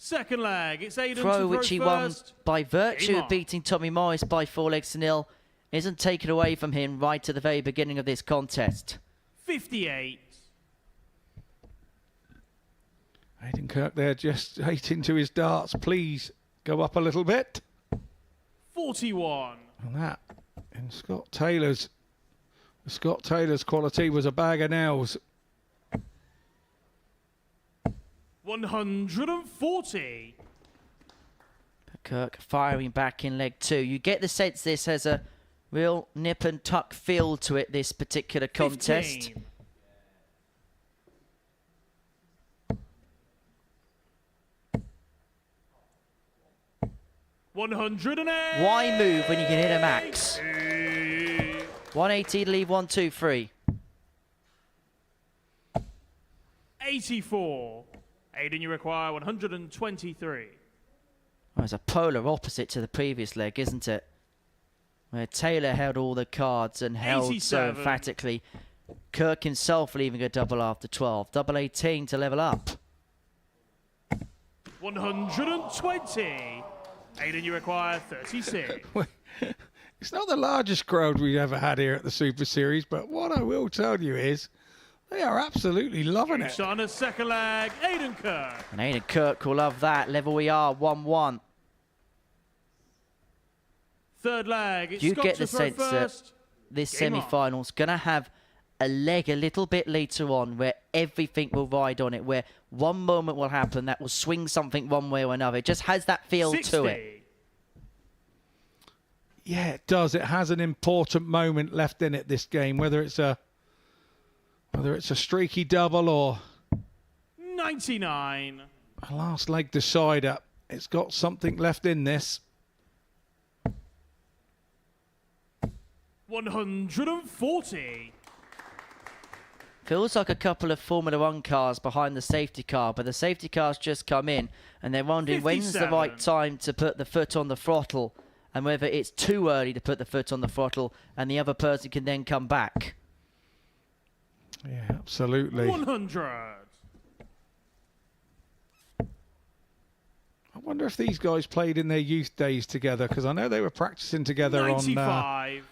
Second leg, it's Aiden throw to which he throw won first. by virtue Game of on. beating Tommy Morris by 4 legs to 0 isn't taken away from him right at the very beginning of this contest. 58. Aiden Kirk there just 8 into his darts. Please go up a little bit. 41. And that in Scott Taylor's quality was a bag of nails. 140. Kirk firing back in leg 2. You get the sense this has a real nip and tuck feel to it, this particular contest. 15. $108. Why move when you can hit a max? 180 to leave 123. 84. Aiden, you require 123. Well, it's a polar opposite to the previous leg, isn't it? Where Taylor held all the cards and held so 87. emphatically. Kirk himself leaving a double after 12. Double 18 to level up. 120. Aiden, you require 36. It's not the largest crowd we've ever had here at the Super Series, but what I will tell you is they are absolutely loving it. On a second leg, Aiden Kirk. And Aiden Kirk will love that. Level we are, 1-1. Third leg. It's You Scott get to the throw sense first. that this Game on. semi-final's going to have a leg a little bit later on where everything will ride on it, where one moment will happen that will swing something one way or another. It just has that feel 60. to it. Yeah, it does. It has an important moment left in it, this game, whether it's a streaky double or 99. a last leg decider. It's got something left in this. 140. Feels like a couple of Formula One cars behind the safety car, but the safety car's just come in and they're wondering when's the right time to put the foot on the throttle and whether it's too early to put the foot on the throttle and the other person can then come back. Yeah, absolutely. 100. I wonder if these guys played in their youth days together, because I know they were practicing together 95. on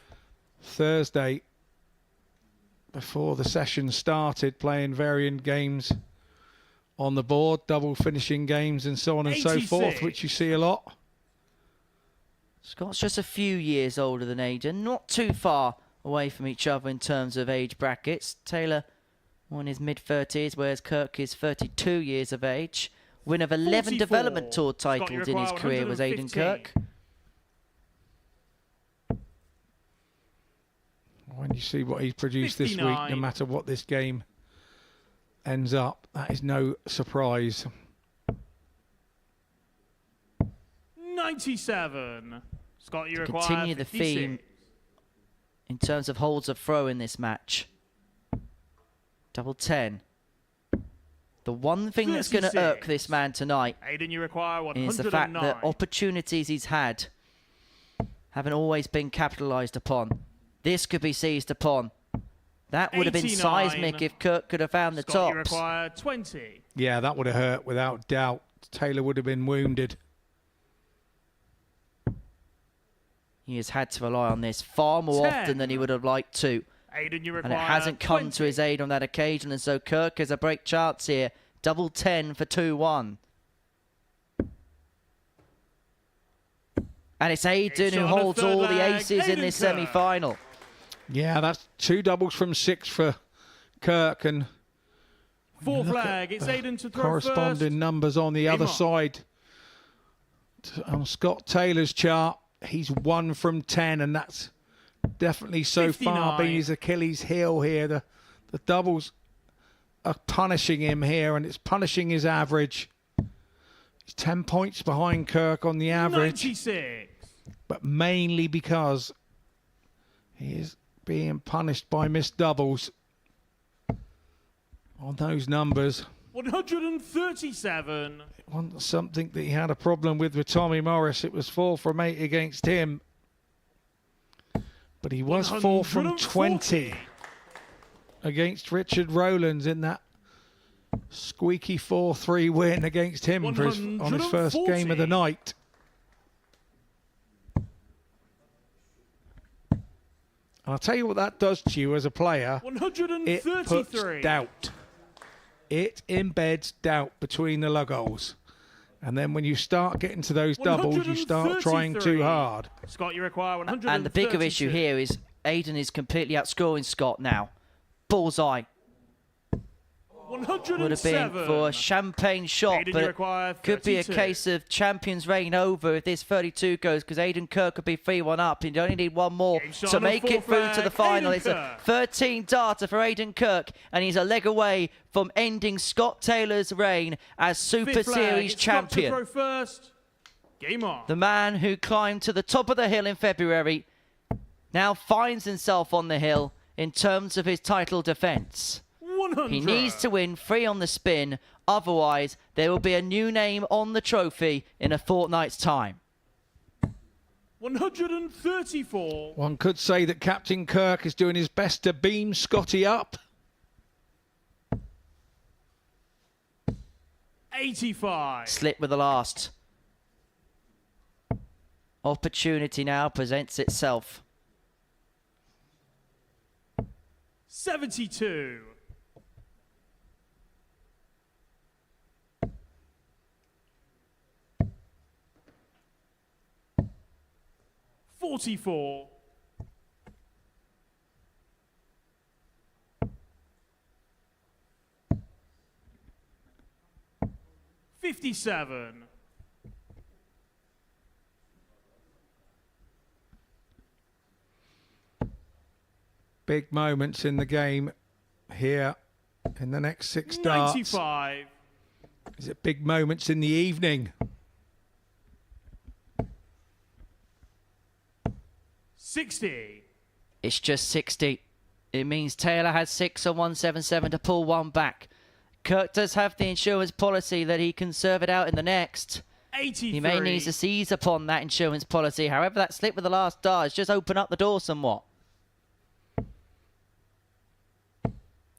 Thursday before the session started, playing varying games on the board, double finishing games and so on and so forth, which you see a lot. Scott's just a few years older than Aiden, not too far away from each other in terms of age brackets. Taylor, in his mid-30s, whereas Kirk is 32 years of age. Winner of 11 44. Development Tour titles in his career was Aiden Kirk. When you see what he's produced this week, no 59. matter what this game ends up, that is no surprise. 97. Scott, you require Continue the 56. theme in terms of holds of throw in this match. Double 10. The one thing that's going to 36. irk this man tonight Aiden, you require 109. is the fact that opportunities he's had haven't always been capitalised upon. This could be seized upon. That would have been 89. seismic if Kirk could have found the Scott, you tops. require 20. Yeah, that would have hurt without doubt. Taylor would have been wounded. He has had to rely on this far more 10. often than he would have liked to. Aiden, you require And it hasn't come 20. to his aid on that occasion, and so Kirk has a break chance here. Double 10 for 2-1. And it's Aiden who holds all the aces in this semi-final. Yeah, that's 2 doubles from 6 for Kirk, and Fourth look flag. at It's the Aiden to throw corresponding first. numbers on the Game other on. side. On Scott Taylor's chart, he's 1 from 10, and that's definitely so far 59. been his Achilles heel here. The doubles are punishing him here, and it's punishing his average. He's 10 points behind Kirk on the average, 96. but mainly because he is being punished by missed doubles on those numbers. 137. It wasn't something that he had a problem with Tommy Morris. It was 4 from 8 against him. But he was 4 from 20 against Richard Rowlands in that squeaky 4-3 win against him for on his first game of the night. And I'll tell you what that does to you as a player. 133. It puts doubt. It embeds doubt between the lugholes. And then when you start getting to those doubles, you start trying too hard. Scott, you require 132. And the bigger issue here is Aiden is completely outscoring Scott now. Bullseye. 107. Would have been for a champagne shot, Aiden, but you require it could be a 32. case of champions reign over if this 32 goes, because Aiden Kirk could be 3-1 up. He'd only need one more shot to on the make it fourth through to the flag. final. Aiden It's a Kirk. 13 darter for Aiden Kirk, and he's a leg away from ending Scott Taylor's reign as Super Fifth flag. Series It's Scott to champion. throw first. Game on. The man who climbed to the top of the hill in February now finds himself on the hill in terms of his title defence. 100. He needs to win 3 on the spin, otherwise there will be a new name on the trophy in a fortnight's time. 134. One could say that Captain Kirk is doing his best to beam Scotty up. 85. Slip with the last. Opportunity now presents itself. 72. 49. 44. 57. Big moments in the game here in the next 6 starts. 95. Is it big moments in the evening? 60. It's just 60. It means Taylor has 6 on 177 to pull one back. Kirk does have the insurance policy that he can serve it out in the next. 83. He may need to seize upon that insurance policy. However, that slip with the last dart has just opened up the door somewhat.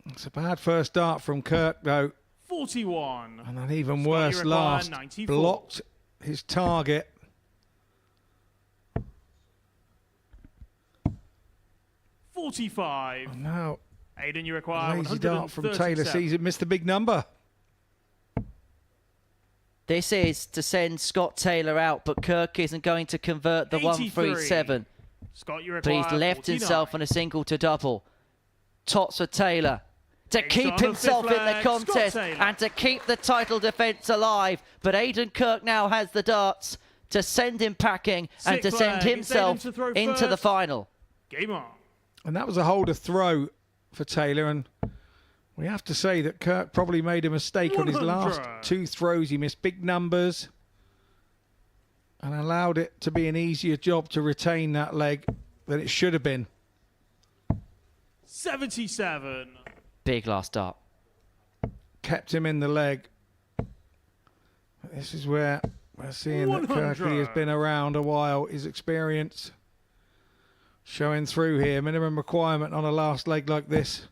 It's a bad first start from Kirk, though. 41. And an even Scotty worse required last. 94. Blocked his target. 45. Now, Aiden, you require lazy dart from Taylor 137. sees it missed the big number. This is to send Scott Taylor out, but Kirk isn't going to convert the 137. Scott, you But require he's left 49. himself on a single to double. Tots for Taylor to Takes keep on a himself fifth in the leg, contest Scott Taylor. and to keep the title defence alive. But Aiden Kirk now has the darts to send him packing and to Sixth send leg. It's himself Aiden to throw into the first. final. Game on. And that was a holder throw for Taylor. And we have to say that Kirk probably made a mistake on his last 100. 2 throws. He missed big numbers and allowed it to be an easier job to retain that leg than it should have been. 77. Big last dart. Kept him in the leg. This is where we're seeing that 100. Kirky has been around a while. His experience showing through here. Minimum requirement on a last leg like this,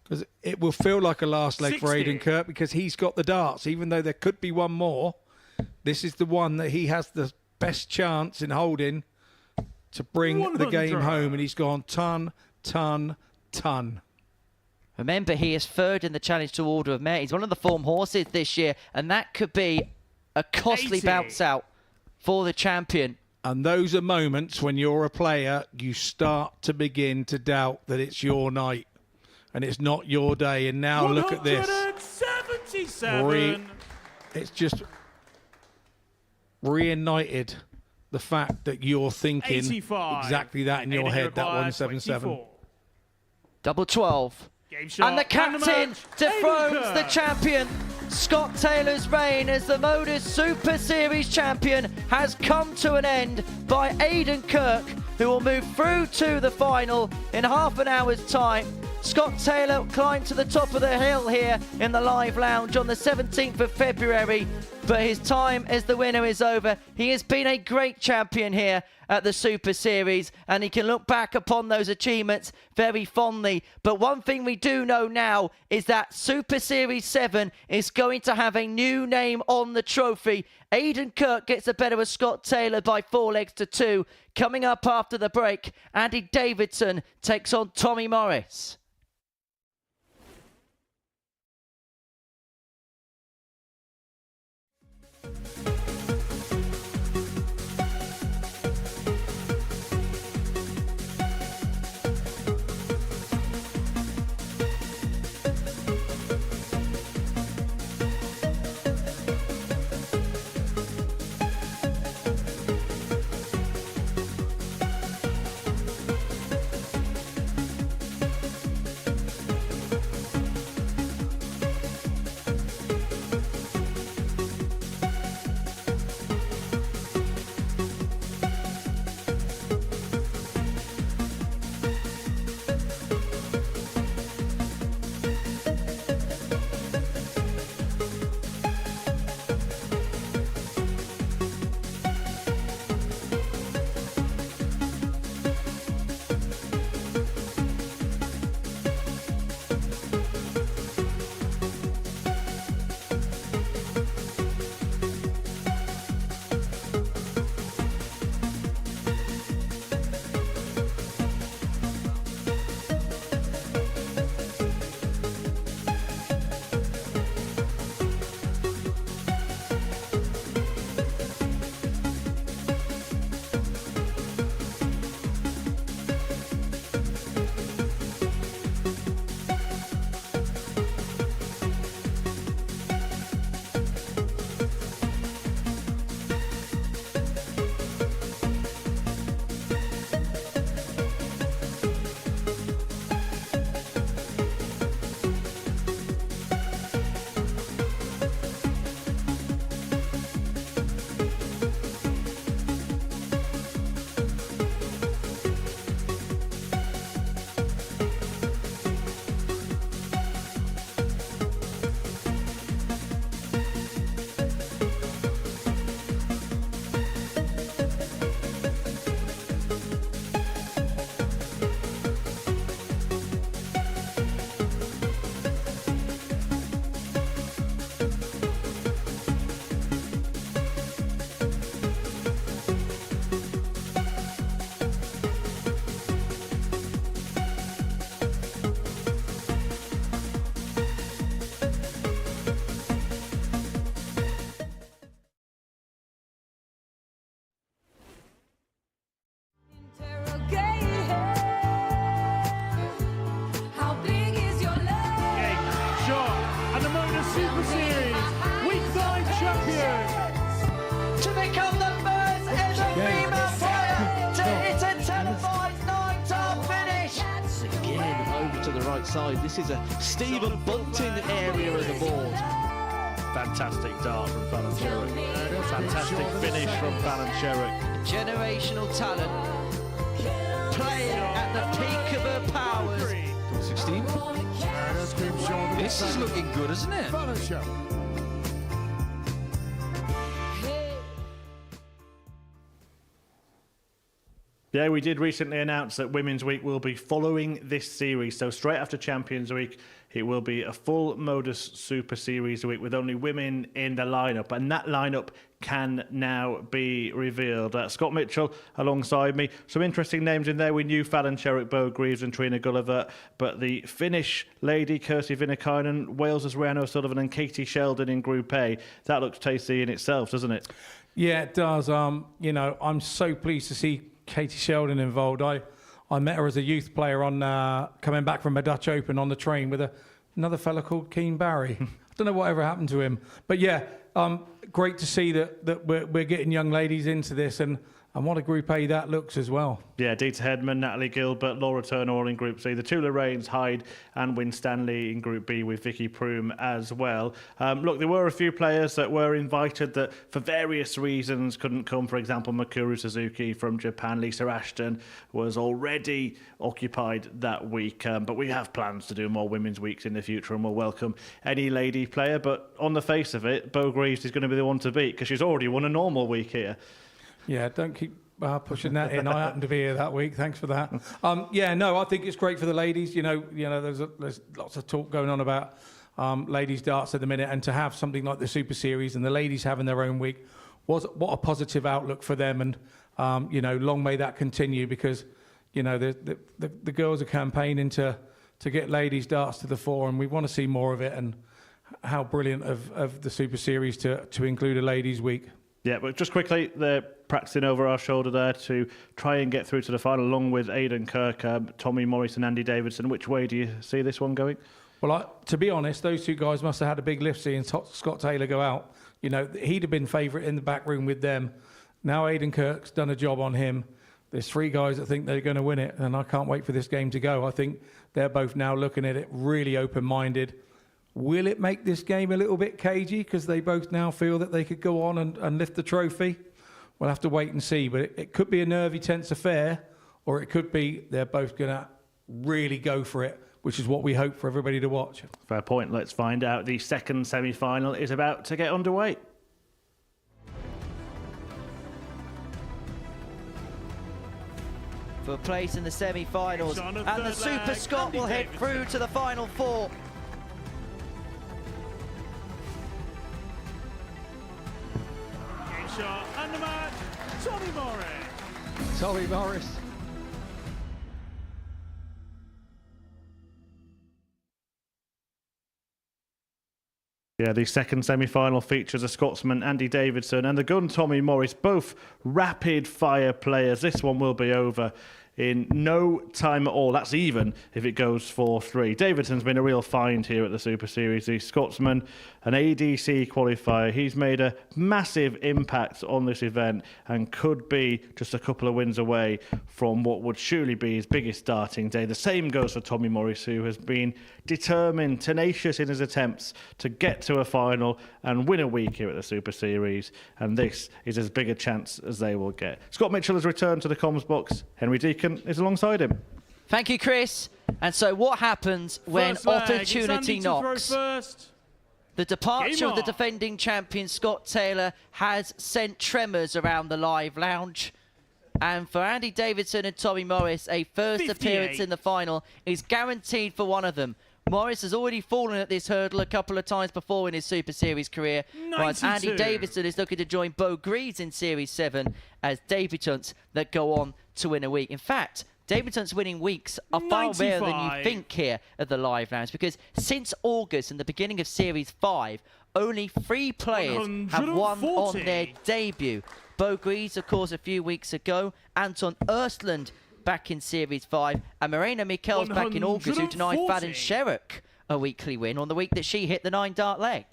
because it will feel like a last leg for 60. Aiden Kirk because he's got the darts. Even though there could be one more, this is the one that he has the best chance in holding to bring the game 100. home. And he's gone ton. Remember, he is third in the Challenge to Order of Merit. He's one of the form horses this year, and that could be a costly 80. bounce out for the champion. And those are moments when you're a player, you start to begin to doubt that it's your night and it's not your day. And now look at this. 177. It's just reignited the fact that you're thinking 85. exactly that in your Aiden head, that requires 177. 24. Double 12. Game shot. And the captain match. dethrones Aiden the Kirk. champion. Scott Taylor's reign as the Modus Super Series champion has come to an end by Aiden Kirk, who will move through to the final in half an hour's time. Scott Taylor climbed to the top of the hill here in the live lounge on the 17th of February, but his time as the winner is over. He has been a great champion here at the Super Series, and he can look back upon those achievements very fondly. But one thing we do know now is that Super Series 7 is going to have a new name on the trophy. Aiden Kirk gets the better of Scott Taylor by 4 legs to 2. Coming up after the break, Andy Davidson takes on Tommy Morris. to the right side. This is a Stephen Bunting area of the board. Fantastic dart from Fallon Sherrock. Fantastic finish from Fallon Sherrock. Generational talent. Playing at the peak of her powers. 16. This is looking good, isn't it? Yeah, we did recently announce that Women's Week will be following this series. So straight after Champions Week, it will be a full Modus Super Series week with only women in the lineup. And that lineup can now be revealed. Scott Mitchell alongside me. Some interesting names in there. We knew Fallon Sherrock, Bo Greaves and Trina Gulliver. But the Finnish lady, Kirsi Vinnikainen, Wales' Rhiannon O'Sullivan and Katie Sheldon in Group A. That looks tasty in itself, doesn't it? Yeah, it does. You know, I'm so pleased to see Katie Sheldon involved. I met her as a youth player on coming back from a Dutch Open on the train with another fella called Keane Barry. I don't know whatever happened to him, but yeah, great to see that we're getting young ladies into this, and what a Group A that looks as well. Yeah, Dita Hedman, Natalie Gilbert, Laura Turner all in Group C. The two Lorraines, Hyde and Winstanley in Group B with Vicky Proom as well. Look, there were a few players that were invited that for various reasons couldn't come. For example, Mikuru Suzuki from Japan. Lisa Ashton was already occupied that week. But we have plans to do more Women's Weeks in the future and we'll welcome any lady player. But on the face of it, Bo Greaves is going to be the one to beat because she's already won a normal week here. Yeah, don't keep pushing that in. I happened to be here that week. Thanks for that. Yeah, no, I think it's great for the ladies. You know, there's lots of talk going on about ladies darts at the minute, and to have something like the Super Series and the ladies having their own week, what a positive outlook for them. And long may that continue, because the girls are campaigning to get ladies darts to the fore, and we want to see more of it. And how brilliant of the Super Series to include a ladies week. Yeah, but just quickly, they're practicing over our shoulder there to try and get through to the final, along with Aiden Kirk, Tommy Morris and Andy Davidson. Which way do you see this one going? Well, to be honest, those two guys must have had a big lift seeing Scott Taylor go out. You know, he'd have been favourite in the back room with them. Now Aiden Kirk's done a job on him. There's three guys that think they're going to win it, and I can't wait for this game to go. I think they're both now looking at it really open-minded. Will it make this game a little bit cagey because they both now feel that they could go on and lift the trophy? We'll have to wait and see. But it could be a nervy, tense affair, or it could be they're both going to really go for it, which is what we hope for everybody to watch. Fair point. Let's find out. The second semi-final is about to get underway. For a place in the semi-finals, and the Super Scott will head through to the final four. Shot and the match, Tommy Morris. Tommy Morris. Yeah, the second semi-final features a Scotsman, Andy Davidson, and the gun, Tommy Morris, both rapid-fire players. This one will be over in no time at all. That's even if it goes 4-3. Davidson's been a real find here at the Super Series. The Scotsman, an ADC qualifier. He's made a massive impact on this event and could be just a couple of wins away from what would surely be his biggest starting day. The same goes for Tommy Morris, who has been determined, tenacious in his attempts to get to a final and win a week here at the Super Series. And this is as big a chance as they will get. Scott Mitchell has returned to the comms box. Henry Deacon is alongside him. Thank you, Chris. And so what happens when opportunity knocks? The departure of the defending champion, Scott Taylor, has sent tremors around the live lounge. And for Andy Davidson and Tommy Morris, a first appearance in the final is guaranteed for one of them. Morris has already fallen at this hurdle a couple of times before in his Super Series career, whereas Andy Davidson is looking to join Bo Greaves in Series 7 as debutants that go on to win a week. In fact, debutants winning weeks are far rarer than you think here at the Live Lounge, because since August and the beginning of Series 5, only 3 players have won on their debut. Bo Greaves, of course, a few weeks ago, Anton Östlund back in Series 5, and Marina Mikkels back in August, who denied Fallon Sherrock a weekly win on the week that she hit the 9-dart leg.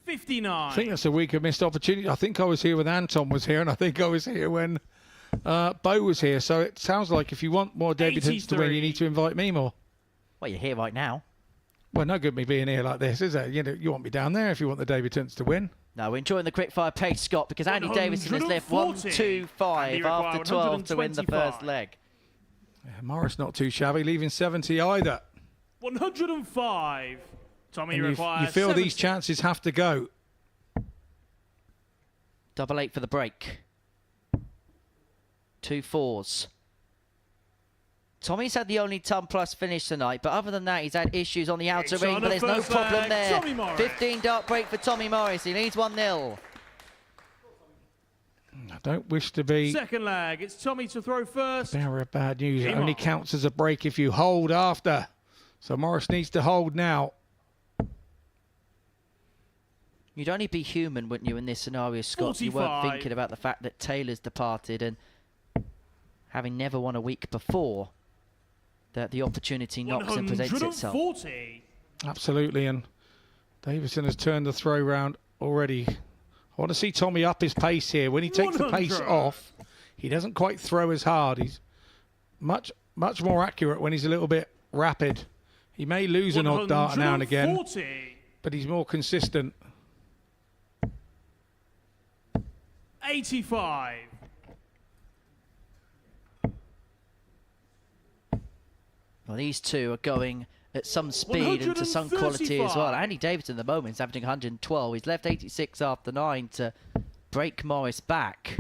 59. I think that's a week of missed opportunity. I think I was here when Anton was here, and I think I was here when Bo was here, so it sounds like if you want more debutants to win, you need to invite me more. Well, you're here right now. Well, no good me being here like this, is it? You want me down there if you want the debutants to win. No, we're enjoying the quickfire pace, Scott, because Andy Davidson has left 1-2-5 after 12 to win the first leg. Yeah, Morris not too shabby, leaving 70 either. 105. Tommy and requires you feel 70. these chances have to go. 8 for the break. 2 4s. Tommy's had the only ton plus finish tonight, but other than that, he's had issues on the outer ring, but there's no problem there. 15 dart break for Tommy Morris. He leads 1-0. I don't wish to be Second leg, it's Tommy to throw first. bearer of bad news. It only counts as a break if you hold after. So Morris needs to hold now. You'd only be human, wouldn't you, in this scenario, Scott? You weren't thinking about the fact that Taylor's departed and having never won a week before, that the opportunity knocks and presents itself. Absolutely, and Davidson has turned the throw round already. I want to see Tommy up his pace here. When he takes the pace off, he doesn't quite throw as hard. He's much more accurate when he's a little bit rapid. He may lose an odd dart now and again, but he's more consistent. 85. Well, these two are going at some speed and to some quality as well. Andy Davidson at the moment is averaging 112. He's left 86 after 9 to break Morris back.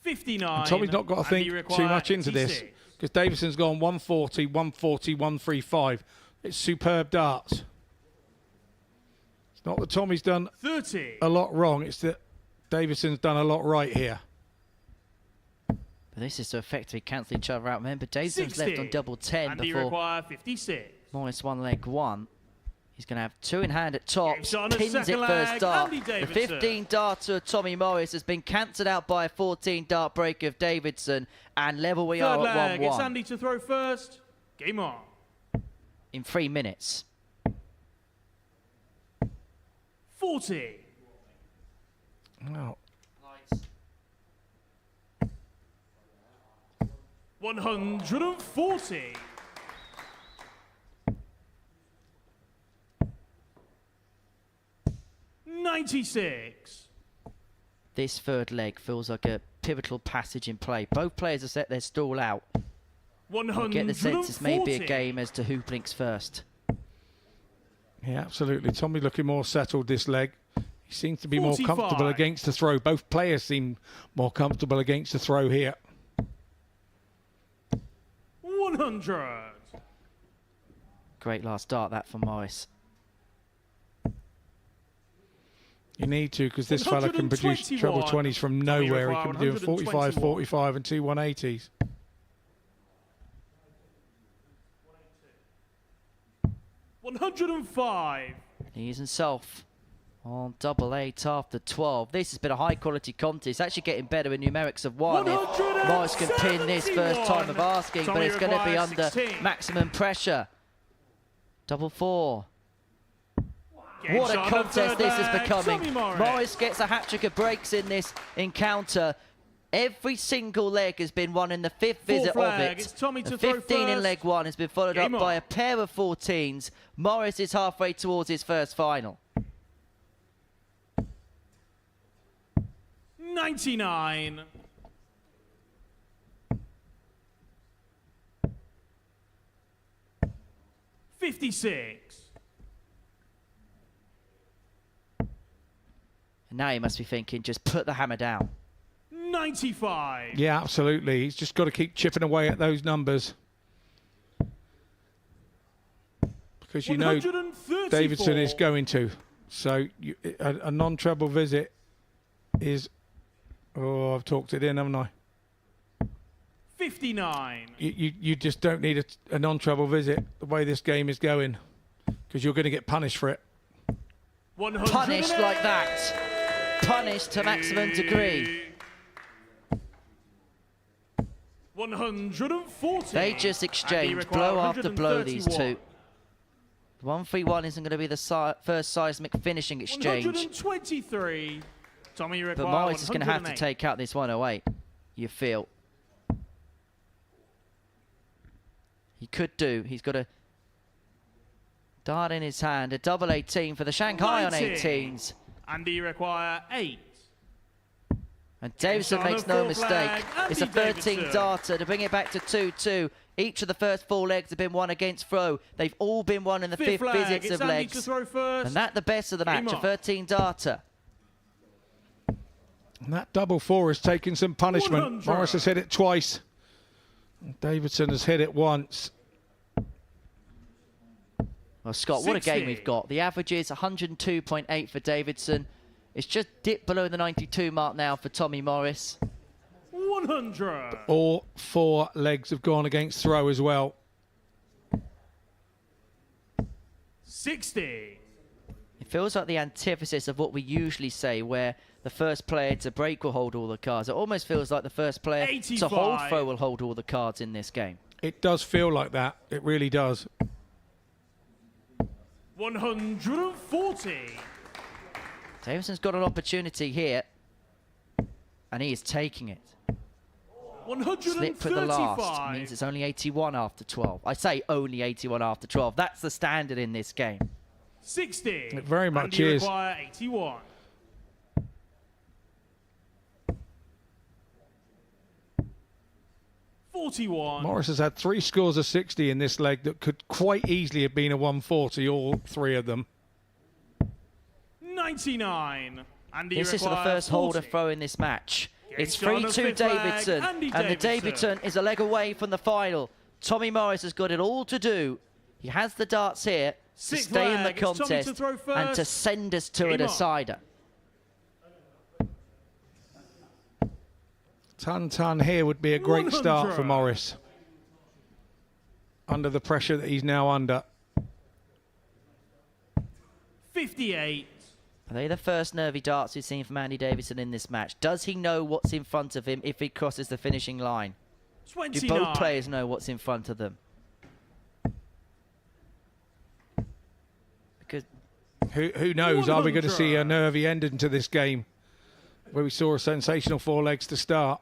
59. And Tommy's not got to think too much into this, because Davidson's gone 140, 140, 135. It's superb darts. It's not that Tommy's done 30. a lot wrong, it's that Davidson's done a lot right here. But this is to effectively cancel each other out. Remember, Davidson's left on double 10 Andy before require 56. Morris won leg 1. He's going to have 2 in hand at tops. on a Pins it second first leg, dart. Andy The Davidson. 15 darter of Tommy Morris has been cancelled out by a 14 dart break of Davidson. And level we are Third at leg, it's 1-1. Andy to throw first. Game on. In 3 minutes. 40. No. 140. $96. This third leg feels like a pivotal passage in play. Both players have set their stall out. I get the sense this may be a game as to who blinks first. Yeah, absolutely. Tommy looking more settled this leg. He seems to be more 45. comfortable against the throw. Both players seem more comfortable against the throw here. 100. Great last dart that for Morris. You need to, because this fella can produce treble 20s from nowhere. He can be doing 45, 45 and 2 180s. $105. He's himself on double 8 after 12. This has been a high quality contest. Actually getting better in numerics of 1 if Morris can pin this first time of asking, but it's going to be under 16. maximum pressure. Double 4. What a contest this is becoming. Morris gets a hat-trick of breaks in this encounter. Every single leg has been won in the 5th visit of it. The 15 in leg 1 has been followed up by a pair of 14s. Morris is halfway towards his first final. 99. $56. And now he must be thinking, just put the hammer down. 95. Yeah, absolutely. He's just got to keep chipping away at those numbers. Because you know Davidson is going to. So a non-treble visit is... Oh, I've talked it in, haven't I? 59. You just don't need a non-treble visit the way this game is going, because you're going to get punished for it. Punished like that. Punished to maximum degree. 140. They just exchanged blow after blow, these two. 1-3-1 isn't going to be the first seismic finishing exchange. 123. Tommy requires But Morris is going to have to 108. take out this 108. you feel. He could do. He's got a dart in his hand. A double 18 for the Shanghai on 18s. And you require 8. And Davidson makes no mistake. It's a 13 darter to bring it back to 2-2. Each of the first 4 legs have been won against throw. They've all been won in the fifth visits of legs. And that the best of the match, a 13 darter. And that double 4 has taken some punishment. 100. Morris has hit it twice. Davidson has hit it once. Well, Scott, 60. What a game we've got. The average is 102.8 for Davidson. It's just dipped below the 92 mark now for Tommy Morris. 100. All 4 legs have gone against throw as well. 60. It feels like the antithesis of what we usually say, where the first player to break will hold all the cards. It almost feels like the first player 85. to hold throw will hold all the cards in this game. It does feel like that. It really does. 140. Davidson's got an opportunity here, and he is taking it. 135. Slip for the last means it's only 81 after 12. I say only 81 after 12. That's the standard in this game. 60. It very much and you is. require 81. Morris has had 3 scores of 60 in this leg that could quite easily have been a 140, all 3 of them. 99. And this is the first holder throw in this match. It's 3-2 Davidson, and the Davidson is a leg away from the final. Tommy Morris has got it all to do. He has the darts here to stay in the contest and to send us to a decider. Ton here would be a great 100. start for Morris. Under the pressure that he's now under. 58. Are they the first nervy darts we've seen from Andy Davidson in this match? Does he know what's in front of him if he crosses the finishing line? 29. Do both players know what's in front of them? Because who knows? 100. Are we going to see a nervy ending to this game where we saw a sensational 4 legs to start?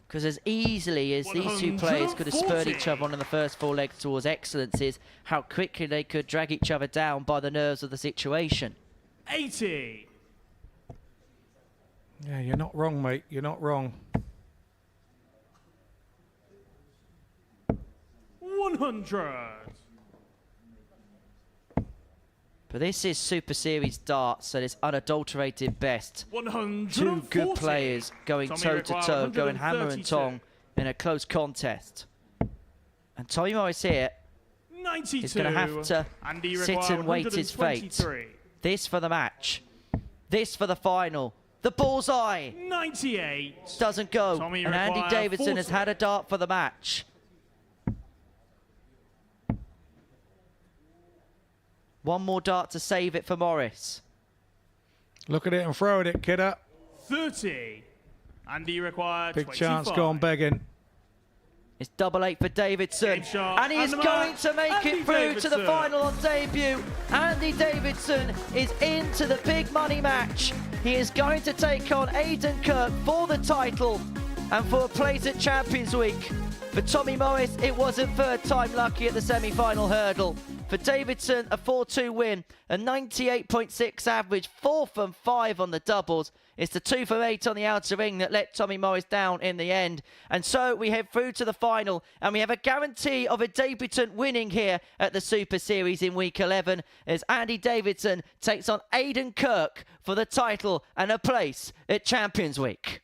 Because as easily as these 2 players could have spurred each other on in the first 4 legs towards excellence is how quickly they could drag each other down by the nerves of the situation. 80. Yeah, you're not wrong, mate. You're not wrong. 100. But this is Super Series darts, so it's unadulterated best. 140. 2 good players going toe-to-toe, going hammer and tong in a close contest. And Tommy Morris here 92. is going to have to sit and wait his fate. This for the match. This for the final. The bullseye. 98. Doesn't go. And Andy Davidson has had a dart for the match. One more dart to save it for Morris. Look at it and throw at it, kidder. 30. And you require big 25. chance gone begging. It's double 8 for Davidson. And he is going to make it through to the final on debut. Andy Davidson is into the big money match. He is going to take on Aiden Kirk for the title and for a place at Champions Week. For Tommy Morris, it wasn't third time lucky at the semi-final hurdle. For Davidson, a 4-2 win, a 98.6 average, 4 from 5 on the doubles. It's the 2 from 8 on the outer ring that let Tommy Morris down in the end. And so we head through to the final, and we have a guarantee of a debutant winning here at the Super Series in Week 11 as Andy Davidson takes on Aiden Kirk for the title and a place at Champions Week.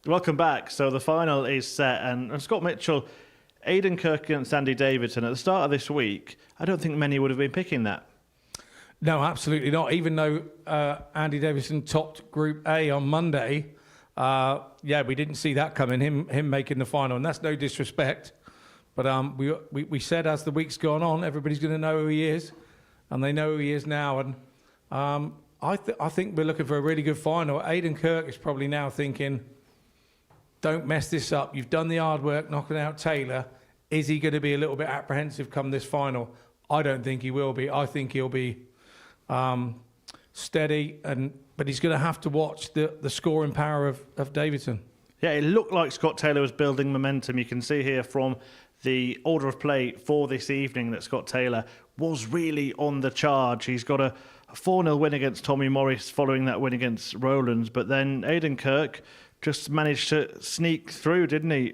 Welcome back. So the final is set, and Scott Mitchell, Aiden Kirk against Andy Davidson. At the start of this week, I don't think many would have been picking that. No, absolutely not. Even though Andy Davidson topped Group A on Monday, we didn't see that coming, him making the final, and that's no disrespect. But we said as the week's gone on, everybody's going to know who he is, and they know who he is now. And I think we're looking for a really good final. Aiden Kirk is probably now thinking, don't mess this up. You've done the hard work knocking out Taylor. Is he going to be a little bit apprehensive come this final? I don't think he will be. I think he'll be steady, but he's going to have to watch the scoring power of Davidson. Yeah, it looked like Scott Taylor was building momentum. You can see here from the order of play for this evening that Scott Taylor was really on the charge. He's got a 4-0 win against Tommy Morris following that win against Rowlands, but then Aiden Kirk just managed to sneak through, didn't he?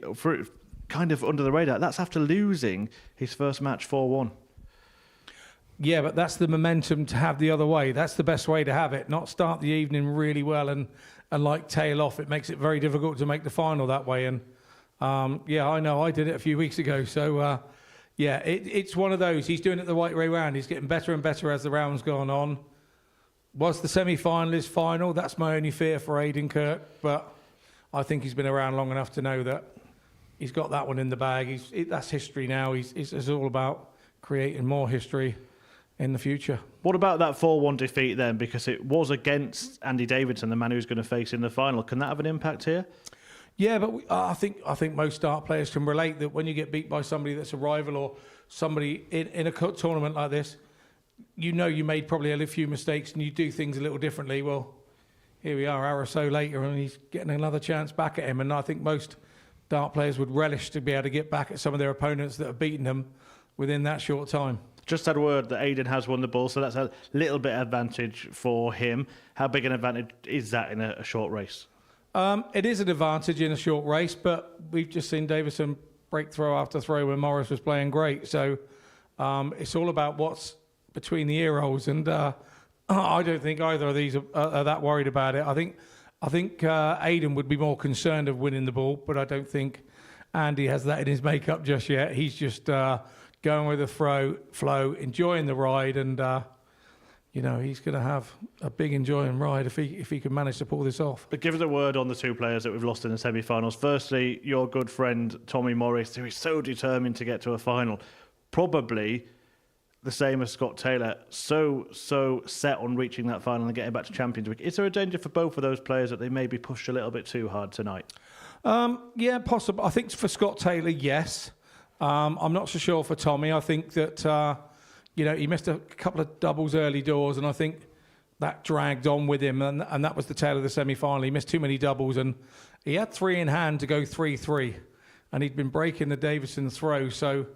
Kind of under the radar. That's after losing his first match 4-1. Yeah, but that's the momentum to have the other way. That's the best way to have it. Not start the evening really well and like tail off. It makes it very difficult to make the final that way. And I know I did it a few weeks ago. So it's one of those. He's doing it the right way round. He's getting better and better as the round's gone on. Was the semi-final his final? That's my only fear for Aiden Kirk. But I think he's been around long enough to know that he's got that one in the bag. That's history now. It's all about creating more history in the future. What about that 4-1 defeat then? Because it was against Andy Davidson, the man who's going to face in the final. Can that have an impact here? Yeah, but I think most start players can relate that when you get beat by somebody that's a rival or somebody in a tournament like this, you know you made probably a few mistakes and you do things a little differently. Well, here we are, hour or so later, and he's getting another chance back at him. And I think most dart players would relish to be able to get back at some of their opponents that have beaten them within that short time. Just had word that Aiden has won the ball, so that's a little bit of advantage for him. How big an advantage is that in a short race? It is an advantage in a short race, but we've just seen Davidson break throw after throw when Morris was playing great. So it's all about what's between the ear holes, and I don't think either of these are that worried about it. I think Aiden would be more concerned of winning the ball, but I don't think Andy has that in his makeup just yet. He's just going with the flow, enjoying the ride, and he's going to have a big enjoying ride if he can manage to pull this off. But give us a word on the two players that we've lost in the semi-finals. Firstly, your good friend Tommy Morris, who is so determined to get to a final, probably the same as Scott Taylor, so set on reaching that final and getting back to Champions Week. Is there a danger for both of those players that they may be pushed a little bit too hard tonight? Yeah, possible. I think for Scott Taylor, yes. I'm not so sure for Tommy. I think that he missed a couple of doubles early doors, and I think that dragged on with him, and that was the tail of the semi-final. He missed too many doubles, and he had 3 in hand to go 3-3, and he'd been breaking the Davidson throw, so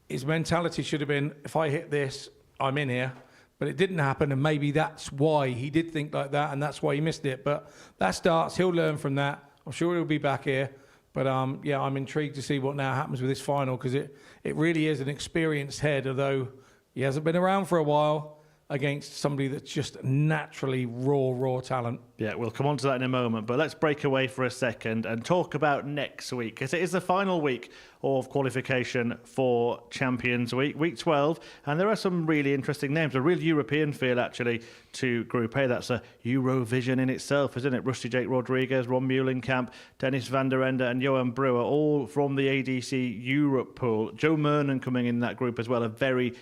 his mentality should have been, if I hit this, I'm in here. But it didn't happen, and maybe that's why he did think like that, and that's why he missed it. But that starts, he'll learn from that. I'm sure he'll be back here. But I'm intrigued to see what now happens with this final, because it really is an experienced head, although he hasn't been around for a while, against somebody that's just naturally raw talent. Yeah, we'll come on to that in a moment, but let's break away for a second and talk about next week, because it is the final week of qualification for Champions Week, week 12, and there are some really interesting names, a real European feel actually to Group A. That's a Eurovision in itself, isn't it? Rusty Jake Rodriguez, Ron Meulenkamp, Dennis van der Ende and Johan Brewer, all from the ADC Europe pool. Joe Mernon coming in that group as well, a very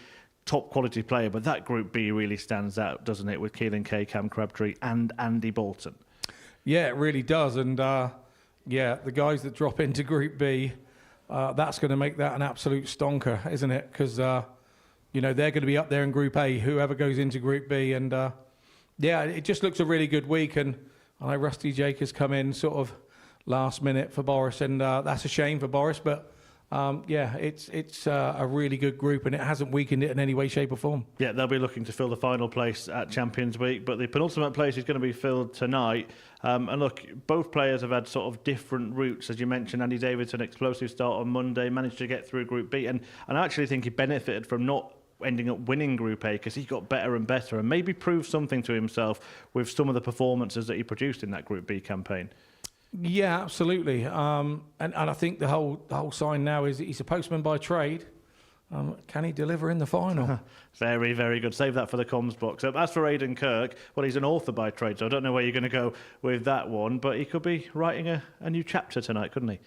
top quality player, but that Group B really stands out, doesn't it, with Keelan Kay, Cam Crabtree and Andy Bolton? Yeah, it really does. And the guys that drop into Group B, that's going to make that an absolute stonker, isn't it? Because they're going to be up there in Group A, whoever goes into Group B. And it just looks a really good week. And I know Rusty Jake has come in sort of last minute for Boris, and that's a shame for Boris, but it's a really good group, and it hasn't weakened it in any way, shape or form. Yeah, they'll be looking to fill the final place at Champions Week, but the penultimate place is going to be filled tonight. And look, both players have had sort of different routes. As you mentioned, Andy Davidson, explosive start on Monday, managed to get through Group B, and I actually think he benefited from not ending up winning Group A, because he got better and better and maybe proved something to himself with some of the performances that he produced in that Group B campaign. Yeah, absolutely. And I think the whole sign now is that he's a postman by trade. Can he deliver in the final? Very, very good. Save that for the comms box. As for Aiden Kirk, well, he's an author by trade, so I don't know where you're going to go with that one, but he could be writing a new chapter tonight, couldn't he?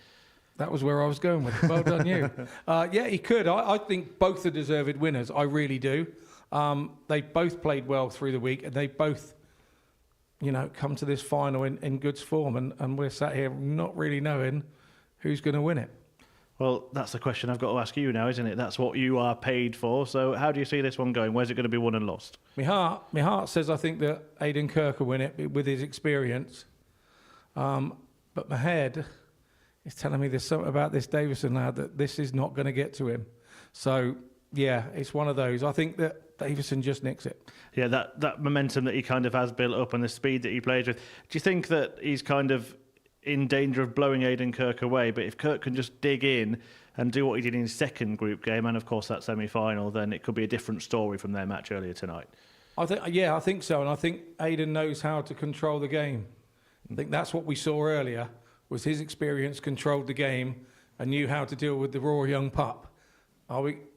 That was where I was going with it. Well done, you. Yeah, he could. I think both are deserved winners. I really do. They both played well through the week, and they both, come to this final in good form, and we're sat here not really knowing who's going to win it. Well, that's the question I've got to ask you now, isn't it? That's what you are paid for. So how do you see this one going? Where's it going to be won and lost? My heart says I think that Aiden Kirk will win it with his experience. But my head is telling me there's something about this Davidson lad that this is not going to get to him. So, yeah, it's one of those. I think that Davidson just nicks it. Yeah, that momentum that he kind of has built up and the speed that he plays with. Do you think that he's kind of in danger of blowing Aiden Kirk away? But if Kirk can just dig in and do what he did in his second group game, and of course that semi-final, then it could be a different story from their match earlier tonight. I think so. And I think Aiden knows how to control the game. I think that's what we saw earlier, was his experience controlled the game and knew how to deal with the raw young pup.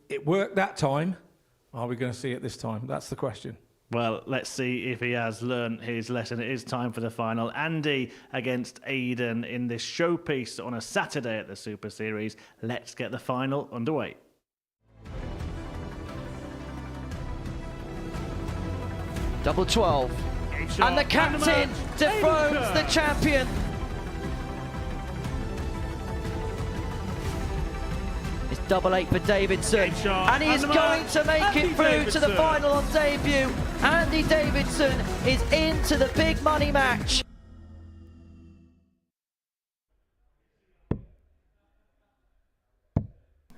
It worked that time. Are we going to see it this time? That's the question. Well, let's see if he has learned his lesson. It is time for the final. Andy against Aiden in this showpiece on a Saturday at the Super Series. Let's get the final underway. Double 12. And the captain dethrones the champion. It's double 8 for Davidson. And he is going to make it through to the final on debut. Andy Davidson is into the big money match.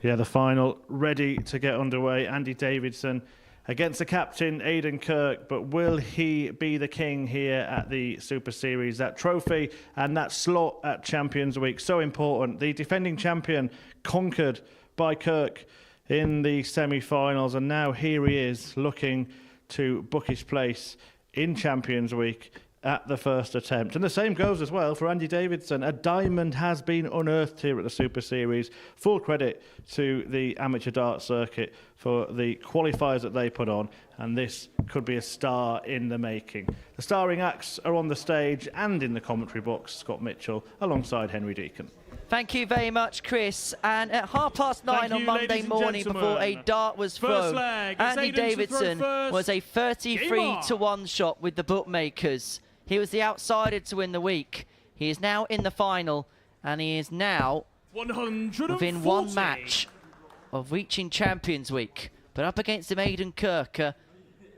Yeah, the final ready to get underway. Andy Davidson against the captain, Aiden Kirk. But will he be the king here at the Super Series? That trophy and that slot at Champions Week, so important. The defending champion conquered by Kirk in the semi-finals. And now here he is looking to book his place in Champions Week at the first attempt. And the same goes as well for Andy Davidson. A diamond has been unearthed here at the Super Series. Full credit to the amateur dart circuit for the qualifiers that they put on, and this could be a star in the making. The starring acts are on the stage and in the commentary box. Scott Mitchell alongside Henry Deacon. Thank you very much, Chris. And at 9:30 on Monday morning, before a dart was thrown, Andy Davidson was a 33-1 shot with the bookmakers. He was the outsider to win the week. He is now in the final, and he is now within one match of reaching Champions Week. But up against him, Aiden Kirk,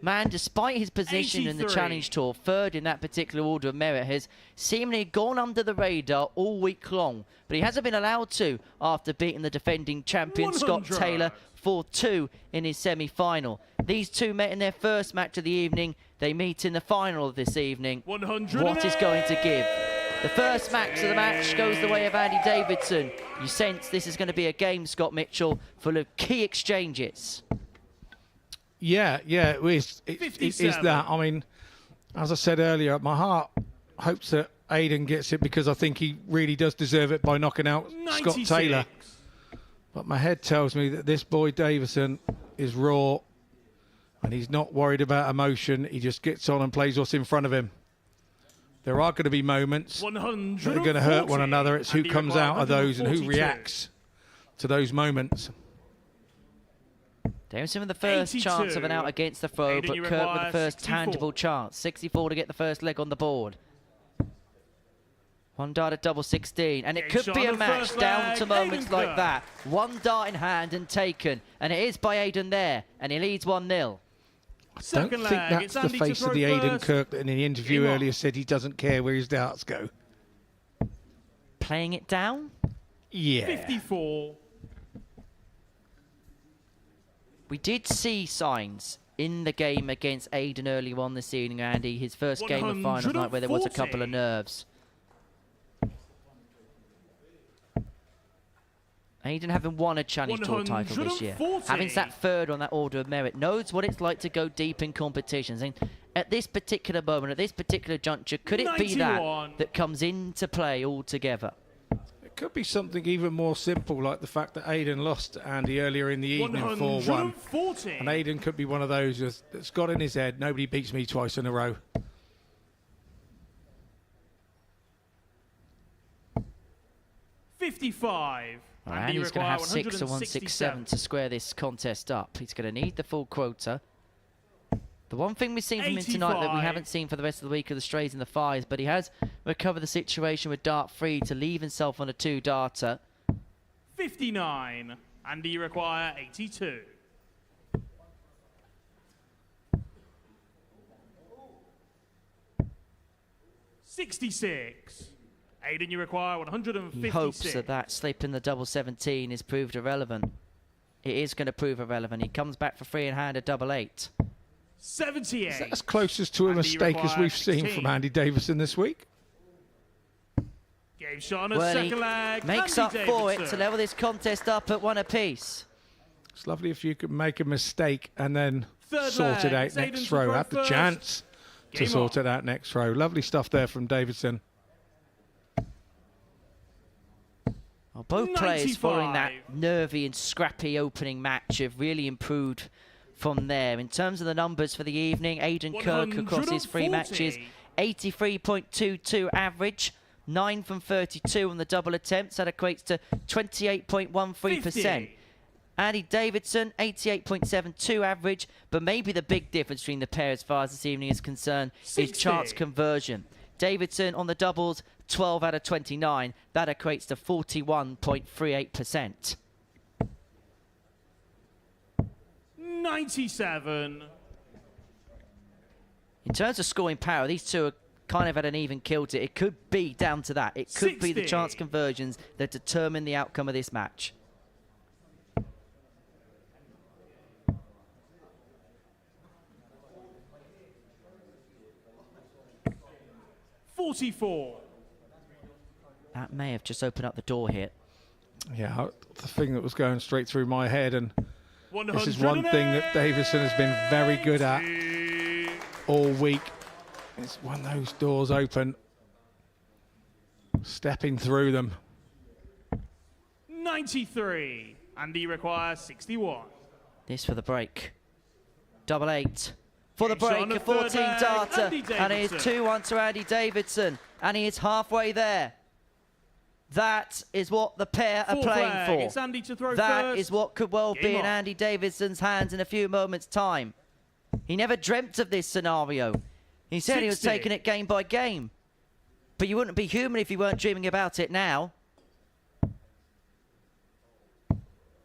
man, despite his position in the Challenge Tour, third in that particular order of merit, has seemingly gone under the radar all week long. But he hasn't been allowed to after beating the defending champion, Scott Taylor, 4-2 in his semi-final. These two met in their first match of the evening. They meet in the final of this evening. What is going to give? The first match of the match goes the way of Andy Davidson. You sense this is going to be a game, Scott Mitchell, full of key exchanges. Yeah, it is that. I mean, as I said earlier, my heart hopes that Aiden gets it because I think he really does deserve it by knocking out 96. Scott Taylor. But my head tells me that this boy Davidson is raw and he's not worried about emotion. He just gets on and plays what's in front of him. There are going to be moments that are going to hurt one another. It's who comes out of those and who reacts to those moments. Davidson with the first chance of an out against the throw, but Kirk with the first tangible chance. 64 to get the first leg on the board. One dart at double 16, and it could be a match down to moments like that. One dart in hand and taken, and it is by Aiden there, and he leads 1-0. I don't think that's the face of the Aiden Kirk that in the interview earlier said he doesn't care where his darts go. Playing it down? Yeah. 54. We did see signs in the game against Aiden early on this evening, Andy. His first game of finals night where there was a couple of nerves. Aiden having won a Challenge Tour title this year, having sat third on that order of merit, knows what it's like to go deep in competitions. And at this particular moment, at this particular juncture, could it be that comes into play altogether? It could be something even more simple, like the fact that Aiden lost to Andy earlier in the evening 4-1. And Aiden could be one of those that's got in his head, nobody beats me twice in a row. $55. And he's going to have 6 to 167 to square this contest up. He's going to need the full quota. The one thing we've seen from him tonight that we haven't seen for the rest of the week are the strays and the fives, but he has recovered the situation with dart 3 to leave himself on a 2-darter. 59. And you require 82. $66. Aiden, you require 156. He hopes that slip in the double 17 is proved irrelevant. It is going to prove irrelevant. He comes back for free in hand at double 8. 78. Is that as closest to a mistake as we've seen from Andy Davidson this week? Game shot on a second leg. Makes up for it to level this contest up at 1 apiece. It's lovely if you could make a mistake and then sort it out next throw. Have the chance to sort it out next throw. Lovely stuff there from Davidson. Well, both players following that nervy and scrappy opening match have really improved from there. In terms of the numbers for the evening, Aiden Kirk across his 3 matches, 83.22 average, 9 from 32 on the double attempts. That equates to 28.13%. Andy Davidson, 88.72 average, but maybe the big difference between the pair as far as this evening is concerned is chance conversion. Davidson on the doubles, 12 out of 29. That equates to 41.38%. 97. In terms of scoring power, these two are kind of at an even kilt. It could be down to that. It could be the chance conversions that determine the outcome of this match. $44. That may have just opened up the door here. Yeah, the thing that was going straight through my head, and this is one thing that Davidson has been very good at all week. It's when those doors open, stepping through them. 93. Andy requires 61. This for the break. Double 8. For the break, a 14-darter, and it is 2-1 to Andy Davidson, and he is halfway there. That is what the pair are playing for. It's Andy to throw that first. Is what could well be in Andy Davidson's hands in a few moments' time. He never dreamt of this scenario. He said 60. he was taking it game by game. But you wouldn't be human if you weren't dreaming about it now.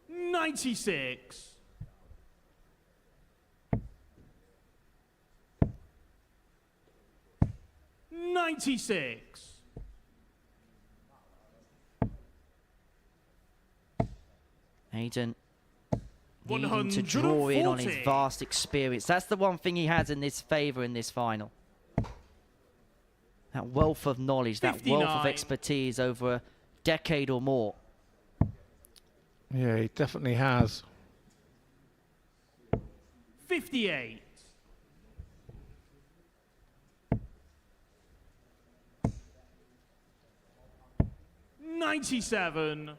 96. 96. Aiden needing to draw in on his vast experience. That's the one thing he has in this favour in this final. That wealth of knowledge, 59. That wealth of expertise over a decade or more. Yeah, he definitely has. 58. 97.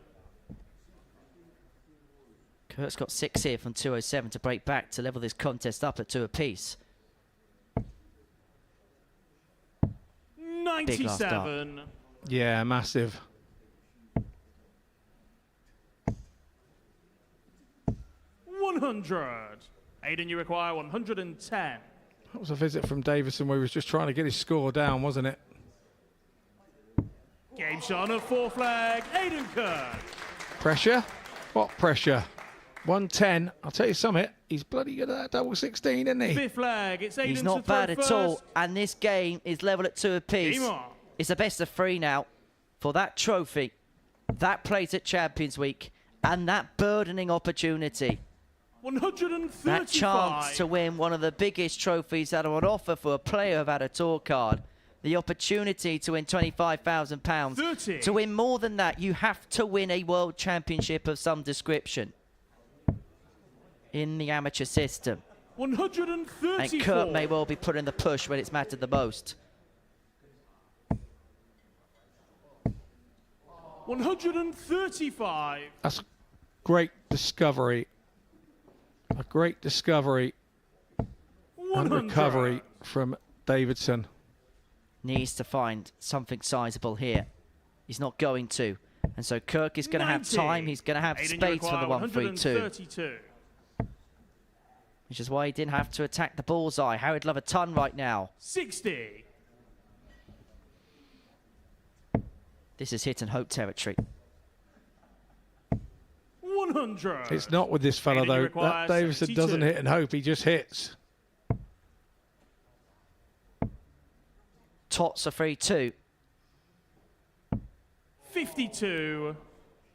Kirk's got 6 here from 207 to break back to level this contest up at 2 apiece. 97. Yeah, massive. 100. Aiden, you require 110. That was a visit from Davison where he was just trying to get his score down, wasn't it? Game shot on a 4th leg. Aiden Kirk. Pressure? What pressure? 110. I'll tell you something. He's bloody good at that double 16, isn't he? 5th leg. It's Aiden He's not bad at all. And this game is level at 2 apiece. It's a best of 3 now for that trophy, that place at Champions Week, and that burdening opportunity. 135. That chance to win one of the biggest trophies that are on offer for a player who've had a tour card. The opportunity to win £25,000. To win more than that, you have to win a world championship of some description in the amateur system. 134. And Kirk may well be putting the push when it's mattered the most. 135. That's a great discovery. A great discovery and 100. recovery from Davidson. Needs to find something sizable here. He's not going to. And so Kirk is going to have time. He's going to have Aiden, space for the 132. 132. Which is why he didn't have to attack the bullseye. How he'd love a ton right now. 60. This is hit and hope territory. 100. It's not with this fella, Aiden, though. requires That Davidson 72. doesn't hit and hope. He just hits. Tots are free too. 52.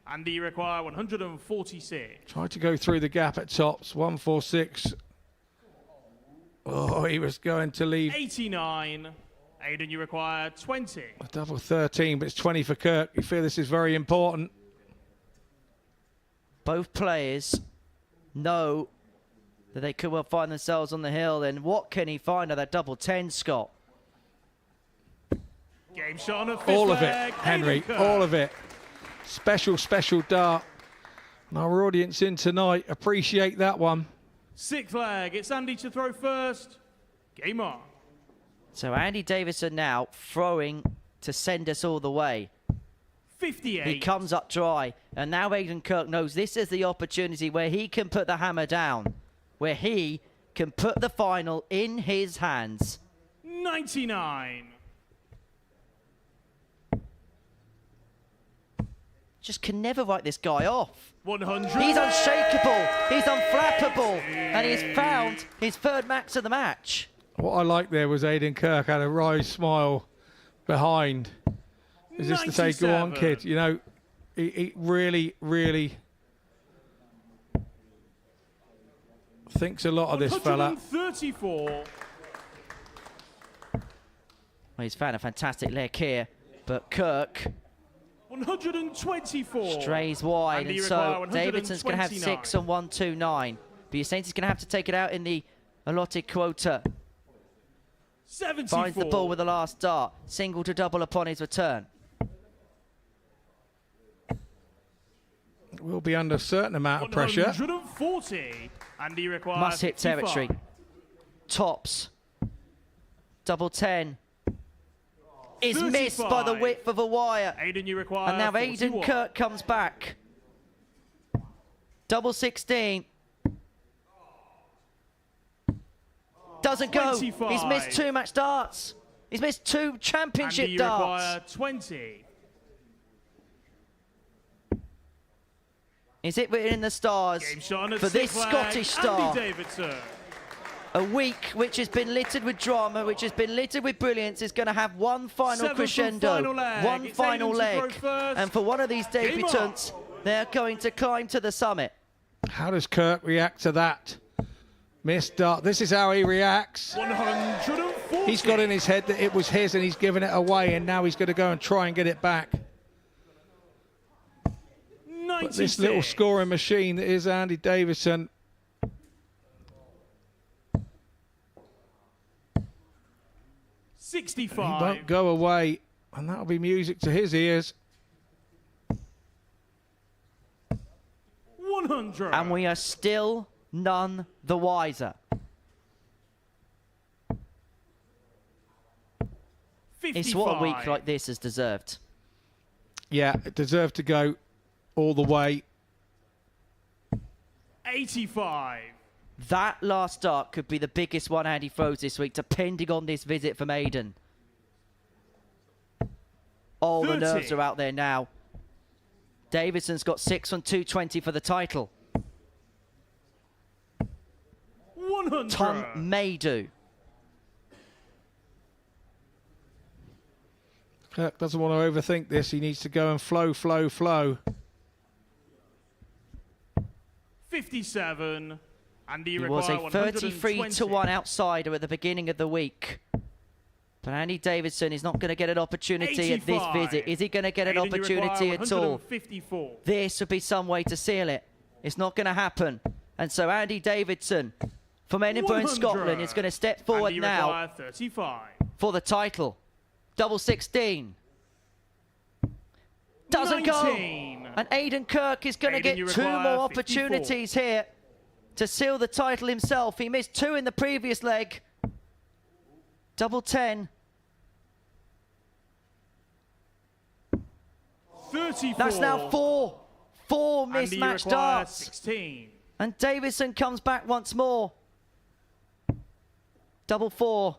And you require 146. Tried to go through the gap at tops. 146. Oh, he was going to leave 89. Aiden, you require 20. a double 13, but it's 20 for Kirk. You feel this is very important. Both players know that they could well find themselves on the hill. And what can he find at that double 10, Scott? Game shot on a fifth All of it, leg. Henry. Aiden Kirk. All of it. Special, special dart. And our audience in tonight appreciate that one. Sixth leg. It's Andy to throw first. Game on. So Andy Davidson now throwing to send us all the way. 58. He comes up dry, and now Aiden Kirk knows this is the opportunity where he can put the hammer down, where he can put the final in his hands. 99. Just can never write this guy off. 100. He's unshakable, he's unflappable, and he's found his third max of the match. What I liked there was Aiden Kirk had a wry smile behind. Is this to say, go on, 97. kid? You know, he really, really thinks a lot of this fella. 134. Well, he's found a fantastic leg here, but Kirk 124. strays wide, Andy and require so Davidson's going to have 129. 6 on 129. But you're saying he's going to have to take it out in the allotted quota. 74. Finds the ball with the last dart. Single to double upon his return. Will be under a certain amount of pressure. 140. Andy requires Must hit 55. territory. Tops. Double 10. Is missed by the 35. width of a wire. Aiden, you require And now 41. Aiden Kirk comes back. Double 16. Doesn't go. 25. He's missed 2 match darts. He's missed 2 championship Andy, you darts. require 20. Is it written in the stars Game shot on a for this sixth leg. Scottish star? Andy Davidson. A week which has been littered with drama, which has been littered with brilliance, is going to have one final Seventh and crescendo, final leg. one It's final Aiden to leg. throw first. And for one of these Game on. debutants, they're going to climb to the summit. How does Kirk react to that? Missed dart. This is how he reacts. 140. He's got in his head that it was his and he's given it away, and now he's going to go and try and get it back. But this little scoring machine that is Andy Davidson. He 65. won't go away, and that'll be music to his ears. 100. And we are still none the wiser. 55. It's what a week like this has deserved. Yeah, it deserved to go all the way. 85. That last dart could be the biggest one Andy throws this week, depending on this visit from Aiden. All the 30. nerves are out there now. Davidson's got 6 on 220 for the title. 100. Tom may do. Kirk doesn't want to overthink this. He needs to go and flow, flow, flow. 57. Andy He require was a 120. 33-1 outsider at the beginning of the week. But Andy Davidson is not going to get an opportunity at this 85. visit. Is he going to get an Aiden, you opportunity require at all? 154. This would be some way to seal it. It's not going to happen. And so Andy Davidson from Edinburgh in Scotland is going to step forward now 35. for the title. Double 16. Doesn't 19. go. And Aiden Kirk is going to get 2 more opportunities here to seal the title himself. He missed 2 in the previous leg. Double 10. 34. That's now 4 mismatched darts. 16. And Davidson comes back once more. Double 4.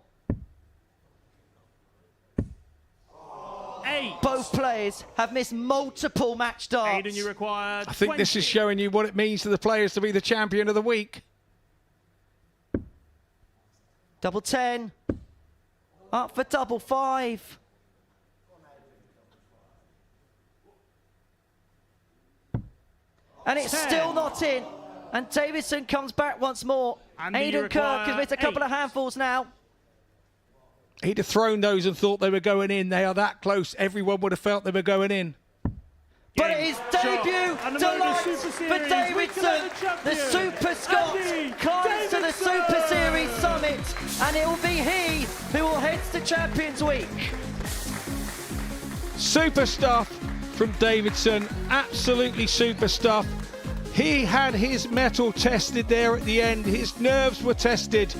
8. Both players have missed multiple match darts. Aiden, you require I think this is showing you what it means to the players to be the champion of the week. Double 10. Up for double 5. And it's 10. still not in. And Davidson comes back once more. Aiden Kirk has missed a couple of handfuls now. He'd have thrown those and thought they were going in. They are that close. Everyone would have felt they were going in. But it is debut delight for Davidson. The Super Scot climbs to the Super Series summit, and it will be he who will head to Champions Week. Super stuff from Davidson. Absolutely super stuff. He had his mettle tested there at the end. His nerves were tested.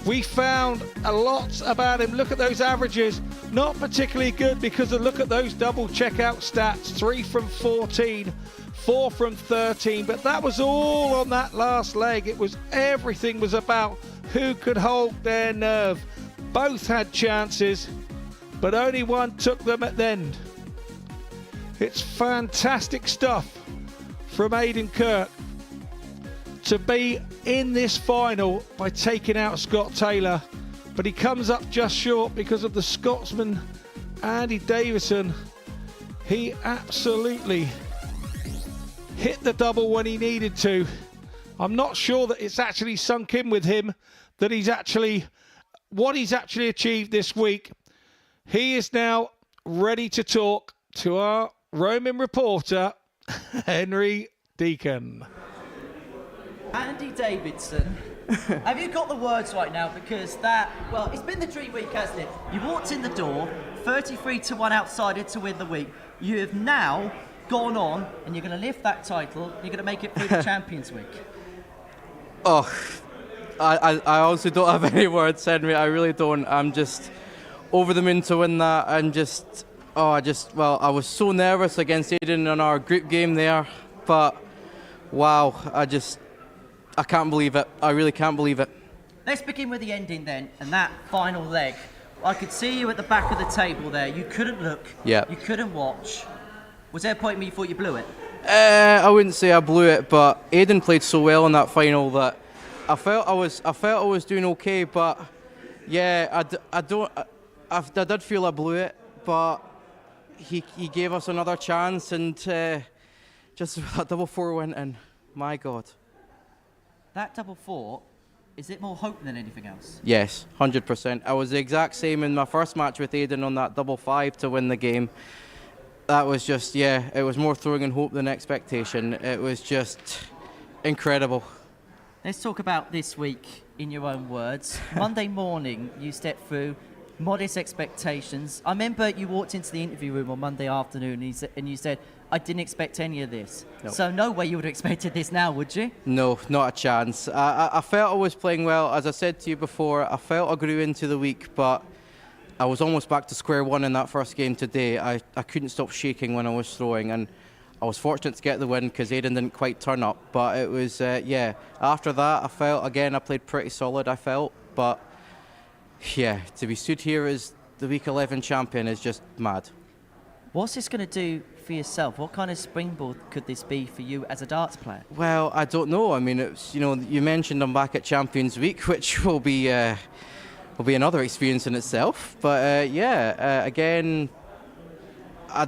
We found a lot about him. Look at those averages. Not particularly good because look at those double checkout stats. 3 from 14, 4 from 13. But that was all on that last leg. Everything was about who could hold their nerve. Both had chances, but only one took them at the end. It's fantastic stuff from Aiden Kirk to be in this final by taking out Scott Taylor, but he comes up just short because of the Scotsman Andy Davidson. He absolutely hit the double when he needed to. I'm not sure that it's actually sunk in with him that what he's actually achieved this week. He is now ready to talk to our roaming reporter, Henry Deacon. Andy Davidson, have you got the words right now? Because it's been the dream week, hasn't it? You walked in the door, 33-1 outsider to win the week. You have now gone on and you're going to lift that title. You're going to make it through the Champions Week. Oh, I honestly don't have any words, Henry. I really don't. I'm just over the moon to win that, and I was so nervous against Aiden in our group game there, but wow, I can't believe it. I really can't believe it. Let's begin with the ending then, and that final leg. I could see you at the back of the table there. You couldn't look. Yeah. You couldn't watch. Was there a point where you thought you blew it? I wouldn't say I blew it, but Aiden played so well in that final that I felt I was doing okay. But yeah, I did feel I blew it, but he gave us another chance, and just that double 4 went in. My God. That double 4, is it more hope than anything else? Yes, 100%. I was the exact same in my first match with Aiden on that double 5 to win the game. That was just, it was more throwing in hope than expectation. It was just incredible. Let's talk about this week in your own words. Monday morning, you stepped through modest expectations. I remember you walked into the interview room on Monday afternoon and you said, I didn't expect any of this. No. So no way you would have expected this now, would you? No, not a chance. I felt I was playing well. As I said to you before, I felt I grew into the week, but I was almost back to square one in that first game today. I couldn't stop shaking when I was throwing, and I was fortunate to get the win because Aiden didn't quite turn up. But it was, after that, I felt, again, I played pretty solid, I felt. But, to be stood here as the Week 11 champion is just mad. What's this going to do for yourself? What kind of springboard could this be for you as a darts player? Well, I don't know. I mean, it's, you mentioned I'm back at Champions Week, which will be another experience in itself. But again, I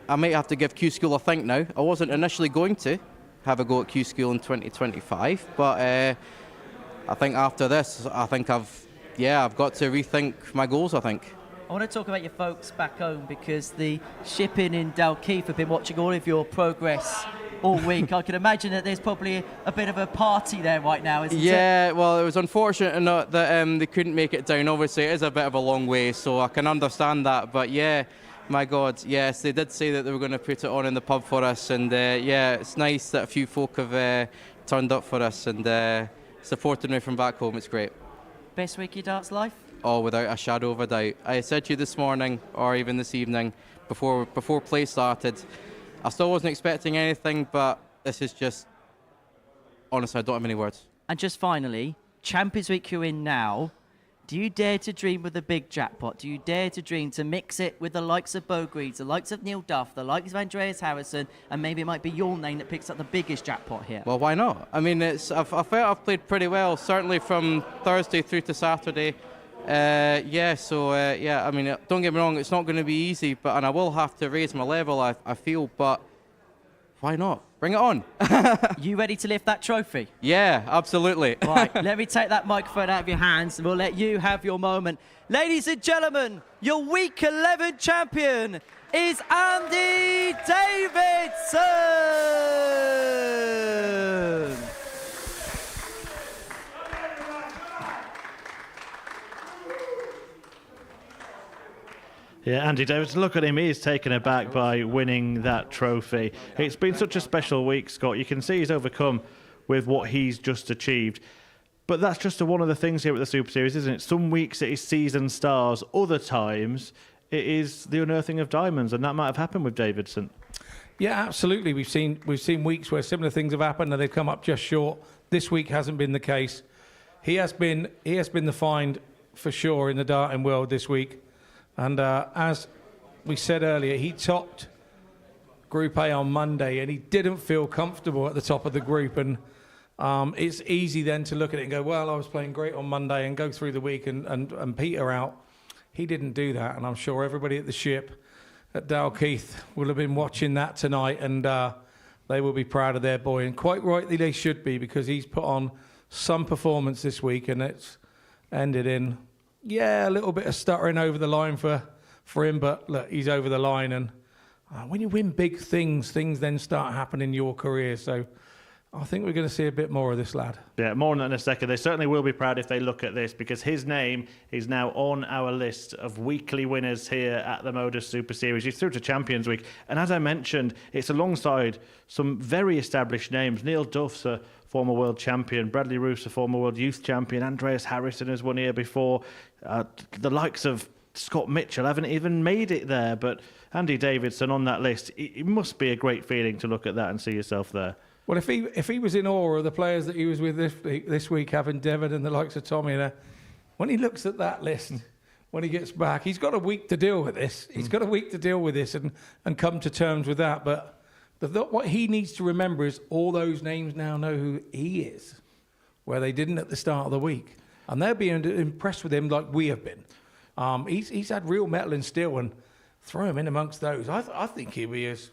might have to give Q School a think now. I wasn't initially going to have a go at Q School in 2025, but I think after this, I've got to rethink my goals, I think. I want to talk about your folks back home because the shipping in Dalkeith have been watching all of your progress all week. I can imagine that there's probably a bit of a party there right now, isn't it? Yeah, well, it was unfortunate enough that they couldn't make it down. Obviously, it is a bit of a long way, so I can understand that. But yeah, my God, yes, they did say that they were going to put it on in the pub for us. And yeah, it's nice that a few folk have turned up for us and supported me from back home. It's great. Best week of your darts life? Oh, without a shadow of a doubt. I said to you this morning, or even this evening, before play started, I still wasn't expecting anything, but this is just, honestly, I don't have any words. And just finally, Champions Week you're in now, do you dare to dream with a big jackpot? Do you dare to dream to mix it with the likes of Bo Greaves, the likes of Neil Duff, the likes of Andreas Harrison, and maybe it might be your name that picks up the biggest jackpot here? Well, why not? I mean, I felt I've played pretty well, certainly from Thursday through to Saturday. Yeah, I mean, don't get me wrong, it's not going to be easy, and I will have to raise my level, I feel, but why not? Bring it on. You ready to lift that trophy? Yeah, absolutely. Right, let me take that microphone out of your hands and we'll let you have your moment. Ladies and gentlemen, your Week 11 champion is Andy Davidson! Yeah, Andy Davidson, look at him. He is taken aback by winning that trophy. It's been such a special week, Scott. You can see he's overcome with what he's just achieved. But that's just one of the things here at the Super Series, isn't it? Some weeks it is season stars. Other times it is the unearthing of diamonds, and that might have happened with Davidson. Yeah, absolutely. We've seen weeks where similar things have happened and they've come up just short. This week hasn't been the case. He has been the find for sure in the darting world this week. And as we said earlier, he topped Group A on Monday and he didn't feel comfortable at the top of the group. And it's easy then to look at it and go, well, I was playing great on Monday, and go through the week and peter out. He didn't do that. And I'm sure everybody at the ship at Dalkeith will have been watching that tonight, and they will be proud of their boy. And quite rightly they should be, because he's put on some performance this week, and it's ended in... yeah, a little bit of stuttering over the line for him, but look, he's over the line. And when you win big things then start happening in your career. So I think we're going to see a bit more of this lad. Yeah, more on that in a second. They certainly will be proud if they look at this, because his name is now on our list of weekly winners here at the Modus Super Series. He's through to Champions Week. And as I mentioned, it's alongside some very established names. Neil Duff's a former world champion. Bradley Roos, a former world youth champion. Andreas Harrison has won here before. The likes of Scott Mitchell haven't even made it there. But Andy Davidson on that list, it must be a great feeling to look at that and see yourself there. Well, if he was in awe of the players that he was with this week, having Devon and the likes of Tommy, when he looks at that list, when he gets back, he's got a week to deal with this. He's got a week to deal with this and come to terms with that. But what he needs to remember is all those names now know who he is, where they didn't at the start of the week. And they're being impressed with him like we have been. He's had real metal and steel, and throw him in amongst those. I think he'll be as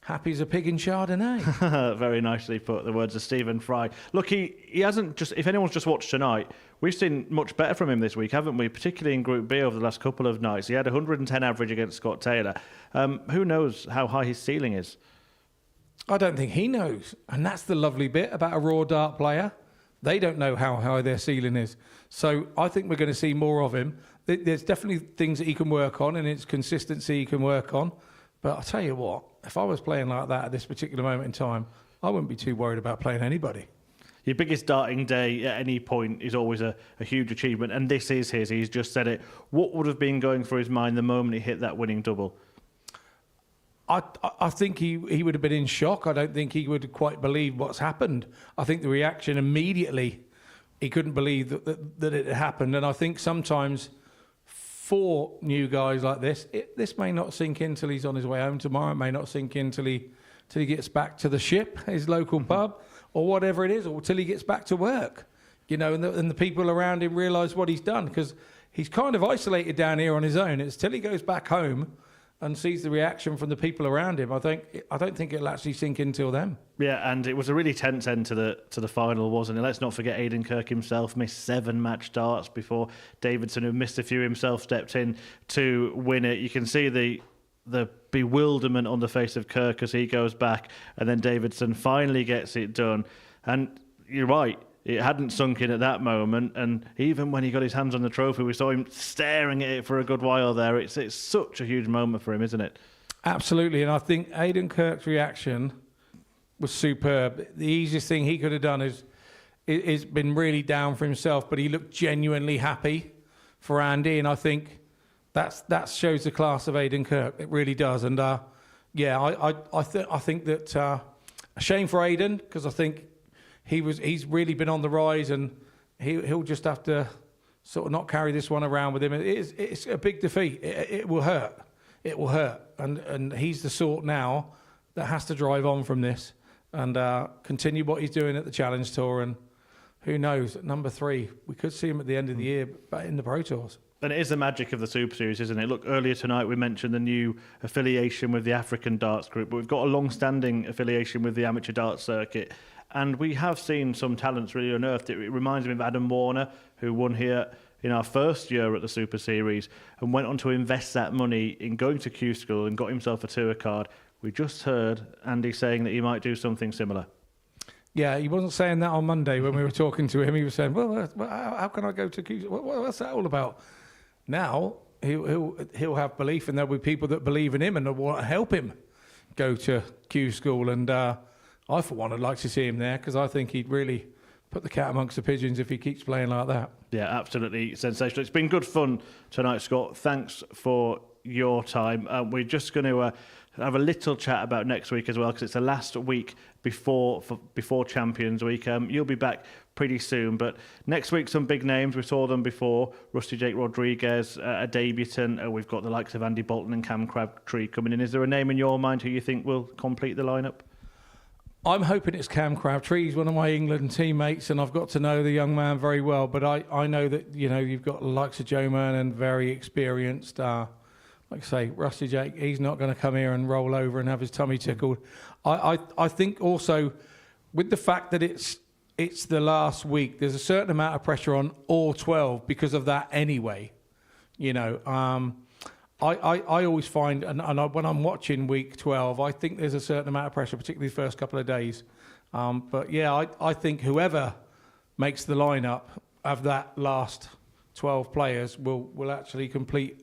happy as a pig in Chardonnay. Very nicely put, the words of Stephen Fry. Look, he hasn't just... if anyone's just watched tonight, we've seen much better from him this week, haven't we? Particularly in Group B over the last couple of nights. He had 110 average against Scott Taylor. Who knows how high his ceiling is? I don't think he knows. And that's the lovely bit about a raw dart player. They don't know how high their ceiling is. So I think we're going to see more of him. There's definitely things that he can work on, and it's consistency he can work on. But I'll tell you what, if I was playing like that at this particular moment in time, I wouldn't be too worried about playing anybody. Your biggest darting day at any point is always a huge achievement, and this is his. He's just said it. What would have been going through his mind the moment he hit that winning double? I think he would have been in shock. I don't think he would quite believe what's happened. I think the reaction immediately, he couldn't believe that it had happened. And I think sometimes for new guys like this, this may not sink in till he's on his way home tomorrow. It may not sink in till he gets back to the ship, his local pub, or whatever it is, or till he gets back to work. You know, and the people around him realise what he's done, because he's kind of isolated down here on his own. It's till he goes back home and sees the reaction from the people around him. I don't think it'll actually sink in till then. Yeah, and it was a really tense end to the final, wasn't it? Let's not forget Aiden Kirk himself missed 7 match darts before Davidson, who missed a few himself, stepped in to win it. You can see the the bewilderment on the face of Kirk as he goes back, and then Davidson finally gets it done. And you're right, it hadn't sunk in at that moment, and even when he got his hands on the trophy, we saw him staring at it for a good while there. It's such a huge moment for him, isn't it? Absolutely, and I think Aiden Kirk's reaction was superb. The easiest thing he could have done is been really down for himself, but he looked genuinely happy for Andy, and I think that shows the class of Aiden Kirk. It really does, and I think that a shame for Aiden, because I think he's really been on the rise, and he'll just have to sort of not carry this one around with him. It's a big defeat. It will hurt. It will hurt, and he's the sort now that has to drive on from this and continue what he's doing at the Challenge Tour. And who knows, at number 3, we could see him at the end of the year back in the Pro Tours. And it is the magic of the Super Series, isn't it? Look, earlier tonight we mentioned the new affiliation with the African Darts Group, but we've got a long-standing affiliation with the amateur darts circuit. And we have seen some talents really unearthed. It reminds me of Adam Warner, who won here in our first year at the Super Series and went on to invest that money in going to Q School and got himself a tour card. We just heard Andy saying that he might do something similar. Yeah, he wasn't saying that on Monday when we were talking to him. He was saying, well, how can I go to Q School? What's that all about? Now, he'll have belief, and there'll be people that believe in him and that want to help him go to Q School. And I, for one, would like to see him there, because I think he'd really put the cat amongst the pigeons if he keeps playing like that. Yeah, absolutely sensational. It's been good fun tonight, Scott. Thanks for your time. We're just going to have a little chat about next week as well, because it's the last week before Champions Week. You'll be back pretty soon, but next week some big names. We saw them before. Rusty Jake Rodriguez, a debutant. We've got the likes of Andy Bolton and Cam Crabtree coming in. Is there a name in your mind who you think will complete the lineup? I'm hoping it's Cam Crabtree. He's one of my England teammates, and I've got to know the young man very well. But I know that, you know, you've got the likes of Joe Mernon, very experienced. Like I say, Rusty Jake, he's not going to come here and roll over and have his tummy tickled. I think also, with the fact that it's the last week, there's a certain amount of pressure on all 12 because of that anyway. You know, I always find, and when I'm watching week 12, I think there's a certain amount of pressure, particularly the first couple of days. But yeah, I think whoever makes the lineup of that last 12 players will actually complete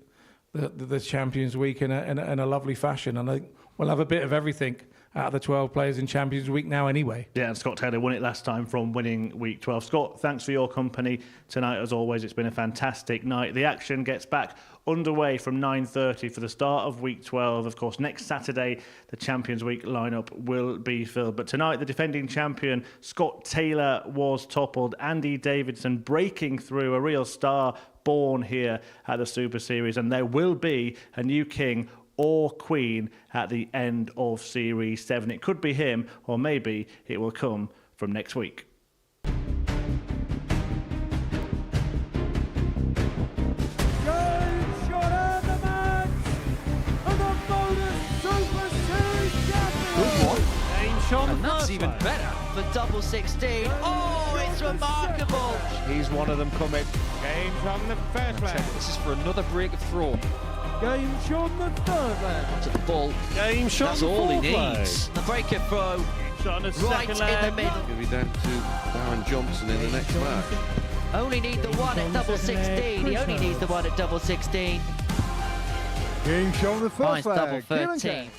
the Champions Week in a lovely fashion. And I think we'll have a bit of everything out of the 12 players in Champions Week now anyway. Yeah, and Scott Taylor won it last time from winning Week 12. Scott, thanks for your company tonight as always. It's been a fantastic night. The action gets back underway from 9:30 for the start of Week 12. Of course, next Saturday, the Champions Week lineup will be filled. But tonight, the defending champion, Scott Taylor, was toppled. Andy Davidson breaking through, a real star born here at the Super Series. And there will be a new king or queen at the end of Series 7. It could be him, or maybe it will come from next week. And that's even better for double 16. Oh, it's remarkable. He's one of them coming. Game from the first leg. This is for another break of throw. Game shot on the third leg. To the ball. Game shot. That's all he needs. The break of throw. Shot on the right second in leg. the middle. Going to be down to Darren Johnson in the next match. Only need the one at double 16. He only needs the one at double 16. Game shot on the first Finds leg. double 13.